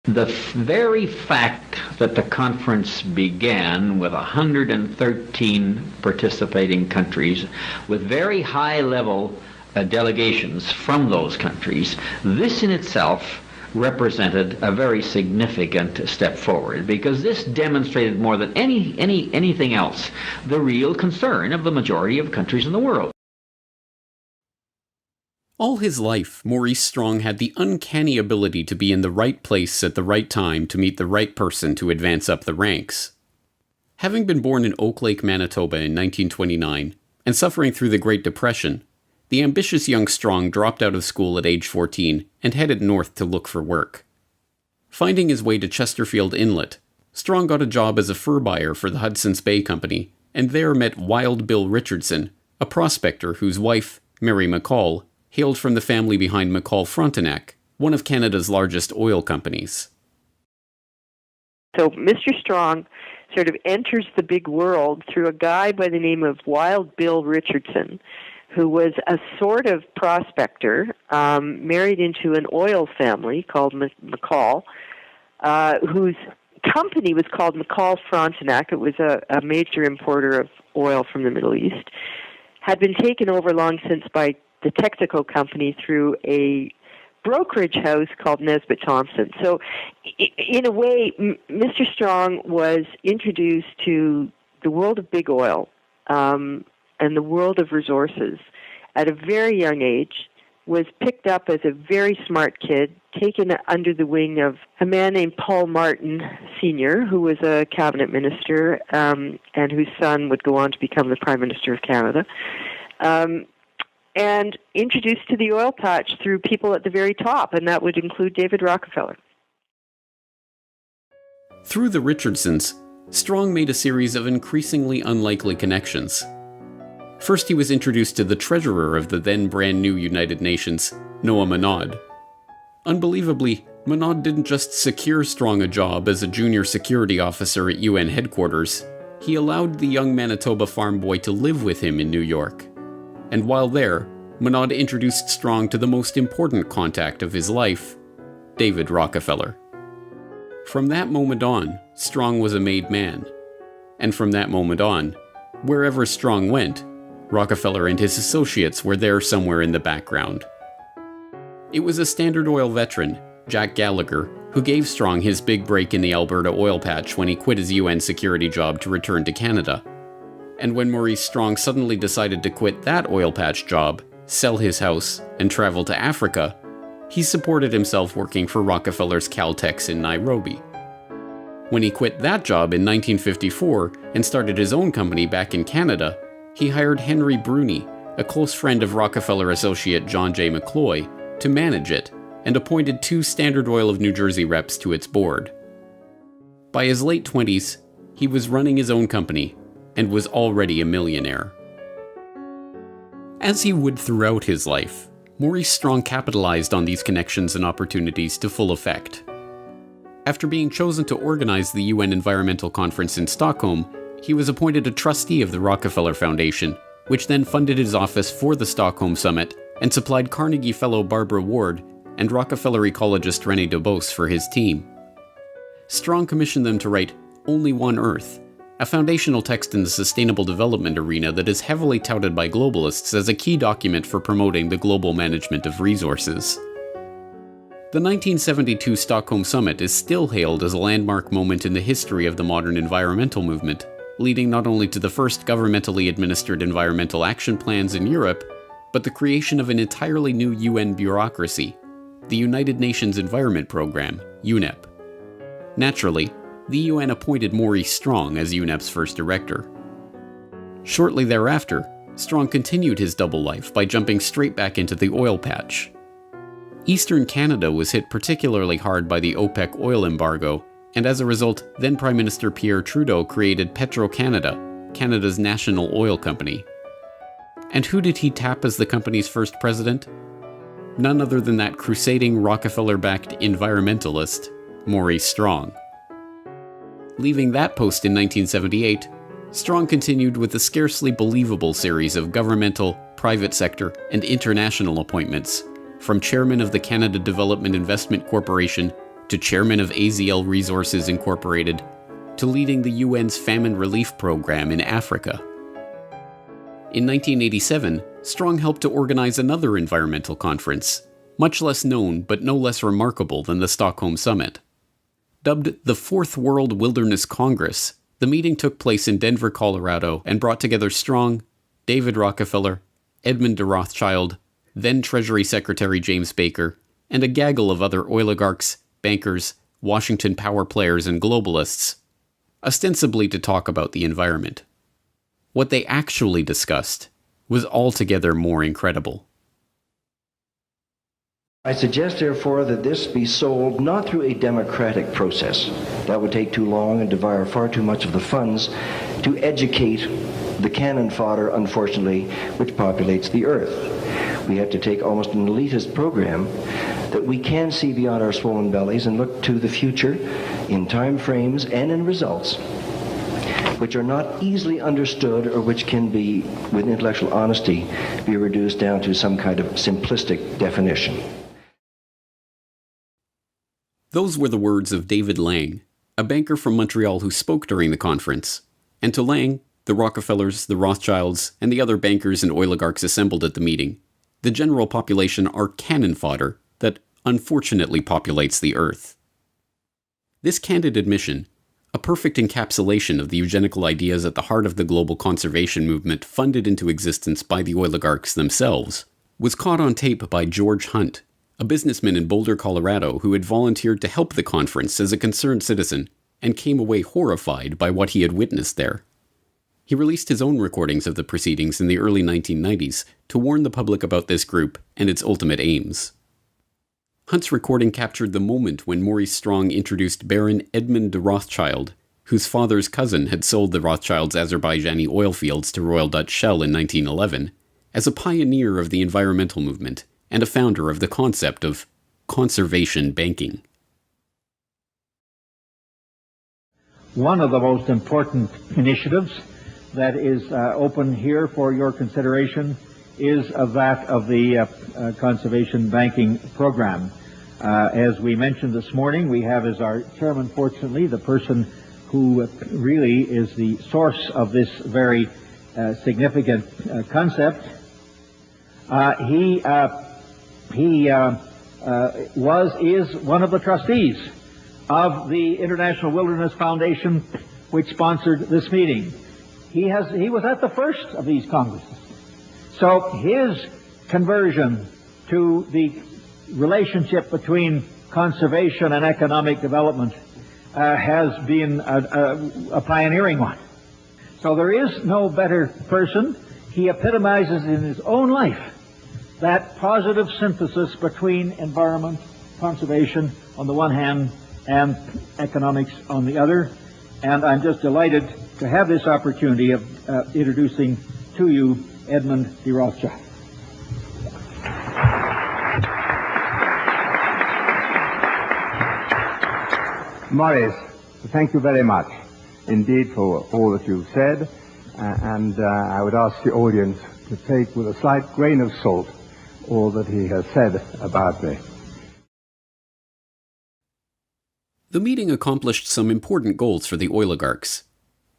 The very fact that the conference began with 113 participating countries with very high-level delegations from those countries, this in itself represented a very significant step forward, because this demonstrated more than anything else the real concern of the majority of countries in the world. All his life, Maurice Strong had the uncanny ability to be in the right place at the right time to meet the right person to advance up the ranks. Having been born in Oak Lake, Manitoba in 1929, and suffering through the Great Depression, the ambitious young Strong dropped out of school at age 14 and headed north to look for work. Finding his way to Chesterfield Inlet, Strong got a job as a fur buyer for the Hudson's Bay Company, and there met Wild Bill Richardson, a prospector whose wife, Mary McCall, hailed from the family behind McCall Frontenac, one of Canada's largest oil companies. So Mr. Strong sort of enters the big world through a guy by the name of Wild Bill Richardson, who was a sort of prospector, married into an oil family called McCall, whose company was called McCall Frontenac. It was a major importer of oil from the Middle East. Had been taken over long since by the Texaco company through a brokerage house called Nesbitt Thompson. So in a way, Mr. Strong was introduced to the world of big oil and the world of resources at a very young age, was picked up as a very smart kid, taken under the wing of a man named Paul Martin Sr., who was a cabinet minister and whose son would go on to become the Prime Minister of Canada. And introduced to the oil patch through people at the very top, and that would include David Rockefeller. Through the Richardsons, Strong made a series of increasingly unlikely connections. First, he was introduced to the treasurer of the then brand new United Nations, Noah Monod. Unbelievably, Monod didn't just secure Strong a job as a junior security officer at UN headquarters, he allowed the young Manitoba farm boy to live with him in New York. And while there, Monod introduced Strong to the most important contact of his life, David Rockefeller. From that moment on, Strong was a made man. And from that moment on, wherever Strong went, Rockefeller and his associates were there somewhere in the background. It was a Standard Oil veteran, Jack Gallagher, who gave Strong his big break in the Alberta oil patch when he quit his UN security job to return to Canada. And when Maurice Strong suddenly decided to quit that oil patch job, sell his house, and travel to Africa, he supported himself working for Rockefeller's Caltex in Nairobi. When he quit that job in 1954 and started his own company back in Canada, he hired Henry Bruni, a close friend of Rockefeller associate John J. McCloy, to manage it, and appointed 2 Standard Oil of New Jersey reps to its board. By his late 20s, he was running his own company, and was already a millionaire. As he would throughout his life, Maurice Strong capitalized on these connections and opportunities to full effect. After being chosen to organize the UN Environmental Conference in Stockholm, he was appointed a trustee of the Rockefeller Foundation, which then funded his office for the Stockholm Summit and supplied Carnegie Fellow Barbara Ward and Rockefeller ecologist René Dubos for his team. Strong commissioned them to write Only One Earth, a foundational text in the sustainable development arena that is heavily touted by globalists as a key document for promoting the global management of resources. The 1972 Stockholm Summit is still hailed as a landmark moment in the history of the modern environmental movement, leading not only to the first governmentally administered environmental action plans in Europe, but the creation of an entirely new UN bureaucracy, the United Nations Environment Programme, UNEP. Naturally, the UN appointed Maurice Strong as UNEP's first director. Shortly thereafter, Strong continued his double life by jumping straight back into the oil patch. Eastern Canada was hit particularly hard by the OPEC oil embargo, and as a result, then Prime Minister Pierre Trudeau created Petro-Canada, Canada's national oil company. And who did he tap as the company's first president? None other than that crusading Rockefeller-backed environmentalist, Maurice Strong. Leaving that post in 1978, Strong continued with a scarcely believable series of governmental, private sector, and international appointments, from chairman of the Canada Development Investment Corporation to chairman of AZL Resources Incorporated, to leading the UN's famine relief program in Africa. In 1987, Strong helped to organize another environmental conference, much less known but no less remarkable than the Stockholm Summit. Dubbed the Fourth World Wilderness Congress, the meeting took place in Denver, Colorado, and brought together Strong, David Rockefeller, Edmund de Rothschild, then Treasury Secretary James Baker, and a gaggle of other oligarchs, bankers, Washington power players, and globalists, ostensibly to talk about the environment. What they actually discussed was altogether more incredible. I suggest, therefore, that this be sold not through a democratic process. That would take too long and devour far too much of the funds to educate the cannon fodder, unfortunately, which populates the earth. We have to take almost an elitist program that we can see beyond our swollen bellies and look to the future in time frames and in results which are not easily understood or which can be, with intellectual honesty, be reduced down to some kind of simplistic definition. Those were the words of David Lang, a banker from Montreal who spoke during the conference. And to Lang, the Rockefellers, the Rothschilds, and the other bankers and oligarchs assembled at the meeting, the general population are cannon fodder that unfortunately populates the earth. This candid admission, a perfect encapsulation of the eugenical ideas at the heart of the global conservation movement funded into existence by the oligarchs themselves, was caught on tape by George Hunt, a businessman in Boulder, Colorado who had volunteered to help the conference as a concerned citizen and came away horrified by what he had witnessed there. He released his own recordings of the proceedings in the early 1990s to warn the public about this group and its ultimate aims. Hunt's recording captured the moment when Maurice Strong introduced Baron Edmund de Rothschild, whose father's cousin had sold the Rothschilds' Azerbaijani oil fields to Royal Dutch Shell in 1911, as a pioneer of the environmental movement and a founder of the concept of conservation banking. One of the most important initiatives that is open here for your consideration is that of the conservation banking program. As we mentioned this morning, we have as our chairman, fortunately, the person who really is the source of this very significant concept. He is one of the trustees of the International Wilderness Foundation, which sponsored this meeting. He was at the first of these congresses. So his conversion to the relationship between conservation and economic development has been a pioneering one. So there is no better person. He epitomizes in his own life that positive synthesis between environment, conservation on the one hand, and economics on the other. And I'm just delighted to have this opportunity of introducing to you Edmund de Rothschild. Maurice, thank you very much indeed for all that you've said, and I would ask the audience to take with a slight grain of salt all that he has said about me. The meeting accomplished some important goals for the oligarchs.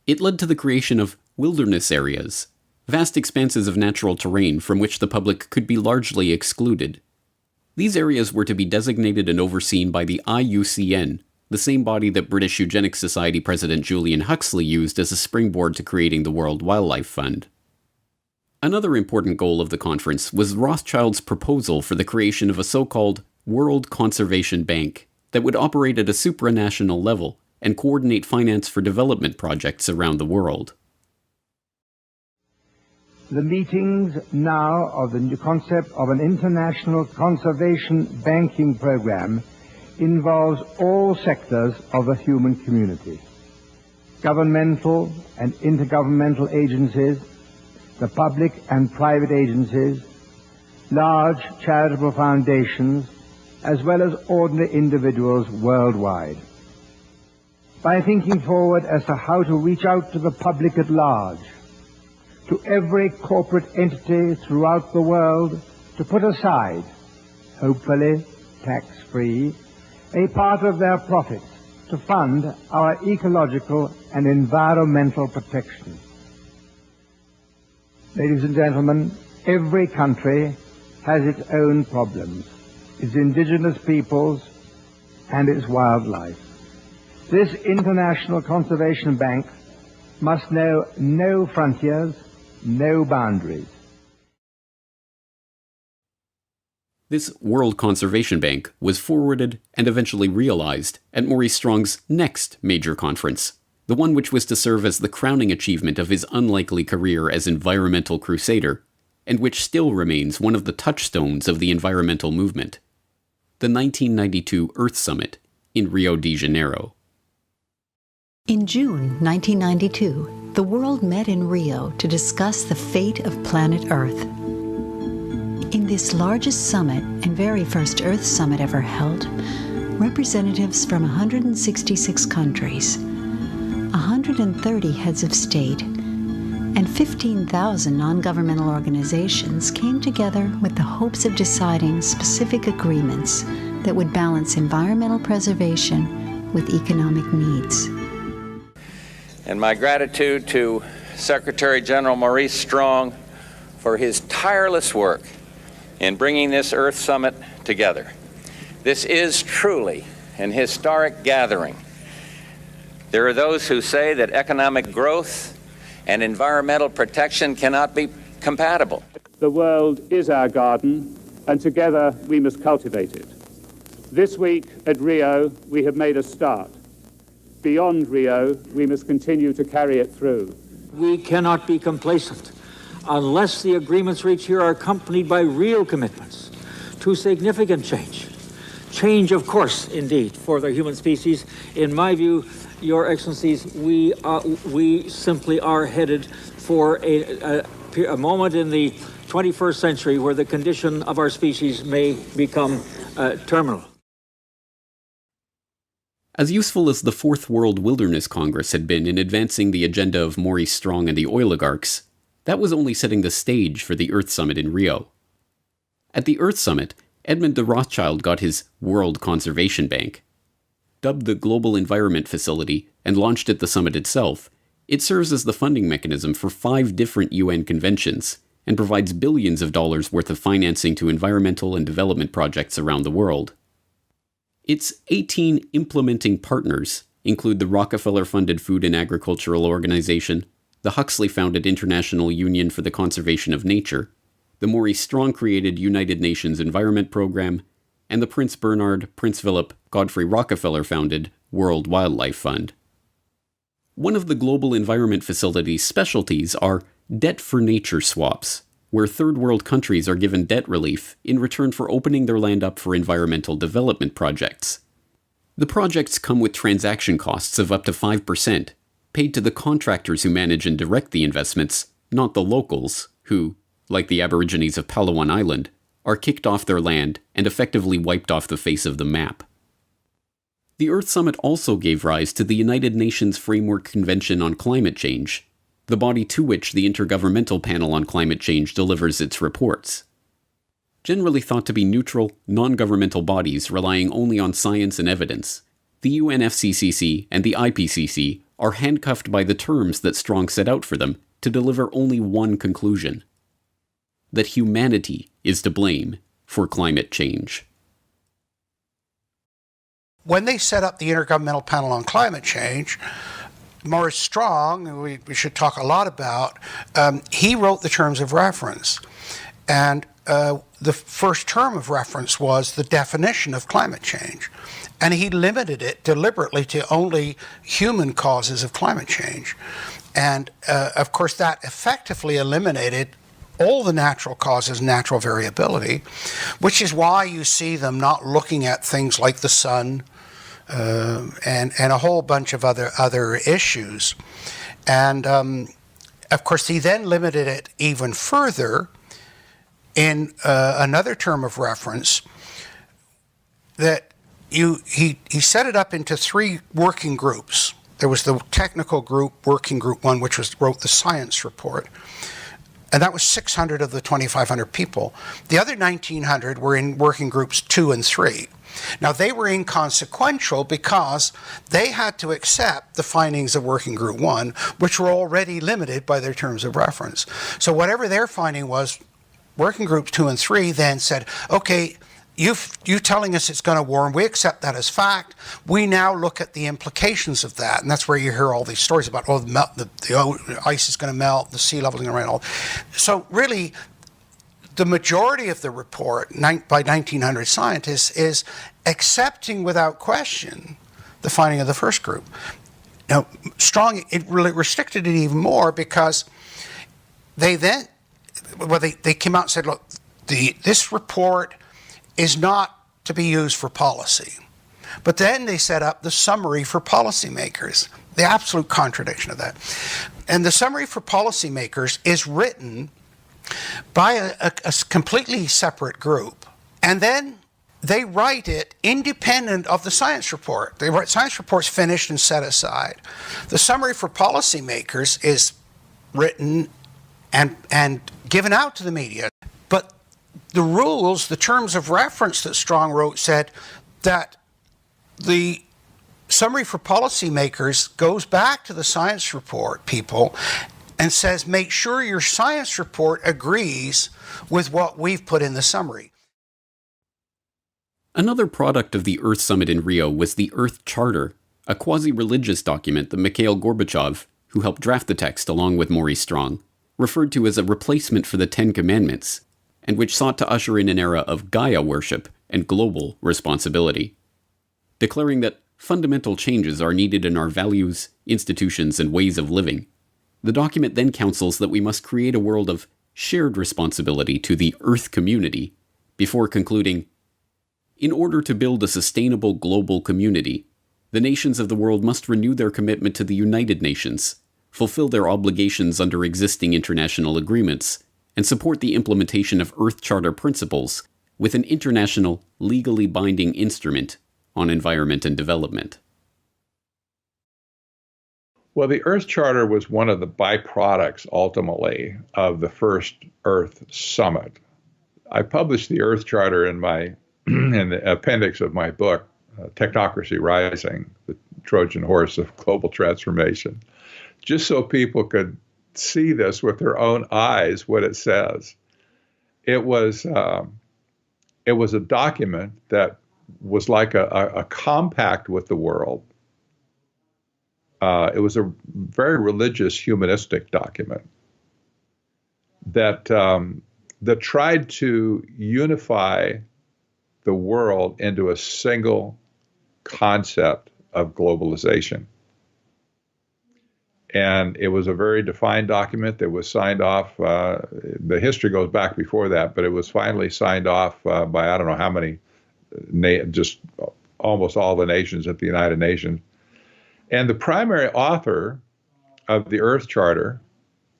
It led to the creation of wilderness areas, vast expanses of natural terrain from which the public could be largely excluded. These areas were to be designated and overseen by the IUCN, the same body that British Eugenics Society President Julian Huxley used as a springboard to creating the World Wildlife Fund. Another important goal of the conference was Rothschild's proposal for the creation of a so-called World Conservation Bank that would operate at a supranational level and coordinate finance for development projects around the world. The meetings now of the new concept of an international conservation banking program involves all sectors of the human community, governmental and intergovernmental agencies, the public and private agencies, large charitable foundations, as well as ordinary individuals worldwide. By thinking forward as to how to reach out to the public at large, to every corporate entity throughout the world, to put aside, hopefully tax-free, a part of their profits to fund our ecological and environmental protection. Ladies and gentlemen, every country has its own problems, its indigenous peoples and its wildlife. This International Conservation Bank must know no frontiers, no boundaries. This World Conservation Bank was forwarded and eventually realized at Maurice Strong's next major conference, the one which was to serve as the crowning achievement of his unlikely career as environmental crusader, and which still remains one of the touchstones of the environmental movement, the 1992 Earth Summit in Rio de Janeiro. In June 1992, the world met in Rio to discuss the fate of planet Earth. In this largest summit and very first Earth Summit ever held, representatives from 166 countries, 130 heads of state, and 15,000 non-governmental organizations came together with the hopes of deciding specific agreements that would balance environmental preservation with economic needs. And my gratitude to Secretary General Maurice Strong for his tireless work in bringing this Earth Summit together. This is truly an historic gathering. There are those who say that economic growth and environmental protection cannot be compatible. The world is our garden, and together we must cultivate it. This week at Rio, we have made a start. Beyond Rio, we must continue to carry it through. We cannot be complacent unless the agreements reached here are accompanied by real commitments to significant change. Change, of course, indeed, for the human species. In my view, Your Excellencies, we simply are headed for a moment in the 21st century where the condition of our species may become terminal. As useful as the Fourth World Wilderness Congress had been in advancing the agenda of Maurice Strong and the oligarchs, that was only setting the stage for the Earth Summit in Rio. At the Earth Summit, Edmund de Rothschild got his World Conservation Bank. Dubbed the Global Environment Facility and launched at the summit itself, it serves as the funding mechanism for 5 different UN conventions and provides billions of dollars worth of financing to environmental and development projects around the world. Its 18 implementing partners include the Rockefeller-funded Food and Agricultural Organization, the Huxley-founded International Union for the Conservation of Nature, the Maurice Strong-created United Nations Environment Program, and the Prince Bernhard, Prince Philip, Godfrey Rockefeller-founded World Wildlife Fund. One of the Global Environment Facility's specialties are debt-for-nature swaps, where third world countries are given debt relief in return for opening their land up for environmental development projects. The projects come with transaction costs of up to 5%, paid to the contractors who manage and direct the investments, not the locals, who, like the Aborigines of Palawan Island, are kicked off their land and effectively wiped off the face of the map. The Earth Summit also gave rise to the United Nations Framework Convention on Climate Change, the body to which the Intergovernmental Panel on Climate Change delivers its reports. Generally thought to be neutral, non-governmental bodies relying only on science and evidence, The UNFCCC and the IPCC are handcuffed by the terms that Strong set out for them to deliver only one conclusion: that humanity is to blame for climate change. When they set up the Intergovernmental Panel on Climate Change, Maurice Strong, who we should talk a lot about, he wrote the terms of reference. And the first term of reference was the definition of climate change. And he limited it deliberately to only human causes of climate change. And of course, that effectively eliminated all the natural causes, natural variability, which is why you see them not looking at things like the sun and a whole bunch of other issues. And of course, he then limited it even further in another term of reference that he set it up into three working groups. There was the technical group, working group 1, which wrote the science report. And that was 600 of the 2,500 people. The other 1,900 were in working groups 2 and 3. Now, they were inconsequential because they had to accept the findings of working group 1, which were already limited by their terms of reference. So whatever their finding was, working groups 2 and 3 then said, okay, you telling us it's going to warm, we accept that as fact. We now look at the implications of that. And that's where you hear all these stories about, the ice is going to melt, the sea level is going to rise. So really, the majority of the report by 1,900 scientists is accepting without question the finding of the first group. Now, Strong, it really restricted it even more because they came out and said, look, this report is not to be used for policy. But then they set up the summary for policymakers, the absolute contradiction of that. And the summary for policymakers is written by a completely separate group. And then they write it independent of the science report. The science report's finished and set aside. The summary for policymakers is written and given out to the media. But the rules, the terms of reference that Strong wrote said that the summary for policymakers goes back to the science report people and says, make sure your science report agrees with what we've put in the summary. Another product of the Earth Summit in Rio was the Earth Charter, a quasi-religious document that Mikhail Gorbachev, who helped draft the text along with Maurice Strong, referred to as a replacement for the Ten Commandments, and which sought to usher in an era of Gaia worship and global responsibility, declaring that fundamental changes are needed in our values, institutions, and ways of living. The document then counsels that we must create a world of shared responsibility to the Earth community, before concluding, in order to build a sustainable global community, the nations of the world must renew their commitment to the United Nations, fulfill their obligations under existing international agreements, and support the implementation of Earth Charter principles with an international, legally binding instrument on environment and development. Well, the Earth Charter was one of the byproducts, ultimately, of the first Earth Summit. I published the Earth Charter in the appendix of my book, Technocracy Rising, the Trojan Horse of Global Transformation, just so people could see this with their own eyes, what it says. It was a document that was like a compact with the world. It was a very religious, humanistic document that tried to unify the world into a single concept of globalization. And it was a very defined document that was signed off. The history goes back before that, but it was finally signed off by I don't know how many, just almost all the nations at the United Nations. And the primary author of the Earth Charter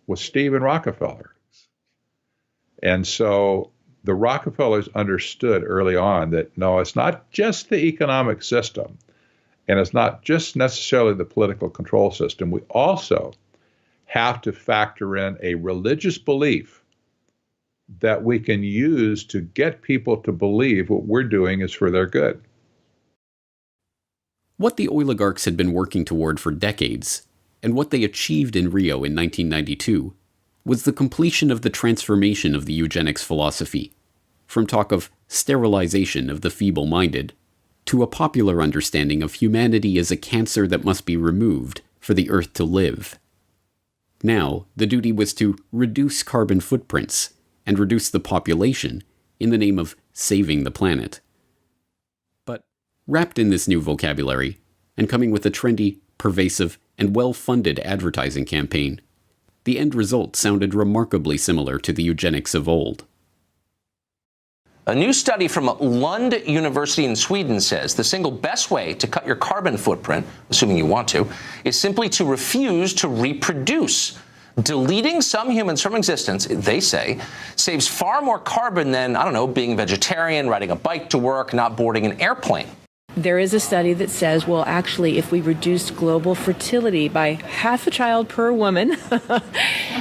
was Stephen Rockefeller. And so the Rockefellers understood early on that, no, it's not just the economic system, and it's not just necessarily the political control system. We also have to factor in a religious belief that we can use to get people to believe what we're doing is for their good. What the oligarchs had been working toward for decades, and what they achieved in Rio in 1992, was the completion of the transformation of the eugenics philosophy, from talk of sterilization of the feeble-minded, to a popular understanding of humanity as a cancer that must be removed for the Earth to live. Now, the duty was to reduce carbon footprints and reduce the population in the name of saving the planet. But wrapped in this new vocabulary, and coming with a trendy, pervasive, and well-funded advertising campaign, the end result sounded remarkably similar to the eugenics of old. A new study from Lund University in Sweden says the single best way to cut your carbon footprint, assuming you want to, is simply to refuse to reproduce. Deleting some humans from existence, they say, saves far more carbon than, being vegetarian, riding a bike to work, not boarding an airplane. There is a study that says, well, actually, if we reduce global fertility by half a child per woman,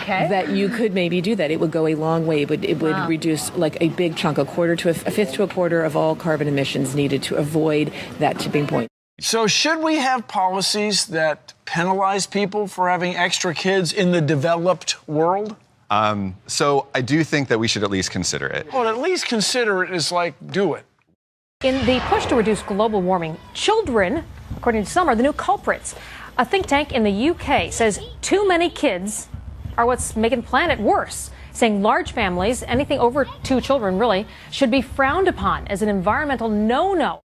that you could maybe do that. It would go a long way. It would reduce like a big chunk, a fifth to a quarter of all carbon emissions needed to avoid that tipping point. So should we have policies that penalize people for having extra kids in the developed world? So I do think that we should at least consider it. Well, at least consider it is like do it. In the push to reduce global warming, children, according to some, are the new culprits. A think tank in the UK says too many kids are what's making the planet worse, saying large families, anything over 2 children really, should be frowned upon as an environmental no-no.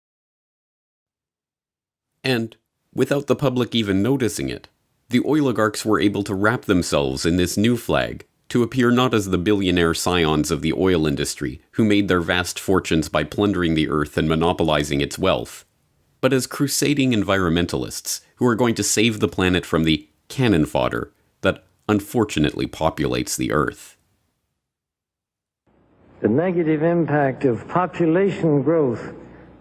And, without the public even noticing it, the oligarchs were able to wrap themselves in this new flag to appear not as the billionaire scions of the oil industry who made their vast fortunes by plundering the earth and monopolizing its wealth, but as crusading environmentalists who are going to save the planet from the cannon fodder that unfortunately populates the earth. The negative impact of population growth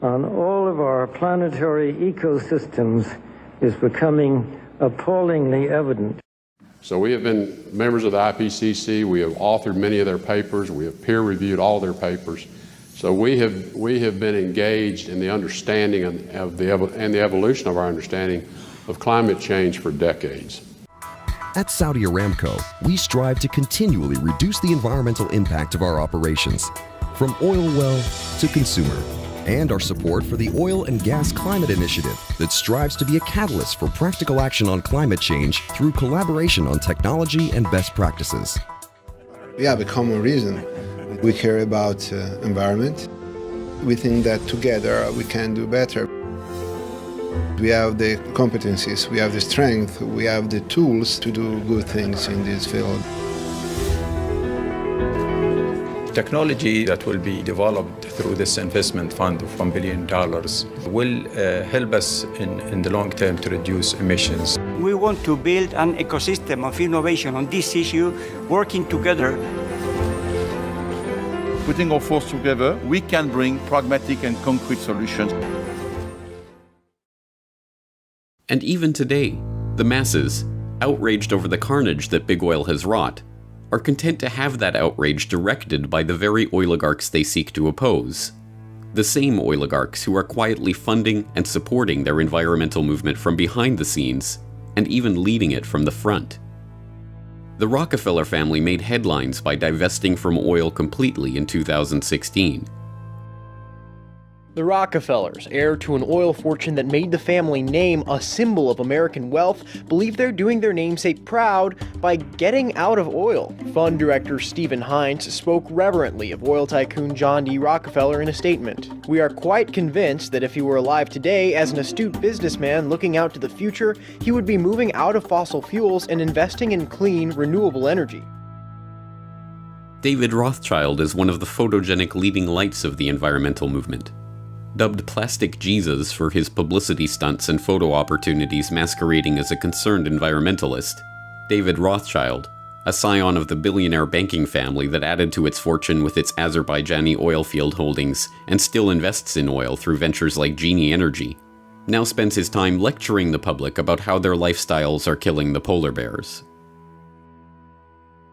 on all of our planetary ecosystems is becoming appallingly evident. So we have been members of the IPCC. We have authored many of their papers. We have peer-reviewed all their papers. So we have been engaged in the understanding of the evolution of our understanding of climate change for decades. At Saudi Aramco, we strive to continually reduce the environmental impact of our operations, from oil well to consumer, and our support for the Oil and Gas Climate Initiative that strives to be a catalyst for practical action on climate change through collaboration on technology and best practices. We have a common reason. We care about environment. We think that together we can do better. We have the competencies, we have the strength, we have the tools to do good things in this field. Technology that will be developed through this investment fund of $1 billion will help us in the long term to reduce emissions. We want to build an ecosystem of innovation on this issue, working together. Putting our forces together, we can bring pragmatic and concrete solutions. And even today, the masses, outraged over the carnage that big oil has wrought, are content to have that outrage directed by the very oligarchs they seek to oppose. The same oligarchs who are quietly funding and supporting their environmental movement from behind the scenes, and even leading it from the front. The Rockefeller family made headlines by divesting from oil completely in 2016. The Rockefellers, heir to an oil fortune that made the family name a symbol of American wealth, believe they're doing their namesake proud by getting out of oil. Fund director Stephen Hines spoke reverently of oil tycoon John D. Rockefeller in a statement. "We are quite convinced that if he were alive today as an astute businessman looking out to the future, he would be moving out of fossil fuels and investing in clean, renewable energy." David Rothschild is one of the photogenic leading lights of the environmental movement. Dubbed Plastic Jesus for his publicity stunts and photo opportunities masquerading as a concerned environmentalist, David Rothschild, a scion of the billionaire banking family that added to its fortune with its Azerbaijani oil field holdings and still invests in oil through ventures like Genie Energy, now spends his time lecturing the public about how their lifestyles are killing the polar bears.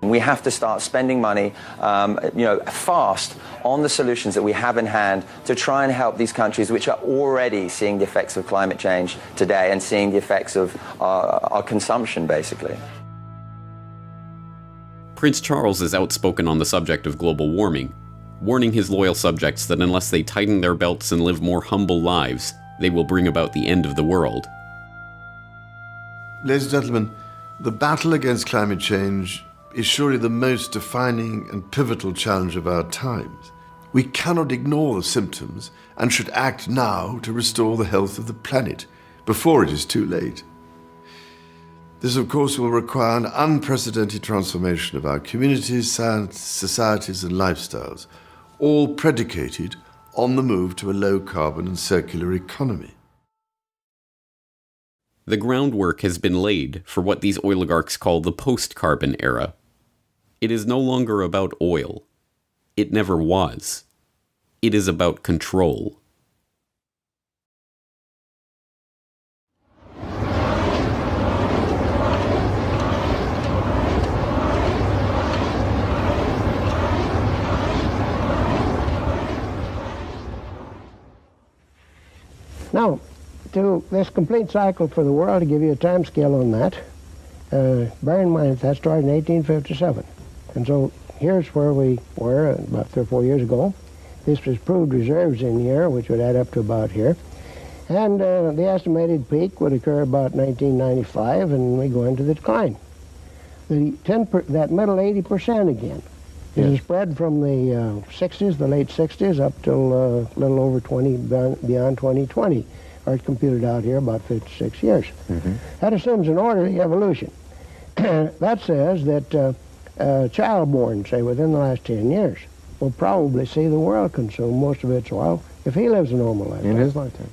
We have to start spending money, fast on the solutions that we have in hand to try and help these countries which are already seeing the effects of climate change today and seeing the effects of our consumption, basically. Prince Charles is outspoken on the subject of global warming, warning his loyal subjects that unless they tighten their belts and live more humble lives, they will bring about the end of the world. Ladies and gentlemen, the battle against climate change is surely the most defining and pivotal challenge of our times. We cannot ignore the symptoms and should act now to restore the health of the planet before it is too late. This, of course, will require an unprecedented transformation of our communities, societies, and lifestyles, all predicated on the move to a low-carbon and circular economy. The groundwork has been laid for what these oligarchs call the post-carbon era. It is no longer about oil. It never was. It is about control. Now, to this complete cycle for the world, to give you a time scale on that, bear in mind that started in 1857. And so here's where we were about 3 or 4 years ago. This was proved reserves in here, which would add up to about here. And the estimated peak would occur about 1995, and we go into the decline. That middle 80% again is a spread from the 60s, the late 60s, up till a little over beyond 2020. Or it's computed out here about 56 years. That assumes an orderly evolution. That says that a child born, say, within the last 10 years will probably see the world consume most of its oil if he lives a normal lifetime. In his lifetime.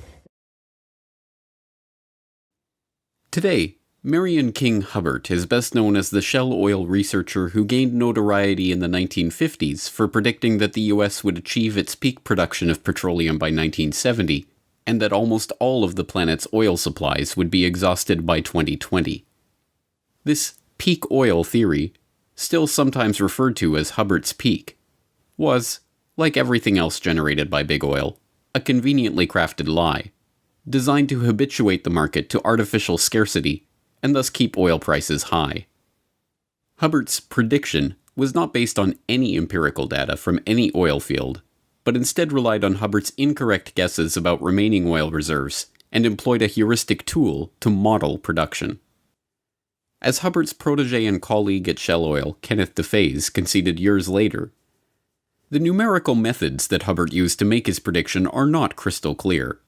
Today, Marion King Hubbert is best known as the Shell oil researcher who gained notoriety in the 1950s for predicting that the U.S. would achieve its peak production of petroleum by 1970, and that almost all of the planet's oil supplies would be exhausted by 2020. This peak oil theory, still sometimes referred to as Hubbert's peak, was, like everything else generated by big oil, a conveniently crafted lie, designed to habituate the market to artificial scarcity and thus keep oil prices high. Hubbert's prediction was not based on any empirical data from any oil field, but instead relied on Hubbert's incorrect guesses about remaining oil reserves and employed a heuristic tool to model production. As Hubbert's protege and colleague at Shell Oil, Kenneth DeFaze, conceded years later, the numerical methods that Hubbert used to make his prediction are not crystal clear.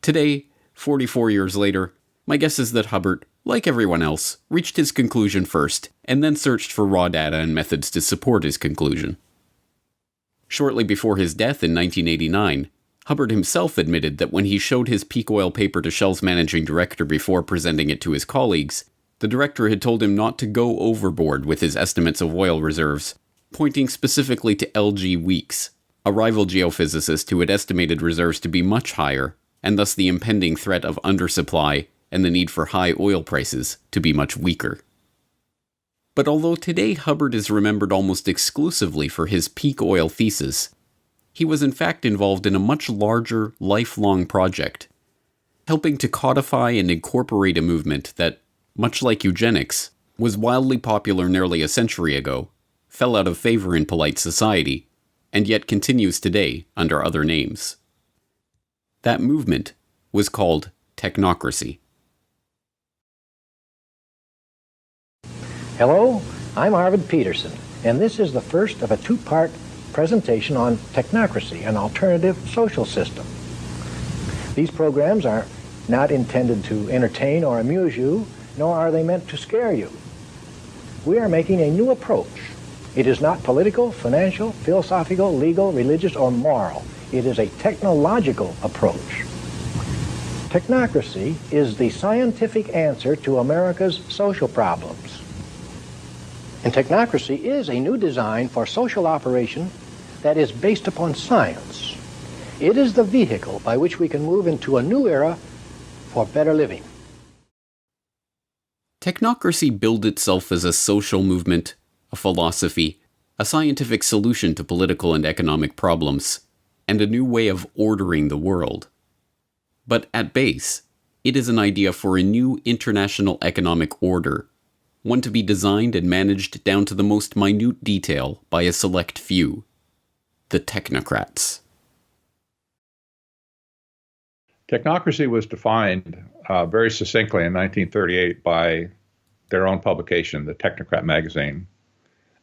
Today, 44 years later, my guess is that Hubbert, like everyone else, reached his conclusion first and then searched for raw data and methods to support his conclusion. Shortly before his death in 1989, Hubbert himself admitted that when he showed his peak oil paper to Shell's managing director before presenting it to his colleagues, the director had told him not to go overboard with his estimates of oil reserves, pointing specifically to L.G. Weeks, a rival geophysicist who had estimated reserves to be much higher, and thus the impending threat of undersupply and the need for high oil prices to be much weaker. But although today Hubbert is remembered almost exclusively for his peak oil thesis, he was in fact involved in a much larger, lifelong project, helping to codify and incorporate a movement that, much like eugenics, was wildly popular nearly a century ago, fell out of favor in polite society, and yet continues today under other names. That movement was called technocracy. Hello, I'm Arvid Peterson, and this is the first of a two-part presentation on technocracy, an alternative social system. These programs are not intended to entertain or amuse you, nor are they meant to scare you. We are making a new approach. It is not political, financial, philosophical, legal, religious, or moral. It is a technological approach. Technocracy is the scientific answer to America's social problems. And technocracy is a new design for social operation that is based upon science. It is the vehicle by which we can move into a new era for better living. Technocracy billed itself as a social movement, a philosophy, a scientific solution to political and economic problems, and a new way of ordering the world. But at base, it is an idea for a new international economic order, one to be designed and managed down to the most minute detail by a select few, the technocrats. Technocracy was defined very succinctly in 1938 by their own publication, the Technocrat magazine.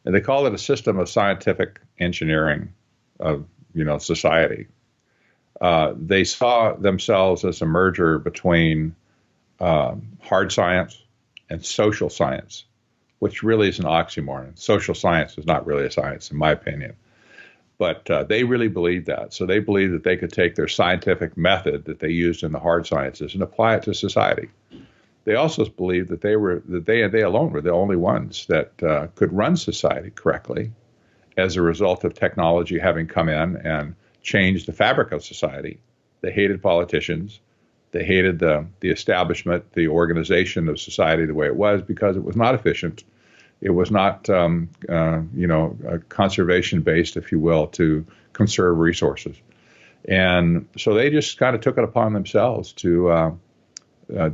And they call it a system of scientific engineering of, society. They saw themselves as a merger between hard science and social science, which really is an oxymoron. Social science is not really a science, in my opinion. But they really believed that. So they believed that they could take their scientific method that they used in the hard sciences and apply it to society. They also believed that they alone were the only ones that could run society correctly as a result of technology having come in and changed the fabric of society. They hated politicians. They hated the establishment, the organization of society the way it was, because it was not efficient. It was not, conservation-based, if you will, to conserve resources. And so they just kind of took it upon themselves to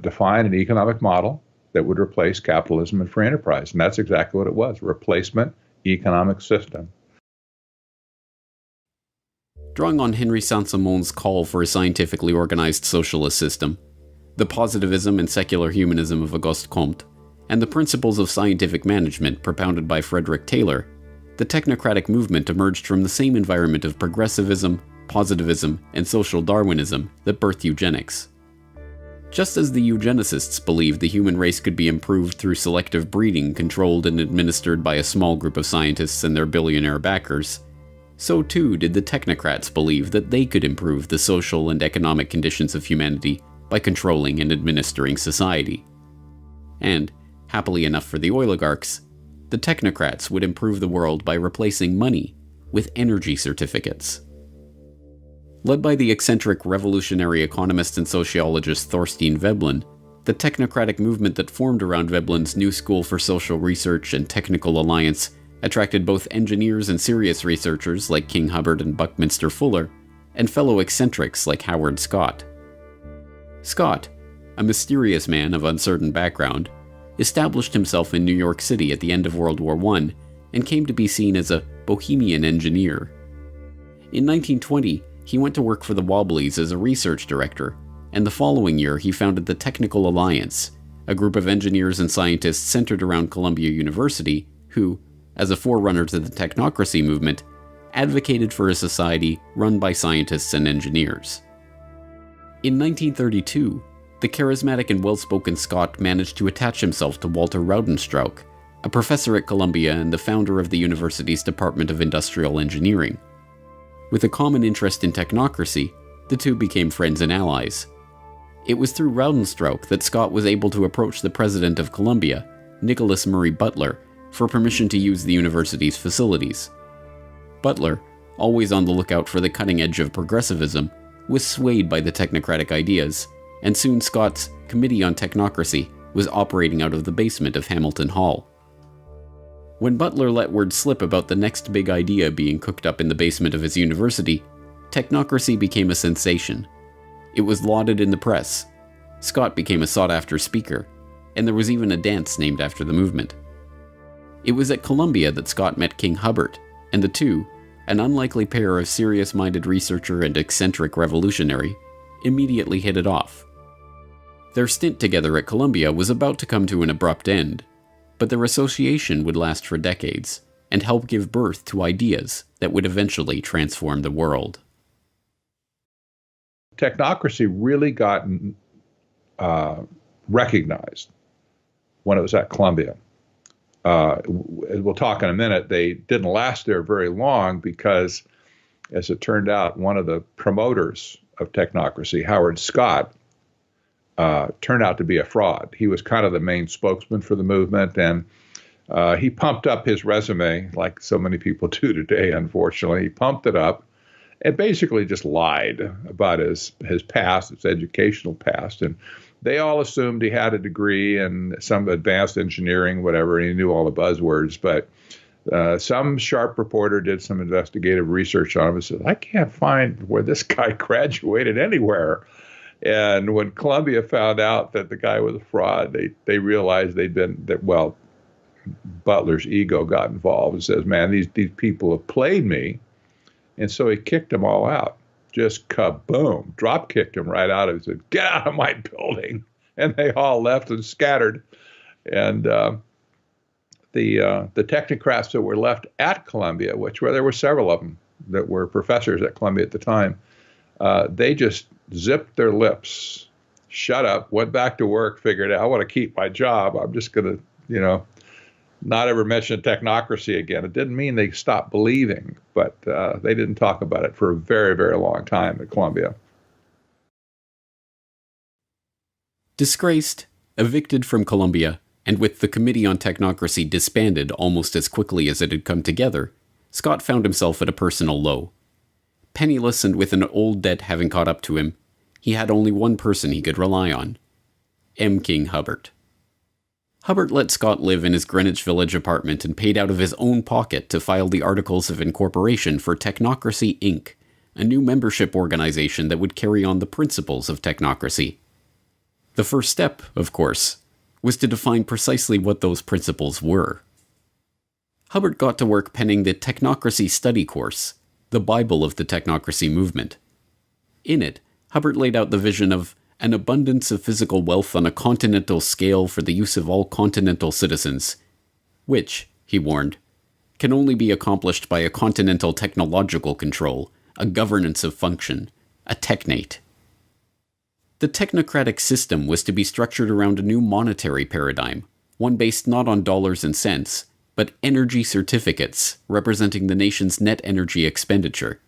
define an economic model that would replace capitalism and free enterprise. And that's exactly what it was, replacement economic system. Drawing on Henry Saint-Simon's call for a scientifically organized socialist system, the positivism and secular humanism of Auguste Comte, and the principles of scientific management propounded by Frederick Taylor, the technocratic movement emerged from the same environment of progressivism, positivism, and social Darwinism that birthed eugenics. Just as the eugenicists believed the human race could be improved through selective breeding controlled and administered by a small group of scientists and their billionaire backers, so too did the technocrats believe that they could improve the social and economic conditions of humanity by controlling and administering society. And, happily enough for the oligarchs, the technocrats would improve the world by replacing money with energy certificates. Led by the eccentric revolutionary economist and sociologist Thorstein Veblen, the technocratic movement that formed around Veblen's New School for Social Research and Technical Alliance attracted both engineers and serious researchers like King Hubbard and Buckminster Fuller, and fellow eccentrics like Howard Scott. Scott, a mysterious man of uncertain background, established himself in New York City at the end of World War I and came to be seen as a bohemian engineer. In 1920, he went to work for the Wobblies as a research director, and the following year he founded the Technical Alliance, a group of engineers and scientists centered around Columbia University who, as a forerunner to the technocracy movement, advocated for a society run by scientists and engineers. In 1932, the charismatic and well-spoken Scott managed to attach himself to Walter Raudenstrauch, a professor at Columbia and the founder of the university's Department of Industrial Engineering. With a common interest in technocracy, the two became friends and allies. It was through Raudenstrauch that Scott was able to approach the president of Columbia, Nicholas Murray Butler, for permission to use the university's facilities. Butler, always on the lookout for the cutting edge of progressivism, was swayed by the technocratic ideas, and soon Scott's Committee on Technocracy was operating out of the basement of Hamilton Hall. When Butler let word slip about the next big idea being cooked up in the basement of his university, technocracy became a sensation. It was lauded in the press. Scott became a sought-after speaker, and there was even a dance named after the movement. It was at Columbia that Scott met King Hubbard, and the two, an unlikely pair of serious-minded researcher and eccentric revolutionary, immediately hit it off. Their stint together at Columbia was about to come to an abrupt end, but their association would last for decades and help give birth to ideas that would eventually transform the world. Technocracy really got recognized when it was at Columbia. We'll talk in a minute. They didn't last there very long because, as it turned out, one of the promoters of technocracy, Howard Scott, turned out to be a fraud. He was kind of the main spokesman for the movement, and he pumped up his resume like so many people do today, unfortunately. He pumped it up and basically just lied about his past, his educational past. And they all assumed he had a degree in some advanced engineering, whatever, and he knew all the buzzwords. But Some sharp reporter did some investigative research on him and said, I can't find where this guy graduated anywhere. And when Columbia found out that the guy was a fraud, they realized Butler's ego got involved and says, man, these people have played me. And so he kicked them all out. Just kaboom, drop kicked him right out of it. Said, get out of my building. And they all left and scattered. And the technocrats that were left at Columbia, there were several of them that were professors at Columbia at the time, they just zipped their lips, shut up, went back to work, figured out, I want to keep my job. I'm just going to, not ever mention technocracy again. It didn't mean they stopped believing, but they didn't talk about it for a very, very long time at Columbia. Disgraced, evicted from Columbia, and with the Committee on Technocracy disbanded almost as quickly as it had come together, Scott found himself at a personal low. Penniless and with an old debt having caught up to him, he had only one person he could rely on: M. King Hubbert. Hubbert let Scott live in his Greenwich Village apartment and paid out of his own pocket to file the Articles of Incorporation for Technocracy, Inc., a new membership organization that would carry on the principles of technocracy. The first step, of course, was to define precisely what those principles were. Hubbert got to work penning the Technocracy Study Course, the Bible of the technocracy movement. In it, Hubbert laid out the vision of an abundance of physical wealth on a continental scale for the use of all continental citizens, which, he warned, can only be accomplished by a continental technological control, a governance of function, a technate. The technocratic system was to be structured around a new monetary paradigm, one based not on dollars and cents, but energy certificates representing the nation's net energy expenditure.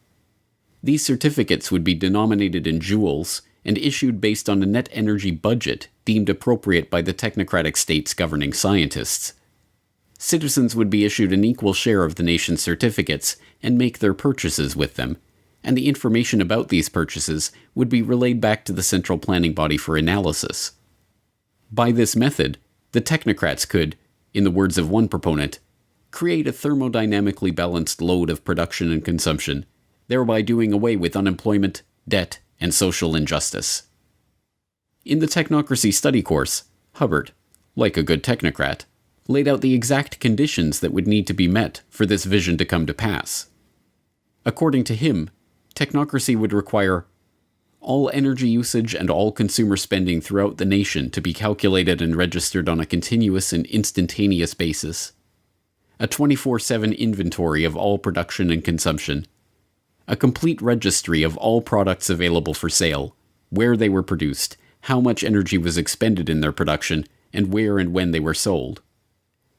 These certificates would be denominated in joules and issued based on a net energy budget deemed appropriate by the technocratic state's governing scientists. Citizens would be issued an equal share of the nation's certificates and make their purchases with them, and the information about these purchases would be relayed back to the central planning body for analysis. By this method, the technocrats could, in the words of one proponent, create a thermodynamically balanced load of production and consumption, thereby doing away with unemployment, debt, and social injustice. In the Technocracy Study Course, Hubbert, like a good technocrat, laid out the exact conditions that would need to be met for this vision to come to pass. According to him, technocracy would require all energy usage and all consumer spending throughout the nation to be calculated and registered on a continuous and instantaneous basis, a 24/7 inventory of all production and consumption, a complete registry of all products available for sale, where they were produced, how much energy was expended in their production, and where and when they were sold.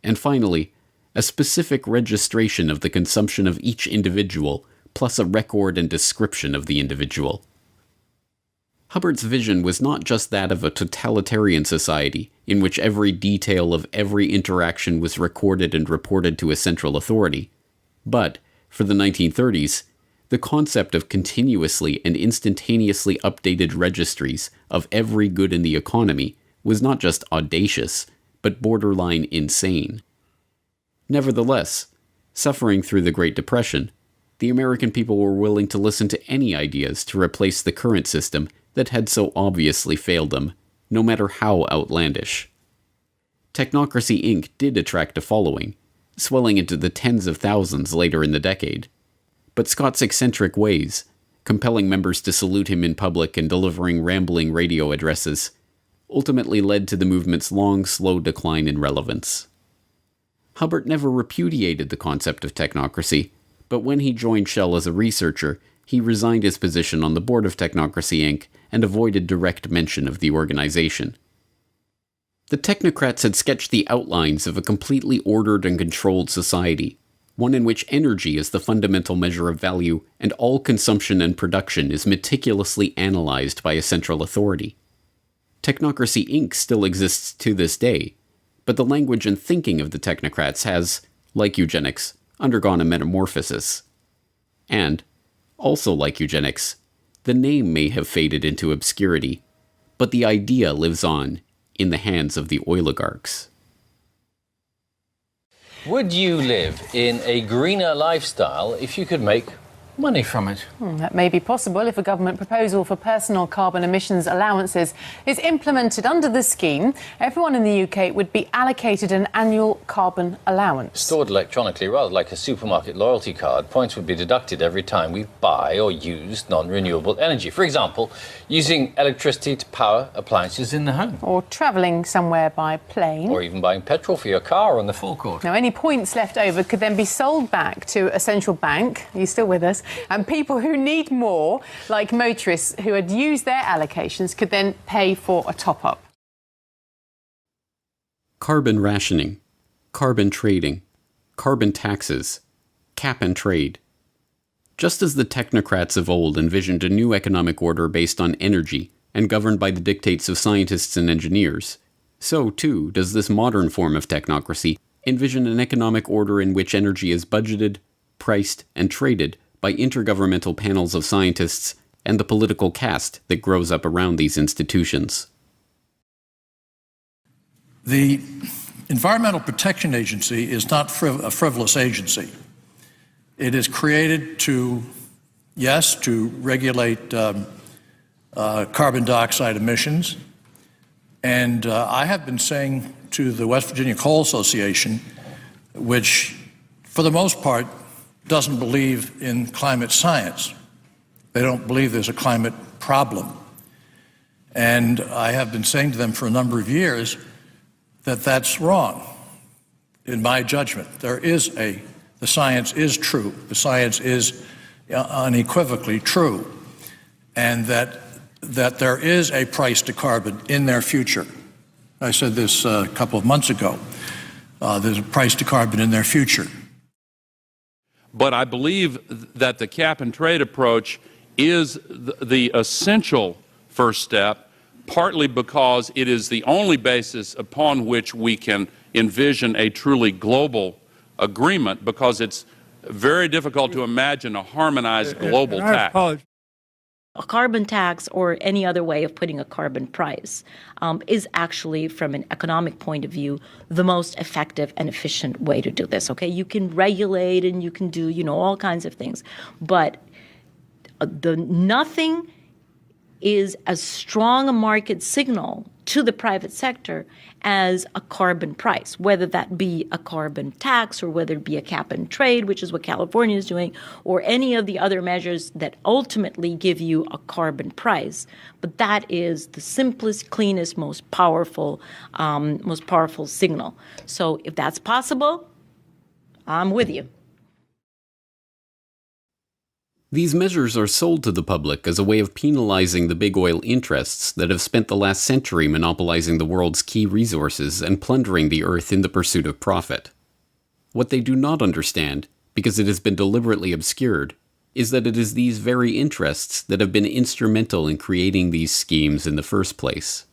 And finally, a specific registration of the consumption of each individual, plus a record and description of the individual. Hubbert's vision was not just that of a totalitarian society, in which every detail of every interaction was recorded and reported to a central authority, but, for the 1930s, the concept of continuously and instantaneously updated registries of every good in the economy was not just audacious, but borderline insane. Nevertheless, suffering through the Great Depression, the American people were willing to listen to any ideas to replace the current system that had so obviously failed them, no matter how outlandish. Technocracy, Inc. did attract a following, swelling into the tens of thousands later in the decade. But Scott's eccentric ways, compelling members to salute him in public and delivering rambling radio addresses, ultimately led to the movement's long, slow decline in relevance. Hubbert never repudiated the concept of technocracy, but when he joined Shell as a researcher, he resigned his position on the board of Technocracy, Inc. and avoided direct mention of the organization. The technocrats had sketched the outlines of a completely ordered and controlled society, one in which energy is the fundamental measure of value and all consumption and production is meticulously analyzed by a central authority. Technocracy, Inc. still exists to this day, but the language and thinking of the technocrats has, like eugenics, undergone a metamorphosis. And, also like eugenics, the name may have faded into obscurity, but the idea lives on in the hands of the oligarchs. Would you live in a greener lifestyle if you could make money from it? That may be possible if a government proposal for personal carbon emissions allowances is implemented under the scheme. Everyone in the UK would be allocated an annual carbon allowance. Stored electronically, rather like a supermarket loyalty card, points would be deducted every time we buy or use non-renewable energy. For example, using electricity to power appliances in the home. Or travelling somewhere by plane. Or even buying petrol for your car on the forecourt. Now, any points left over could then be sold back to a central bank. Are you still with us? And people who need more, like motorists who had used their allocations, could then pay for a top-up. Carbon rationing, carbon trading, carbon taxes, cap and trade. Just as the technocrats of old envisioned a new economic order based on energy and governed by the dictates of scientists and engineers, so too does this modern form of technocracy envision an economic order in which energy is budgeted, priced, and traded by intergovernmental panels of scientists and the political caste that grows up around these institutions. The Environmental Protection Agency is not a frivolous agency. It is created to regulate carbon dioxide emissions. And I have been saying to the West Virginia Coal Association, which for the most part doesn't believe in climate science. They don't believe there's a climate problem. And I have been saying to them for a number of years that that's wrong. In my judgment, the science is true. The science is unequivocally true. And that there is a price to carbon in their future. I said this a couple of months ago. There's a price to carbon in their future. But I believe that the cap and trade approach is the essential first step, partly because it is the only basis upon which we can envision a truly global agreement, because it's very difficult to imagine a harmonized global tax. A carbon tax, or any other way of putting a carbon price, is actually, from an economic point of view, the most effective and efficient way to do this. Okay, you can regulate and you can do, all kinds of things, but nothing is as strong a market signal to the private sector as a carbon price, whether that be a carbon tax or whether it be a cap and trade, which is what California is doing, or any of the other measures that ultimately give you a carbon price. But that is the simplest, cleanest, most powerful signal. So if that's possible, I'm with you. These measures are sold to the public as a way of penalizing the big oil interests that have spent the last century monopolizing the world's key resources and plundering the earth in the pursuit of profit. What they do not understand, because it has been deliberately obscured, is that it is these very interests that have been instrumental in creating these schemes in the first place.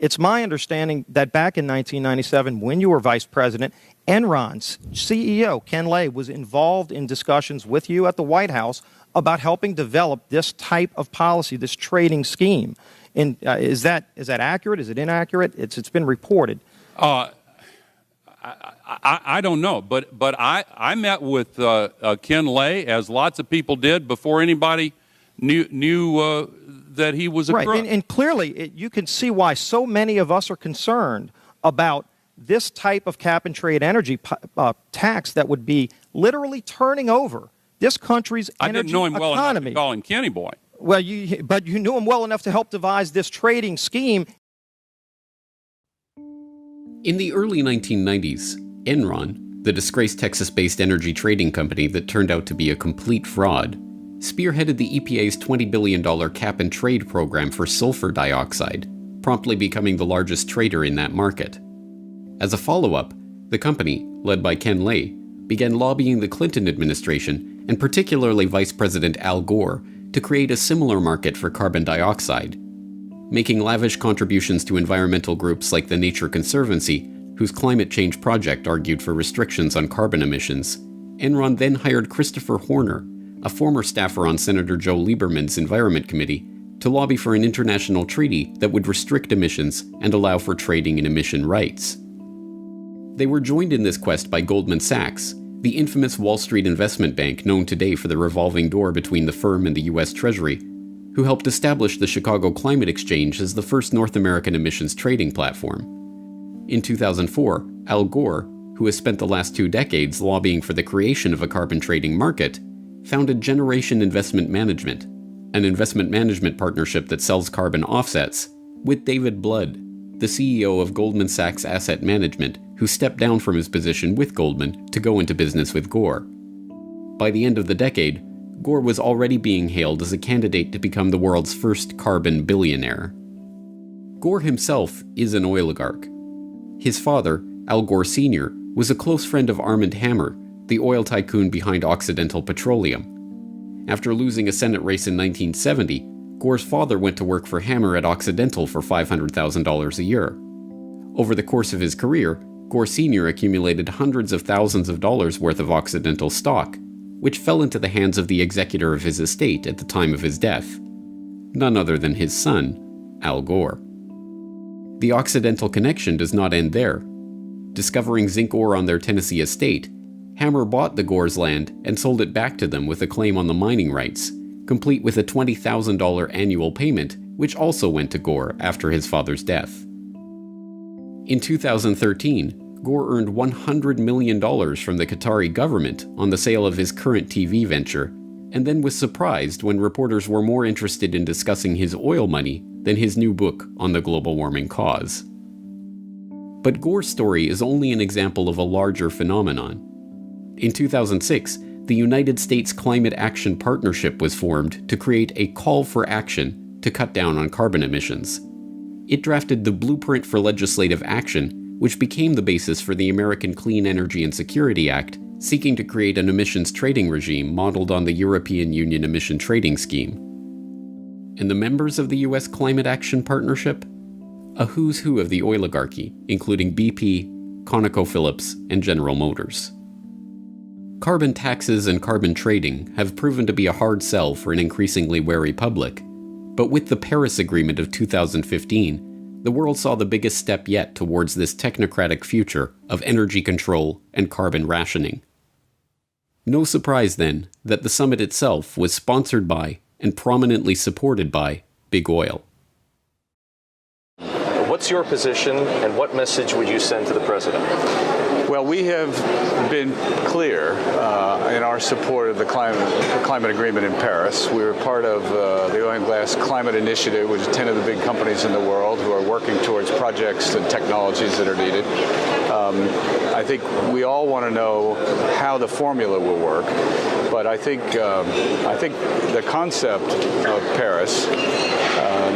It's my understanding that back in 1997, when you were vice president, Enron's CEO, Ken Lay, was involved in discussions with you at the White House about helping develop this type of policy, this trading scheme. And is that accurate? Is it inaccurate? It's been reported. I don't know, but I met with Ken Lay, as lots of people did, before anybody knew that he was a crook. Right, and clearly you can see why so many of us are concerned about this type of cap and trade energy tax that would be literally turning over this country's energy economy. I didn't know him well enough to call him Kenny Boy. Well, but you knew him well enough to help devise this trading scheme. In the early 1990s, Enron, the disgraced Texas-based energy trading company that turned out to be a complete fraud, spearheaded the EPA's $20 billion cap-and-trade program for sulfur dioxide, promptly becoming the largest trader in that market. As a follow-up, the company, led by Ken Lay, began lobbying the Clinton administration, and particularly Vice President Al Gore, to create a similar market for carbon dioxide, making lavish contributions to environmental groups like the Nature Conservancy, whose climate change project argued for restrictions on carbon emissions. Enron then hired Christopher Horner, a former staffer on Senator Joe Lieberman's Environment Committee, to lobby for an international treaty that would restrict emissions and allow for trading in emission rights. They were joined in this quest by Goldman Sachs, the infamous Wall Street investment bank known today for the revolving door between the firm and the US Treasury, who helped establish the Chicago Climate Exchange as the first North American emissions trading platform. In 2004, Al Gore, who has spent the last 2 decades lobbying for the creation of a carbon trading market, founded Generation Investment Management, an investment management partnership that sells carbon offsets, with David Blood, the CEO of Goldman Sachs Asset Management, who stepped down from his position with Goldman to go into business with Gore. By the end of the decade, Gore was already being hailed as a candidate to become the world's first carbon billionaire. Gore himself is an oligarch. His father, Al Gore Sr., was a close friend of Armand Hammer, the oil tycoon behind Occidental Petroleum. After losing a Senate race in 1970, Gore's father went to work for Hammer at Occidental for $500,000 a year. Over the course of his career, Gore Sr. accumulated hundreds of thousands of dollars worth of Occidental stock, which fell into the hands of the executor of his estate at the time of his death, none other than his son, Al Gore. The Occidental connection does not end there. Discovering zinc ore on their Tennessee estate, Hammer bought the Gore's land and sold it back to them with a claim on the mining rights, complete with a $20,000 annual payment, which also went to Gore after his father's death. In 2013, Gore earned $100 million from the Qatari government on the sale of his current TV venture, and then was surprised when reporters were more interested in discussing his oil money than his new book on the global warming cause. But Gore's story is only an example of a larger phenomenon. In 2006, the United States Climate Action Partnership was formed to create a call for action to cut down on carbon emissions. It drafted the Blueprint for Legislative Action, which became the basis for the American Clean Energy and Security Act, seeking to create an emissions trading regime modeled on the European Union Emission Trading Scheme. And the members of the U.S. Climate Action Partnership? A who's who of the oligarchy, including BP, ConocoPhillips, and General Motors. Carbon taxes and carbon trading have proven to be a hard sell for an increasingly wary public, but with the Paris Agreement of 2015, the world saw the biggest step yet towards this technocratic future of energy control and carbon rationing. No surprise, then, that the summit itself was sponsored by and prominently supported by Big Oil. What's your position, and what message would you send to the president? Well, we have been clear in our support of the climate agreement in Paris. We were part of the Oil and Gas Climate Initiative, which is 10 of the big companies in the world who are working towards projects and technologies that are needed. I think we all want to know how the formula will work, but I think the concept of Paris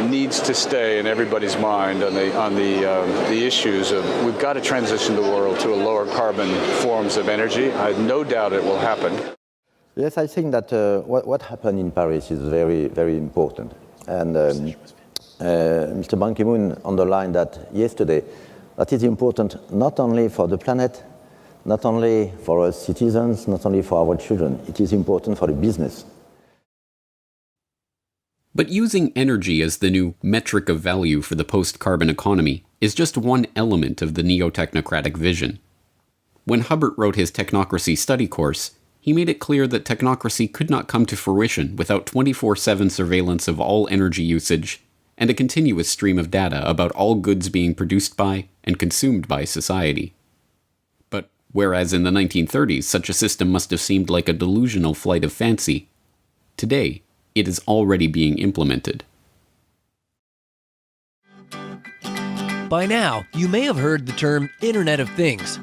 needs to stay in everybody's mind on the issues of we've got to transition the world to a lower carbon forms of energy. I have no doubt it will happen. Yes, I think that what happened in Paris is very, very important. And Mr. Ban Ki-moon underlined that yesterday, that is important not only for the planet, not only for our citizens, not only for our children, it is important for the business. But using energy as the new metric of value for the post-carbon economy is just one element of the neo-technocratic vision. When Hubbert wrote his Technocracy study course, he made it clear that technocracy could not come to fruition without 24/7 surveillance of all energy usage and a continuous stream of data about all goods being produced by and consumed by society. But whereas in the 1930s such a system must have seemed like a delusional flight of fancy, today it is already being implemented. By now, you may have heard the term Internet of Things.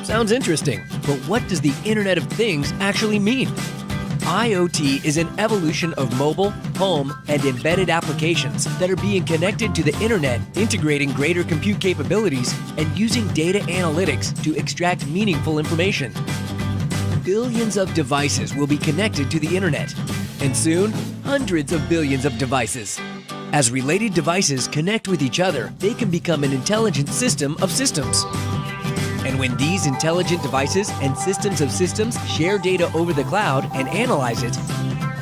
Sounds interesting, but what does the Internet of Things actually mean? IoT is an evolution of mobile, home, and embedded applications that are being connected to the Internet, integrating greater compute capabilities and using data analytics to extract meaningful information. Billions of devices will be connected to the Internet, and soon, hundreds of billions of devices. As related devices connect with each other, they can become an intelligent system of systems. And when these intelligent devices and systems of systems share data over the cloud and analyze it,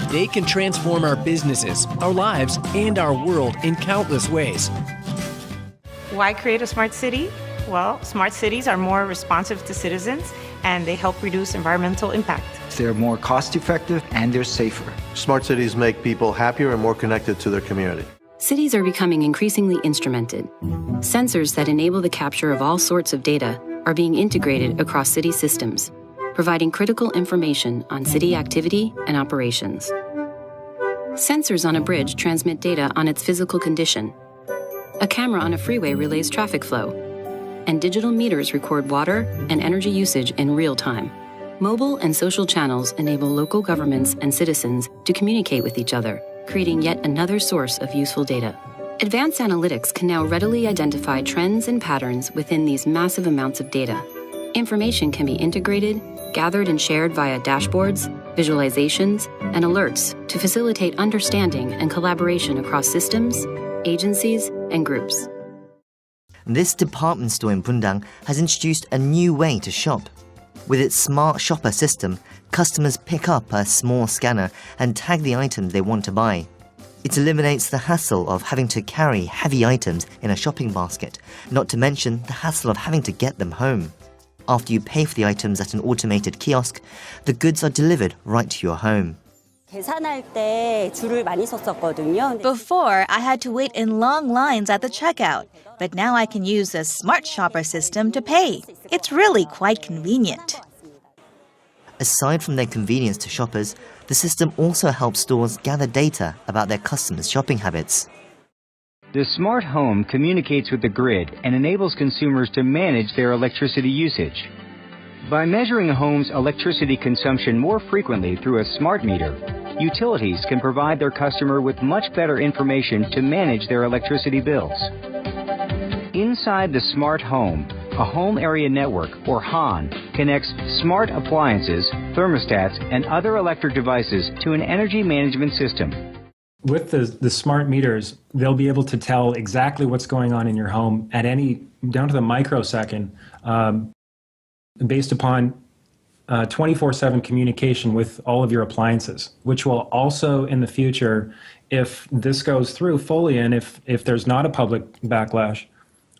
they can transform our businesses, our lives, and our world in countless ways. Why create a smart city? Well, smart cities are more responsive to citizens, and they help reduce environmental impact. They're more cost-effective and they're safer. Smart cities make people happier and more connected to their community. Cities are becoming increasingly instrumented. Sensors that enable the capture of all sorts of data are being integrated across city systems, providing critical information on city activity and operations. Sensors on a bridge transmit data on its physical condition. A camera on a freeway relays traffic flow, and digital meters record water and energy usage in real time. Mobile and social channels enable local governments and citizens to communicate with each other, creating yet another source of useful data. Advanced analytics can now readily identify trends and patterns within these massive amounts of data. Information can be integrated, gathered and shared via dashboards, visualizations, and alerts to facilitate understanding and collaboration across systems, agencies, and groups. This department store in Bundang has introduced a new way to shop. With its smart shopper system, customers pick up a small scanner and tag the items they want to buy. It eliminates the hassle of having to carry heavy items in a shopping basket, not to mention the hassle of having to get them home. After you pay for the items at an automated kiosk, the goods are delivered right to your home. Before, I had to wait in long lines at the checkout, but now I can use the smart shopper system to pay. It's really quite convenient. Aside from their convenience to shoppers, the system also helps stores gather data about their customers' shopping habits. The smart home communicates with the grid and enables consumers to manage their electricity usage. By measuring a home's electricity consumption more frequently through a smart meter, utilities can provide their customer with much better information to manage their electricity bills. Inside the smart home, a home area network, or HAN, connects smart appliances, thermostats, and other electric devices to an energy management system. With the smart meters, they'll be able to tell exactly what's going on in your home at down to the microsecond, based upon 24/7 communication with all of your appliances, which will also in the future, if this goes through fully and if there's not a public backlash,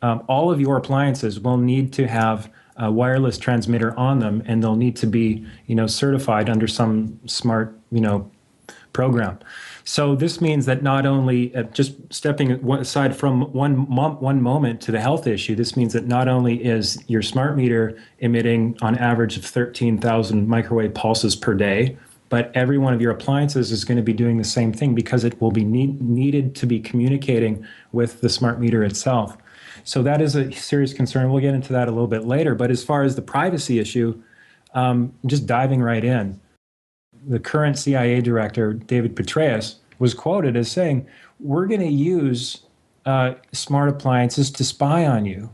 all of your appliances will need to have a wireless transmitter on them, and they'll need to be, certified under some smart, program. So this means that not only, just stepping aside from one moment to the health issue, this means that not only is your smart meter emitting on average of 13,000 microwave pulses per day, but every one of your appliances is going to be doing the same thing because it will be needed to be communicating with the smart meter itself. So that is a serious concern. We'll get into that a little bit later. But as far as the privacy issue, just diving right in, the current CIA director, David Petraeus, was quoted as saying, "We're going to use smart appliances to spy on you."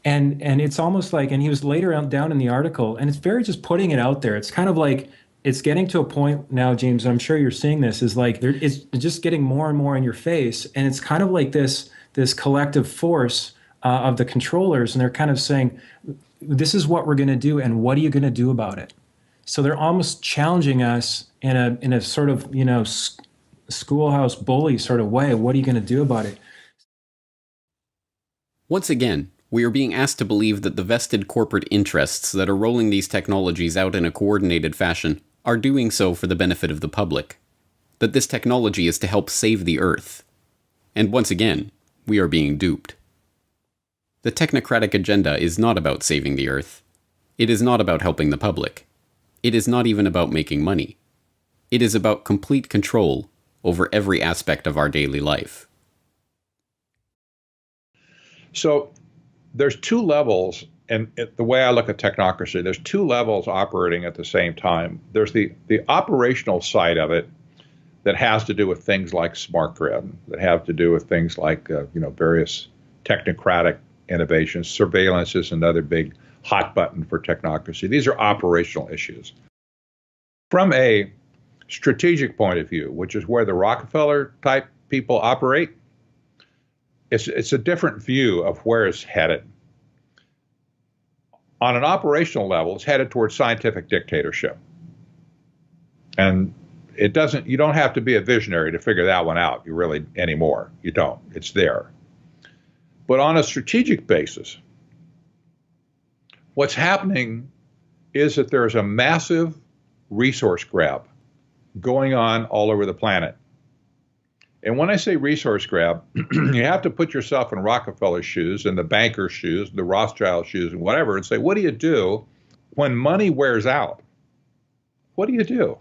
And it's almost like, and he was later down in the article, and it's very just putting it out there. It's kind of like, it's getting to a point now, James, I'm sure you're seeing this, is like, it's just getting more and more in your face. And it's kind of like this collective force of the controllers, and they're kind of saying, this is what we're going to do, and what are you going to do about it? So they're almost challenging us in a sort of, schoolhouse bully sort of way. What are you going to do about it? Once again, we are being asked to believe that the vested corporate interests that are rolling these technologies out in a coordinated fashion are doing so for the benefit of the public. That this technology is to help save the Earth. And once again, we are being duped. The technocratic agenda is not about saving the Earth. It is not about helping the public. It is not even about making money. It is about complete control over every aspect of our daily life. So there's two levels, and the way I look at technocracy, there's two levels operating at the same time. There's the operational side of it that has to do with things like smart grid, that have to do with things like various technocratic innovations. Surveillance is another big hot button for technocracy. These are operational issues. From a strategic point of view, which is where the Rockefeller type people operate, it's a different view of where it's headed. On an operational level, it's headed towards scientific dictatorship. And you don't have to be a visionary to figure that one out, anymore. You don't. It's there. But on a strategic basis, What's happening is that there's a massive resource grab going on all over the planet. And when I say resource grab, you have to put yourself in Rockefeller's shoes and the banker's shoes, the Rothschild shoes and whatever, and say, what do you do when money wears out? What do you do?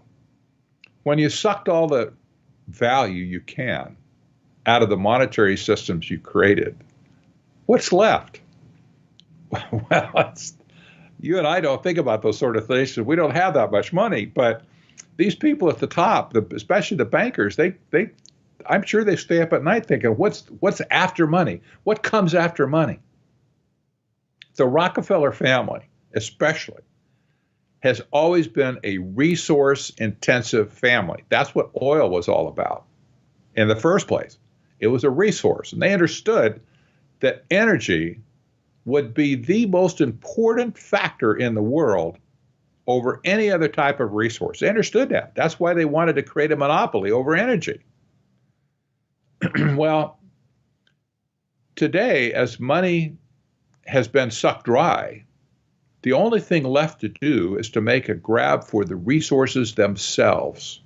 When you sucked all the value you can out of the monetary systems you created, what's left? Well, you and I don't think about those sort of things because we don't have that much money. But these people at the top, especially the bankers, I'm sure they stay up at night thinking, what's after money? What comes after money? The Rockefeller family, especially, has always been a resource-intensive family. That's what oil was all about in the first place. It was a resource, and they understood that energy would be the most important factor in the world over any other type of resource. They understood that. That's why they wanted to create a monopoly over energy. Well, today, as money has been sucked dry, the only thing left to do is to make a grab for the resources themselves.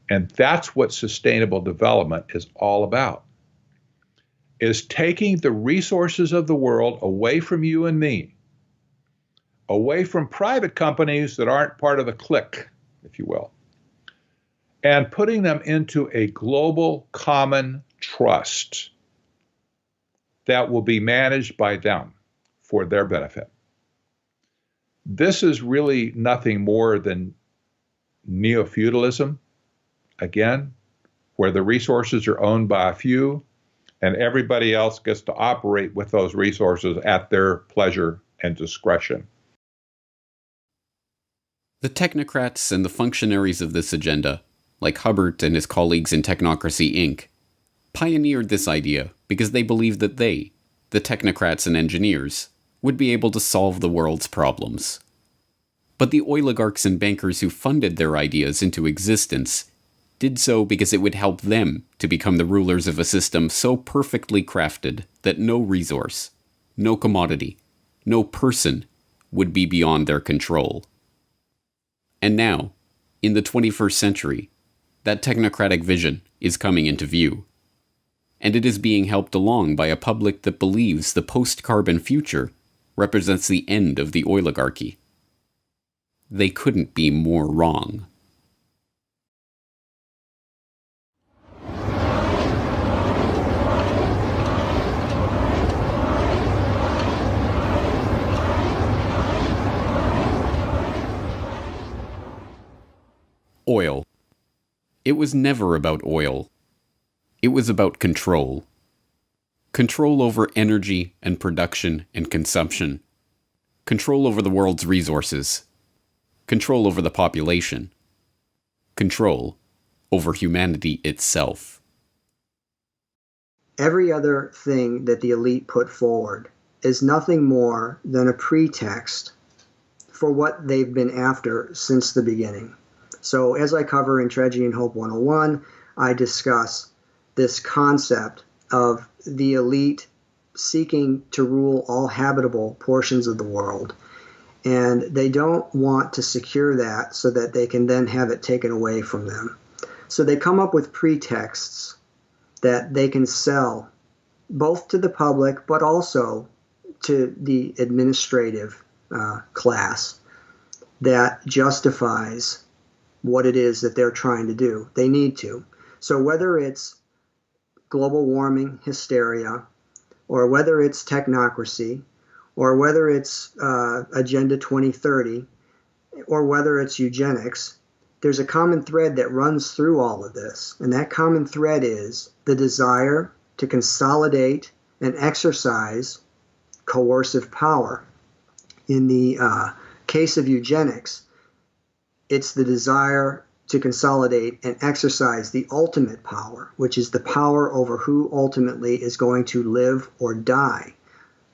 And that's what sustainable development is all about, is taking the resources of the world away from you and me, away from private companies that aren't part of the clique, if you will, and putting them into a global common trust that will be managed by them for their benefit. This is really nothing more than neo-feudalism, again, where the resources are owned by a few and everybody else gets to operate with those resources at their pleasure and discretion. The technocrats and the functionaries of this agenda, like Hubbard and his colleagues in Technocracy Inc., pioneered this idea because they believed that they, the technocrats and engineers, would be able to solve the world's problems. But the oligarchs and bankers who funded their ideas into existence did so because it would help them to become the rulers of a system so perfectly crafted that no resource, no commodity, no person would be beyond their control. And now, in the 21st century, that technocratic vision is coming into view. And it is being helped along by a public that believes the post-carbon future represents the end of the oligarchy. They couldn't be more wrong. Oil. It was never about oil. It was about control. Control over energy and production and consumption. Control over the world's resources. Control over the population. Control over humanity itself. Every other thing that the elite put forward is nothing more than a pretext for what they've been after since the beginning. So as I cover in Tragedy and Hope 101, I discuss this concept of the elite seeking to rule all habitable portions of the world. And they don't want to secure that so that they can then have it taken away from them. So they come up with pretexts that they can sell both to the public but also to the administrative class that justifies what it is that they're trying to do. They need to. So whether it's global warming hysteria, or whether it's technocracy, or whether it's Agenda 2030, or whether it's eugenics, there's a common thread that runs through all of this. And that common thread is the desire to consolidate and exercise coercive power. In the case of eugenics, it's the desire to consolidate and exercise the ultimate power, which is the power over who ultimately is going to live or die,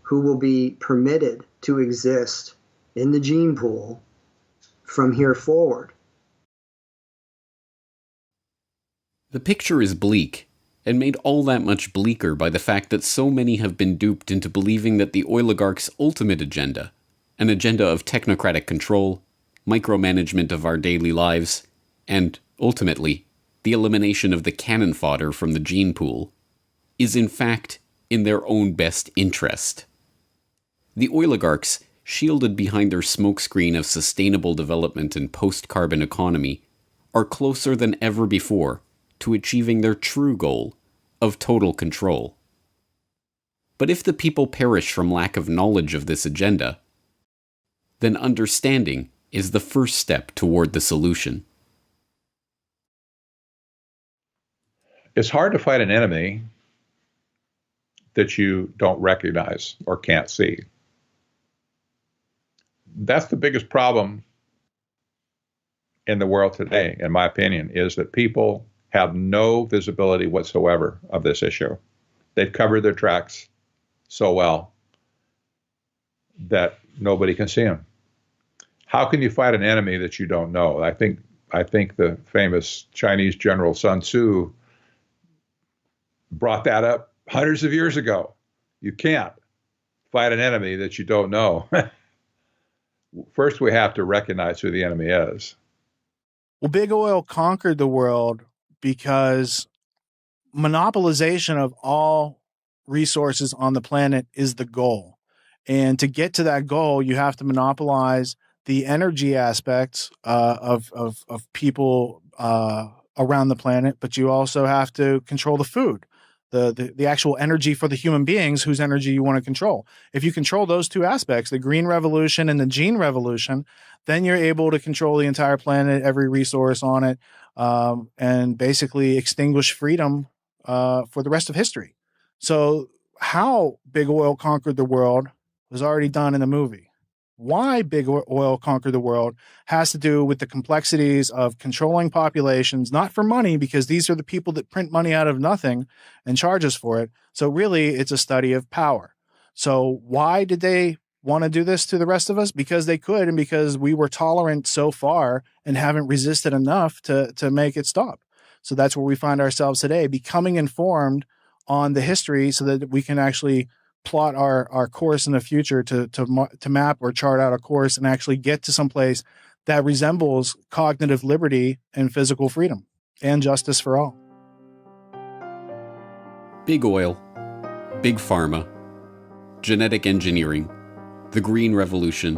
who will be permitted to exist in the gene pool from here forward. The picture is bleak, and made all that much bleaker by the fact that so many have been duped into believing that the oligarchs' ultimate agenda, an agenda of technocratic control, micromanagement of our daily lives, and, ultimately, the elimination of the cannon fodder from the gene pool, is in fact in their own best interest. The oligarchs, shielded behind their smokescreen of sustainable development and post-carbon economy, are closer than ever before to achieving their true goal of total control. But if the people perish from lack of knowledge of this agenda, then understanding is the first step toward the solution. It's hard to fight an enemy that you don't recognize or can't see. That's the biggest problem in the world today, in my opinion, is that people have no visibility whatsoever of this issue. They've covered their tracks so well that nobody can see them. How can you fight an enemy that you don't know? I think the famous Chinese general Sun Tzu brought that up hundreds of years ago. You can't fight an enemy that you don't know. First, we have to recognize who the enemy is. Well, big oil conquered the world because monopolization of all resources on the planet is the goal. And to get to that goal, you have to monopolize the energy aspects of people around the planet, but you also have to control the food, the actual energy for the human beings whose energy you want to control. If you control those two aspects, the green revolution and the gene revolution, then you're able to control the entire planet, every resource on it, and basically extinguish freedom for the rest of history. So how big oil conquered the world was already done in the movie. Why big oil conquered the world has to do with the complexities of controlling populations, not for money, because these are the people that print money out of nothing and charge us for it. So really, it's a study of power. So why did they want to do this to the rest of us? Because they could, and because we were tolerant so far and haven't resisted enough to make it stop. So that's where we find ourselves today, becoming informed on the history so that we can actually plot our course in the future to map or chart out a course and actually get to some place that resembles cognitive liberty and physical freedom and justice for all. Big oil, big pharma, genetic engineering, the green revolution,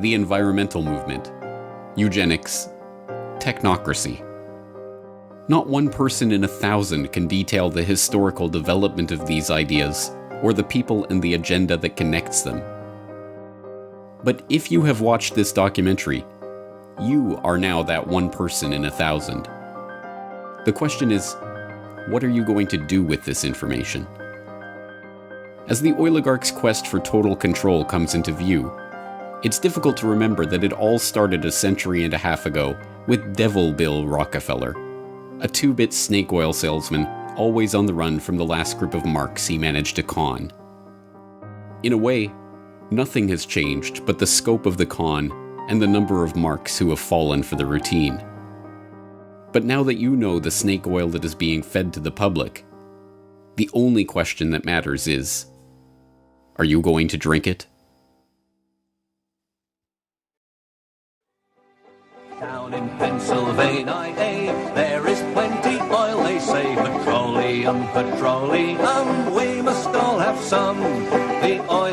the environmental movement, eugenics, technocracy. Not one person in 1,000 can detail the historical development of these ideas or the people and the agenda that connects them. But if you have watched this documentary, you are now that one person in 1,000. The question is, what are you going to do with this information? As the oligarchs' quest for total control comes into view, it's difficult to remember that it all started a century and a half ago with Devil Bill Rockefeller, a 2-bit snake oil salesman always on the run from the last group of marks he managed to con. In a way, nothing has changed but the scope of the con and the number of marks who have fallen for the routine. But now that you know the snake oil that is being fed to the public, the only question that matters is, are you going to drink it? Down in Pennsylvania, there is plenty oil, they say, petroleum, we must all have some. The oil